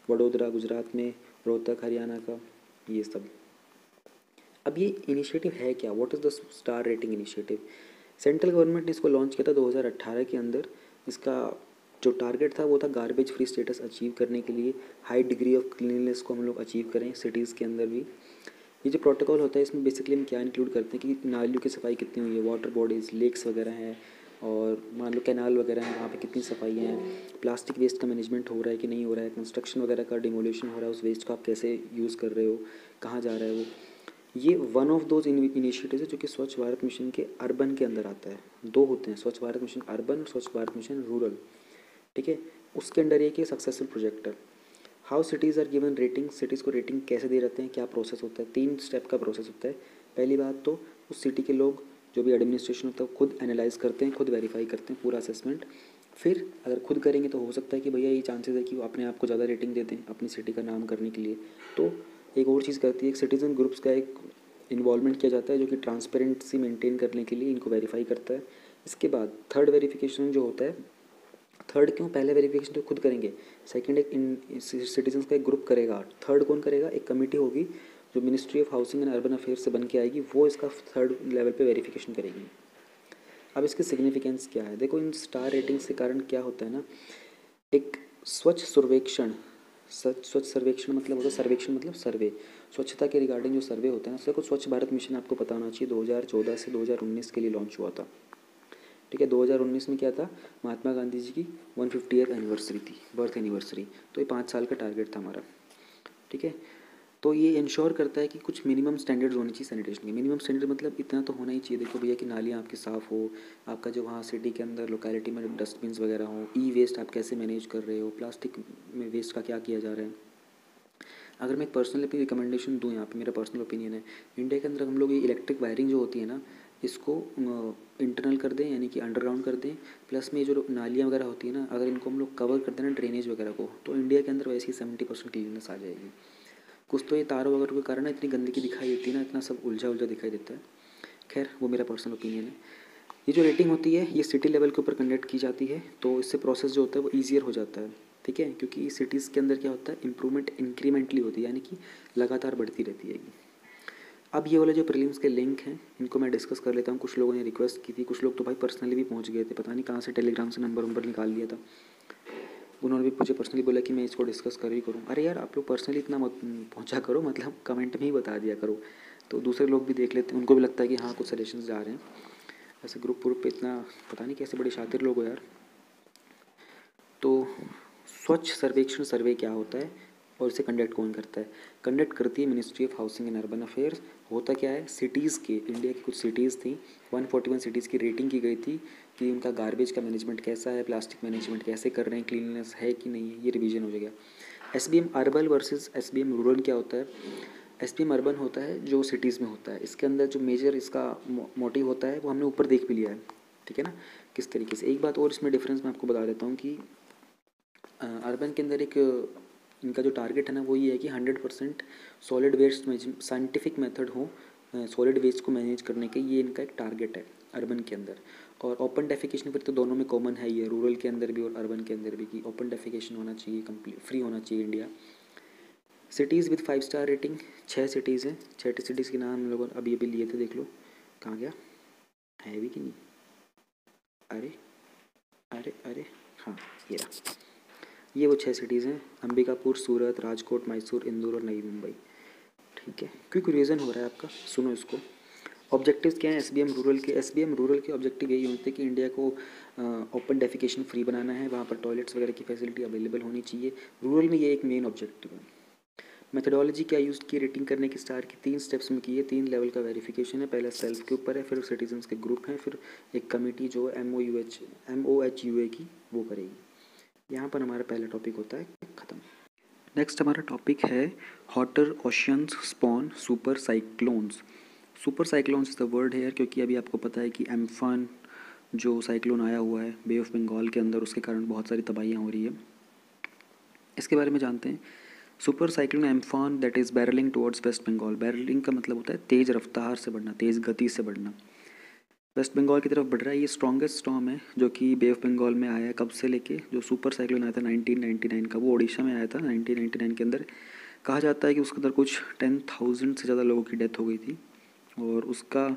[SPEAKER 1] वडोदरा गुजरात में, रोहतक हरियाणा का, ये सब। अब ये इनिशिएटिव है क्या? What is the star rating initiative? Central government ने इसको लॉन्च किया था 2018 के अंदर। इसका जो टारगेट था वो था गार्बेज फ्री स्टेटस अचीव करने के लिए, हाई डिग्री ऑफ क्लीनलीनेस को हम लोग अचीव करें सिटीज़ के अंदर भी। ये जो प्रोटोकॉल होता है इसमें बेसिकली हम क्या इंक्लूड करते हैं कि नालियों की सफाई कितनी हुई है, वाटर बॉडीज़, लेक्स वगैरह हैं, और मान लो कैनाल वगैरह हैं, वहाँ पे कितनी सफाई है, प्लास्टिक वेस्ट का मैनेजमेंट हो रहा है कि नहीं हो रहा है, कंस्ट्रक्शन वगैरह का डिमोलिशन हो रहा है, उस वेस्ट को आप कैसे यूज़ कर रहे हो, कहाँ जा रहा है वो। ये वन ऑफ दोज इनिशिएटिव है जो कि स्वच्छ भारत मिशन के अर्बन के अंदर आता है। 2 होते हैं, स्वच्छ भारत मिशन अर्बन और स्वच्छ भारत मिशन रूरल। ठीक है। उसके अंडर एक सक्सेसफुल प्रोजेक्ट है। How cities are given rating, cities को रेटिंग कैसे दे रहते हैं, क्या प्रोसेस होता है? 3 स्टेप का प्रोसेस होता है। पहली बात तो उस सिटी के लोग जो भी एडमिनिस्ट्रेशन होता है वो खुद एनालाइज करते हैं, खुद वेरीफाई करते हैं पूरा असेसमेंट। फिर अगर खुद करेंगे तो हो सकता है कि भैया ये चांसेस है कि वो अपने आप को ज़्यादा रेटिंग दे दें अपनी सिटी का नाम करने के लिए। तो एक और चीज़ करती है, एक सिटीज़न ग्रुप्स का एक इन्वॉल्वमेंट किया जाता है जो कि ट्रांसपेरेंसी मेंटेन करने के लिए इनको वेरीफाई करता है। इसके बाद थर्ड वेरिफिकेशन जो होता है, थर्ड क्यों, पहले वेरिफिकेशन तो खुद करेंगे, सेकंड एक सिटीजन्स का एक ग्रुप करेगा, थर्ड कौन करेगा? एक कमेटी होगी जो ministry of housing and urban affairs से बन के आएगी, वो इसका थर्ड लेवल पे वेरिफिकेशन करेगी। अब इसकी सिग्निफिकेंस क्या है? देखो, इन स्टार रेटिंग्स के कारण क्या होता है ना, एक स्वच्छ सर्वेक्षण, स्वच्छ सर्वेक्षण मतलब होता है, सर्वेक्षण मतलब सर्वे, स्वच्छता के रिगार्डिंग जो सर्वे होता है ना, देखो स्वच्छ भारत मिशन आपको पता होना चाहिए 2014 से 2019 के लिए लॉन्च हुआ था। ठीक है। 2019 में क्या था? महात्मा गांधी जी की 150th एनिवर्सरी थी, बर्थ एनिवर्सरी। तो ये 5 साल का टारगेट था हमारा। ठीक है। तो ये इंश्योर करता है कि कुछ मिनिमम स्टैंडर्ड्स होनी चाहिए सैनिटेशन के। मिनिमम स्टैंडर्ड मतलब इतना तो होना ही चाहिए, देखो भैया, कि नालियाँ आपकी साफ़ हो, आपका जो वहाँ सिटी के अंदर लोकेलिटी में डस्टबिन्स वगैरह हो, ई वेस्ट आप कैसे मैनेज कर रहे हो, प्लास्टिक में वेस्ट का क्या किया जा रहा है। अगर मैं एक पर्सनल अपनी रिकमेंडेशन दूँ, यहाँ पे मेरा पर्सनल ओपिनियन है, इंडिया के अंदर हम लोग ये इलेक्ट्रिक वायरिंग जो होती है ना, इसको इंटरनल कर दें, यानी कि अंडरग्राउंड कर दें। प्लस में जो नालियाँ वगैरह होती है ना, अगर इनको हम लोग कवर कर दें ना ड्रेनेज वगैरह को, तो इंडिया के अंदर वैसे ही 70% क्लीननेस आ जाएगी। कुछ तो ये तारों वगैरह के कारण इतनी गंदगी दिखाई देती है ना, इतना सब उलझा उलझा दिखाई देता है। खैर, वो मेरा पर्सनल ओपिनियन है। ये जो रेटिंग होती है ये सिटी लेवल के ऊपर कंडक्ट की जाती है, तो इससे प्रोसेस जो होता है वो ईजियर हो जाता है, ठीक है। क्योंकि सिटीज़ के अंदर क्या होता है, इंप्रूवमेंट इंक्रीमेंटली होती है, यानी कि लगातार बढ़ती रहती है। अब ये वाले जो प्रीलिम्स के लिंक हैं इनको मैं डिस्कस कर लेता हूँ। कुछ लोगों ने रिक्वेस्ट की थी, कुछ लोग तो भाई पर्सनली भी पहुँच गए थे, पता नहीं कहाँ से टेलीग्राम से नंबर निकाल लिया था। उन्होंने भी मुझे पर्सनली बोला कि मैं इसको डिस्कस कर ही करूँ। अरे यार, आप लोग पर्सनली इतना मत पहुँचा करो, मतलब कमेंट में ही बता दिया करो, तो दूसरे लोग भी देख लेते हैं, उनको भी लगता है कि हाँ कुछ सजेशंस जा रहे हैं। ऐसे ग्रुप पे इतना पता नहीं कैसे बड़े शातिर लोग हो यार। तो स्वच्छ सर्वेक्षण सर्वे क्या होता है और इसे कंडक्ट कौन करता है? कंडक्ट करती है ministry of housing and urban affairs. होता क्या है, सिटीज़ के, इंडिया की कुछ सिटीज़ थी, 141 सिटीज़ की रेटिंग की गई थी कि उनका गार्बेज का मैनेजमेंट कैसा है, प्लास्टिक मैनेजमेंट कैसे कर रहे हैं, क्लीननेस है कि नहीं है, ये रिवीजन हो जाएगा। SBM urban versus SBM rural क्या होता है? SBM अर्बन होता है जो सिटीज़ में होता है, इसके अंदर जो मेजर इसका मोटिव होता है वो हमने ऊपर देख भी लिया है, ठीक है ना, किस तरीके से। एक बात और इसमें डिफरेंस मैं आपको बता देता हूँ कि अर्बन के अंदर एक इनका जो टारगेट है ना वो ये है कि 100% सॉलिड वेस्ट साइंटिफिक मेथड हो सॉलिड वेस्ट को मैनेज करने के, ये इनका एक टारगेट है अर्बन के अंदर। और ओपन डेफिकेशन फिर तो दोनों में कॉमन है, ये रूरल के अंदर भी और अर्बन के अंदर भी, कि ओपन डेफिकेशन होना चाहिए, कंप्लीट फ्री होना चाहिए India. Cities with 5 star rating 6 cities हैं, 6 सिटीज़ के नाम हम लोगों ने अभी अभी लिए थे, देख लो कहाँ गया, है भी कि नहीं, अरे अरे अरे हाँ ये रहा, ये वो 6 सिटीज़ हैं, अंबिकापुर, सूरत, राजकोट, मैसूर, इंदौर और नई मुंबई, ठीक है। क्विक रिवीजन हो रहा है आपका, सुनो इसको। ऑब्जेक्टिव्स क्या हैं SBM रूरल के? SBM रूरल के ऑब्जेक्टिव यही होते हैं कि इंडिया को ओपन डेफिकेशन फ्री बनाना है, वहाँ पर टॉयलेट्स वगैरह की फैसिलिटी अवेलेबल होनी चाहिए रूरल में, ये एक मेन ऑब्जेक्टिव है। मेथडोलॉजी क्या यूज़ की रेटिंग करने की स्टार की? 3 स्टेप्स में की है, 3 लेवल का वेरिफिकेशन है। पहला सेल्फ के ऊपर है, फिर सिटीजन्स के ग्रुप हैं, फिर एक कमेटी जो MOHUA की वो करेगी। यहाँ पर हमारा पहला टॉपिक होता है ख़त्म। नेक्स्ट हमारा टॉपिक है hotter oceans spawn super cyclones. Super cyclones is the word hair, क्योंकि अभी आपको पता है कि एम्फान जो साइक्लोन आया हुआ है बे ऑफ बंगाल के अंदर, उसके कारण बहुत सारी तबाहियाँ हो रही है। इसके बारे में जानते हैं। Super cyclone Amphan that is barreling towards West Bengal. Barreling का मतलब होता है तेज़ रफ्तार से बढ़ना, तेज़ गति से बढ़ना, वेस्ट बंगाल की तरफ बढ़ रहा है। ये स्ट्रॉन्गेस्ट स्टॉर्म है जो कि बे ऑफ बंगाल में आया है। कब से लेके जो सुपर साइक्लोन आया था 1999 का, वो ओडिशा में आया था 1999 के अंदर। कहा जाता है कि उसके अंदर कुछ 10,000 से ज़्यादा लोगों की डेथ हो गई थी, और उसका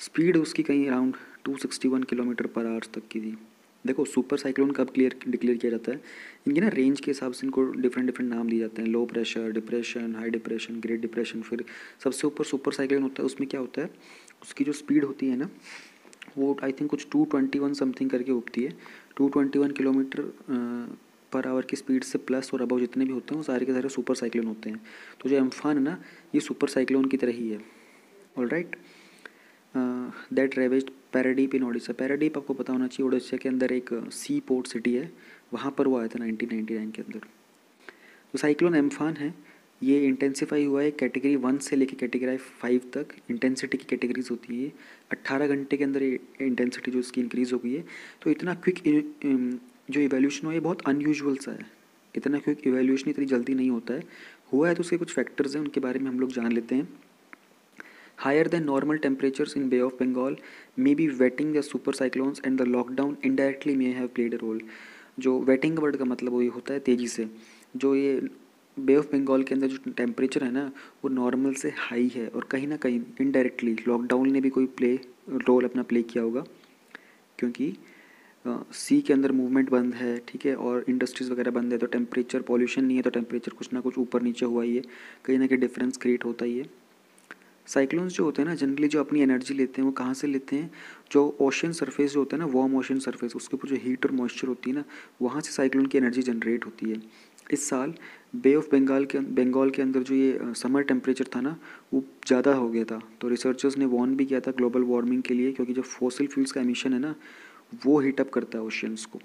[SPEAKER 1] स्पीड उसकी कहीं अराउंड 261 किलोमीटर पर आवर्स तक की थी। देखो, सुपर साइक्लोन कब डिक्लेयर किया जाता है, इनकी ना रेंज के हिसाब से इनको डिफरेंट नाम दिए जाते हैं। Low pressure, depression, high depression, great depression, फिर सबसे ऊपर सुपर साइक्लोन होता है। उसमें क्या होता है, उसकी जो स्पीड होती है ना वो आई थिंक कुछ 221 समथिंग करके उगती है। 221 किलोमीटर पर आवर की स्पीड से प्लस और अबव जितने भी होते हैं वो सारे के सारे सुपर साइक्लोन होते हैं। तो जो एम्फान है ना, ये सुपर साइक्लोन की तरह ही है। ऑल राइट, दैट रेवेज्ड पैराडीप इन ओडिशा। पैराडीप आपको पता होना चाहिए, ओडिशा के अंदर एक सी पोर्ट सिटी है, वहाँ पर वो आया था 1999 के अंदर। तो साइक्लोन एम्फान है, ये इंटेंसिफाई हुआ है कैटेगरी 1 से लेके कैटेगरी 5 तक। इंटेंसिटी की कैटेगरीज होती है, 18 घंटे के अंदर इंटेंसिटी जो इसकी इंक्रीज़ हो गई है। तो इतना क्विक जो इवोल्यूशन हुआ है बहुत अनयूजुअल सा है। इतना क्विक इवोल्यूशन इतनी जल्दी नहीं होता है, हुआ है तो उसके कुछ फैक्टर्स हैं, उनके बारे में हम लोग जान लेते हैं। Higher than normal temperatures in bay of Bengal may be whetting the super cyclones and the lockdown indirectly may have played a role. जो वेटिंग वर्ड का मतलब वही होता है तेज़ी से। जो ये बे ऑफ बंगाल के अंदर जो टेम्परेचर है ना वो नॉर्मल से हाई है, और कहीं ना कहीं इनडायरेक्टली लॉकडाउन ने भी कोई रोल अपना प्ले किया होगा, क्योंकि सी के अंदर मूवमेंट बंद है, ठीक है, और इंडस्ट्रीज़ वगैरह बंद है, तो टेम्परेचर, पॉल्यूशन नहीं है तो टेम्परेचर कुछ ना कुछ ऊपर नीचे हुआ ही है, कहीं ना कहीं डिफरेंस क्रिएट होता ही है। साइक्लोन्स जो होते हैं ना जनरली जो अपनी एनर्जी लेते हैं वो कहाँ से लेते हैं, जो ओशन सरफेस जो होता है ना, वार्म ओशन सरफेस, उसके ऊपर जो हीट और मॉइस्चर होती है ना, वहाँ से साइक्लोन की एनर्जी जनरेट होती है। इस साल बे ऑफ बंगाल के अंदर जो ये समर टेम्परेचर था ना वो ज़्यादा हो गया था। तो रिसर्चर्स ने वार्न भी किया था ग्लोबल वार्मिंग के लिए, क्योंकि जो फॉसिल फ्यूल्स का एमिशन है ना वो हीटअप करता है ओशियंस को।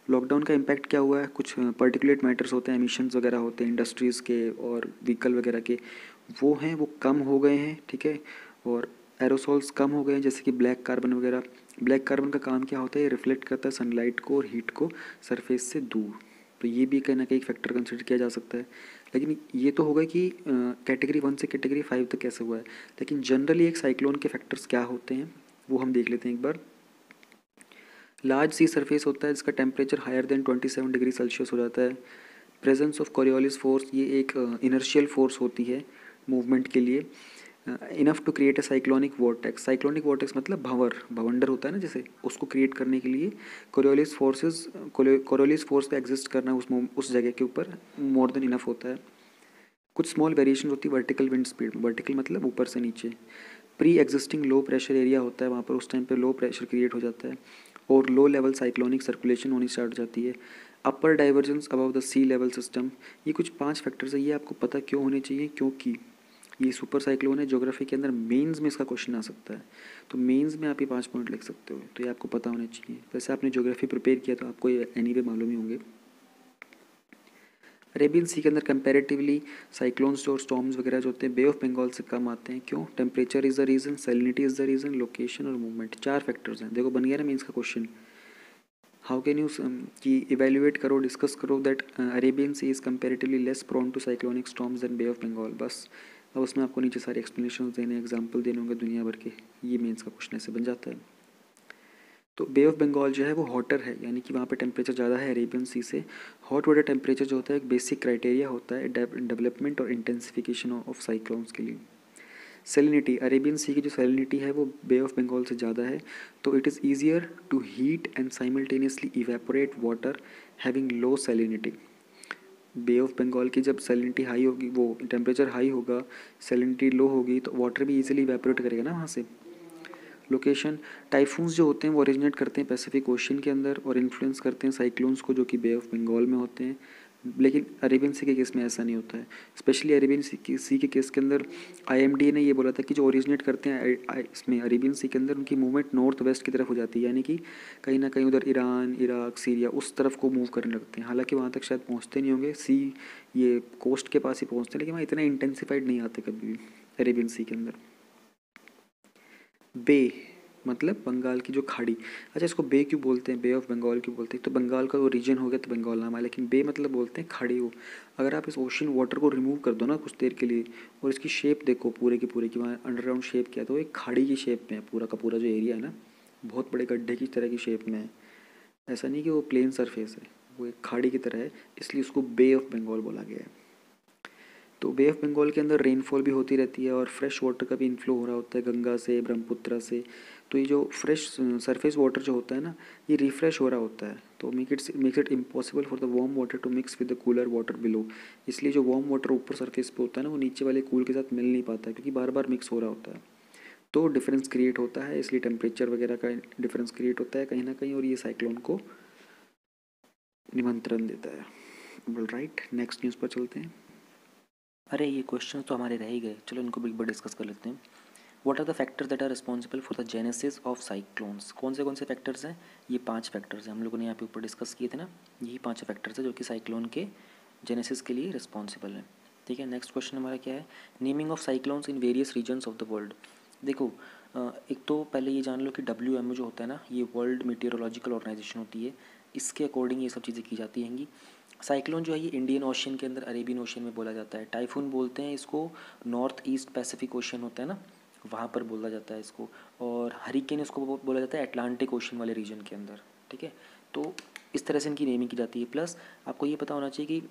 [SPEAKER 1] लॉकडाउन का इम्पैक्ट क्या हुआ है, कुछ पर्टिकुलेट मैटर्स होते हैं, एमिशंस वगैरह होते हैं इंडस्ट्रीज़ के और व्हीकल वगैरह के, वो हैं वो कम हो गए हैं, ठीक है। और एरोसॉल्स कम हो गए हैं, जैसे कि ब्लैक कार्बन वगैरह। ब्लैक कार्बन का काम क्या होता है, ये रिफ्लेक्ट करता है सनलाइट को और हीट को सरफेस से दूर। तो ये भी कहीं ना कहीं एक फैक्टर कंसिडर किया जा सकता है। लेकिन ये तो होगा कि कैटेगरी 1 से कैटेगरी 5 तक कैसे हुआ है, लेकिन जनरली एक साइक्लोन के फैक्टर्स क्या होते हैं वो हम देख लेते हैं एक बार। लार्ज सी सरफेस होता है जिसका temperature higher than 27 degree Celsius हो जाता है। प्रेजेंस ऑफ कोरियोलिस फोर्स, ये एक इनर्शियल फोर्स होती है मूवमेंट के लिए। Enough to create a cyclonic vortex. Cyclonic vortex मतलब भवंडर होता है ना, जैसे उसको क्रिएट करने के लिए कोरियोलिस फोर्स का एग्जिस्ट करना उस जगह के ऊपर मोर देन इनफ होता है। कुछ स्मॉल वेरिएशन होती है वर्टिकल विंड स्पीड में, वर्टिकल मतलब ऊपर से नीचे। Pre existing low pressure area होता है वहाँ पर, उस टाइम पे लो प्रेशर क्रिएट हो जाता है और लो लेवल साइक्लोनिक सर्कुलेशन होनी स्टार्ट हो जाती है। Upper divergence above the sea level system. ये कुछ 5 फैक्टर्स है, ये आपको पता क्यों होने चाहिए, क्योंकि ये सुपर साइक्लोन है। ज्योग्राफी के अंदर मेंस में इसका क्वेश्चन आ सकता है, तो मेंस में आप ये 5 पॉइंट लिख सकते हो, तो ये आपको पता होने चाहिए। वैसे आपने ज्योग्राफी प्रिपेयर किया तो आपको ये एनीवे मालूम ही होंगे। अरेबियन सी के अंदर कंपैरेटिवली साइक्लोन्स और स्टॉर्म्स वगैरह जो होते हैं बे ऑफ बंगाल से कम आते हैं। क्यों? Temperature is the reason, salinity is the reason, location और मूवमेंट, 4 फैक्टर्स हैं। देखो बन गया ना मीन्स का क्वेश्चन। हाउ कैन यू कि इवेल्युएट करो, डिस्कस करो that Arabian sea is comparatively less prone to cyclonic storms than bay of Bengal. बस अब उसमें आपको नीचे सारे एक्सप्लेनेशन देने, एग्जाम्पल देने होंगे दुनिया भर के। ये मीन्स का क्वेश्चन ऐसे बन जाता है। तो बे ऑफ बंगाल जो है वो हॉटर है, यानी कि वहाँ पे टेम्परेचर ज़्यादा है अरेबियन सी से। हॉट वाटर टेम्परेचर जो होता है एक बेसिक क्राइटेरिया होता है डेवलपमेंट और इंटेंसिफिकेशन ऑफ साइक्लोन्स के लिए। सेलिनिटी, अरेबियन सी की जो सेलिनिटी है वो बे ऑफ बंगाल से ज़्यादा है, तो it is easier to heat and simultaneously evaporate water having low salinity. Bay of Bengal की जब सेलिनिटी हाई होगी, वो टेम्परेचर हाई होगा, सेलिनिटी लो होगी, तो वाटर भी ईजिली इवेपोरेट करेगा ना वहाँ से। लोकेशन, टाइफून्स जो होते हैं वो ओरिजिनेट करते हैं पैसिफिक ओशन के अंदर और इन्फ्लुएंस करते हैं साइक्लोन्स को, जो कि बे ऑफ बंगाल में होते हैं। लेकिन अरेबियन सी के केस में ऐसा नहीं होता है। स्पेशली अरेबियन सी के केस के अंदर आईएमडी ने ये बोला था कि जो ओरिजिनेट करते हैं इसमें अरेबियन सी के अंदर, उनकी मूवमेंट नॉर्थ वेस्ट की तरफ हो जाती है, यानी कि कहीं ना कहीं उधर ईरान, इराक, सीरिया उस तरफ को मूव करने लगते हैं। हालांकि वहाँ तक शायद पहुँचते नहीं होंगे, सी ये कोस्ट के पास ही पहुँचते हैं, लेकिन वहाँ इतना इंटेंसिफाइड नहीं आते कभी भी अरेबियन सी के अंदर। बे मतलब बंगाल की जो खाड़ी। अच्छा, इसको बे क्यों बोलते हैं, बे ऑफ बंगाल क्यों बोलते हैं? तो बंगाल का वो रीजन हो गया तो बंगाल नाम है, लेकिन बे मतलब बोलते हैं खाड़ी हो। अगर आप इस ओशन वाटर को रिमूव कर दो ना कुछ देर के लिए और इसकी शेप देखो पूरे की पूरे की, वहाँ अंडरग्राउंड शेप क्या है, तो एक खाड़ी की शेप में है पूरा का पूरा जो एरिया है ना, बहुत बड़े गड्ढे की तरह की शेप में है। ऐसा नहीं कि वो प्लेन सरफेस है, वो एक खाड़ी की तरह है, इसलिए उसको बे ऑफ बंगाल बोला गया है। तो बे ऑफ बंगाल के अंदर रेनफॉल भी होती रहती है और फ्रेश वाटर का भी इनफ्लो हो रहा होता है गंगा से, ब्रह्मपुत्रा से। तो ये जो फ्रेश सरफेस वाटर जो होता है ना, ये रिफ्रेश हो रहा होता है, तो makes it impossible for the warm water to mix with the cooler water below. इसलिए जो वार्म वाटर ऊपर सरफेस पे होता है ना, वो नीचे वाले कूल के साथ मिल नहीं पाता है, क्योंकि बार बार मिक्स हो रहा होता है, तो डिफरेंस क्रिएट होता है। इसलिए टेम्परेचर वगैरह का डिफरेंस क्रिएट होता है कहीं ना कहीं, और ये साइक्लोन को निमंत्रण देता है। राइट, नेक्स्ट न्यूज़ पर चलते हैं। अरे ये क्वेश्चन तो हमारे रह ही गए, चलो इनको भी एक बार डिस्कस कर लेते हैं। What are the factors that are responsible for the genesis of cyclones? कौन से फैक्टर्स हैं? ये 5 फैक्टर्स हैं, हम लोगों ने यहाँ पे ऊपर डिस्कस किए थे ना, यही 5 फैक्टर्स हैं जो कि साइक्लोन के जेनेसिस के लिए रिस्पॉन्सिबल हैं। ठीक है, नेक्स्ट क्वेश्चन हमारा क्या है? Naming of cyclones in various regions of the world. देखो एक तो पहले ये जान लो कि WMO जो होता है ना, ये वर्ल्ड मीटियोरोलॉजिकल ऑर्गेनाइजेशन होती है, इसके अकॉर्डिंग ये सब चीज़ें की जाती हैंगी। साइक्लोन जो है ये इंडियन ओशन के अंदर, अरेबियन ओशन में बोला जाता है। टाइफून बोलते हैं इसको, नॉर्थ ईस्ट पैसिफिक ओशन होता है ना, वहाँ पर बोला जाता है इसको। और हरिकेन इसको बोला जाता है अटलांटिक ओशन वाले रीजन के अंदर। ठीक है, तो इस तरह से इनकी नेमिंग की जाती है। प्लस आपको ये पता होना चाहिए कि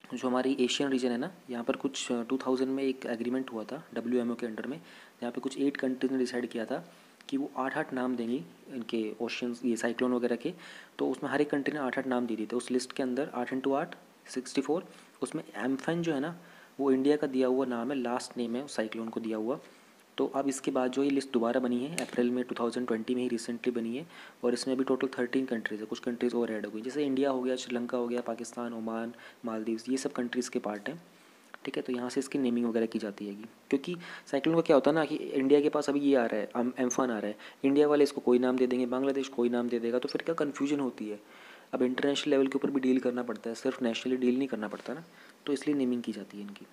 [SPEAKER 1] जो हमारी एशियन रीजन है ना, यहाँ पर कुछ 2000 में एक एग्रीमेंट हुआ था WMO के अंडर में, जहाँ पे कुछ 8 कंट्रीज ने डिसाइड किया था कि वो 8-8 नाम देंगी इनके ओशंस, ये साइक्लोन वगैरह के। तो उसमें हर एक कंट्री ने 8-8 नाम दे दिए थे उस लिस्ट के अंदर, 8 × 8 64। उसमें एम्फन जो है ना, वो इंडिया का दिया हुआ नाम है, लास्ट नेम है उस साइक्लोन को दिया हुआ। तो अब इसके बाद जो ये लिस्ट दोबारा बनी है अप्रैल में 2020 में ही रिसेंटली बनी है, और इसमें अभी टोटल 13 कंट्रीज़ है। कुछ कंट्रीज़ और ऐड हो गई, जैसे इंडिया हो गया, श्रीलंका हो गया, पाकिस्तान, ओमान, मालदीव्स, ये सब कंट्रीज़ के पार्ट हैं। ठीक है, तो यहाँ से इसकी नेमिंग वगैरह की जाती है, क्योंकि साइक्लोन का क्या होता है ना कि इंडिया के पास अभी ये आ रहा है, एम्फान आ रहा है, इंडिया वाले इसको कोई नाम दे देंगे, बांग्लादेश कोई नाम दे देगा, तो फिर क्या कन्फ्यूजन होती है। अब इंटरनेशनल लेवल के ऊपर भी डील करना पड़ता है, सिर्फ नेशनली डील नहीं करना पड़ता ना, तो इसलिए नेमिंग की जाती है इनकी।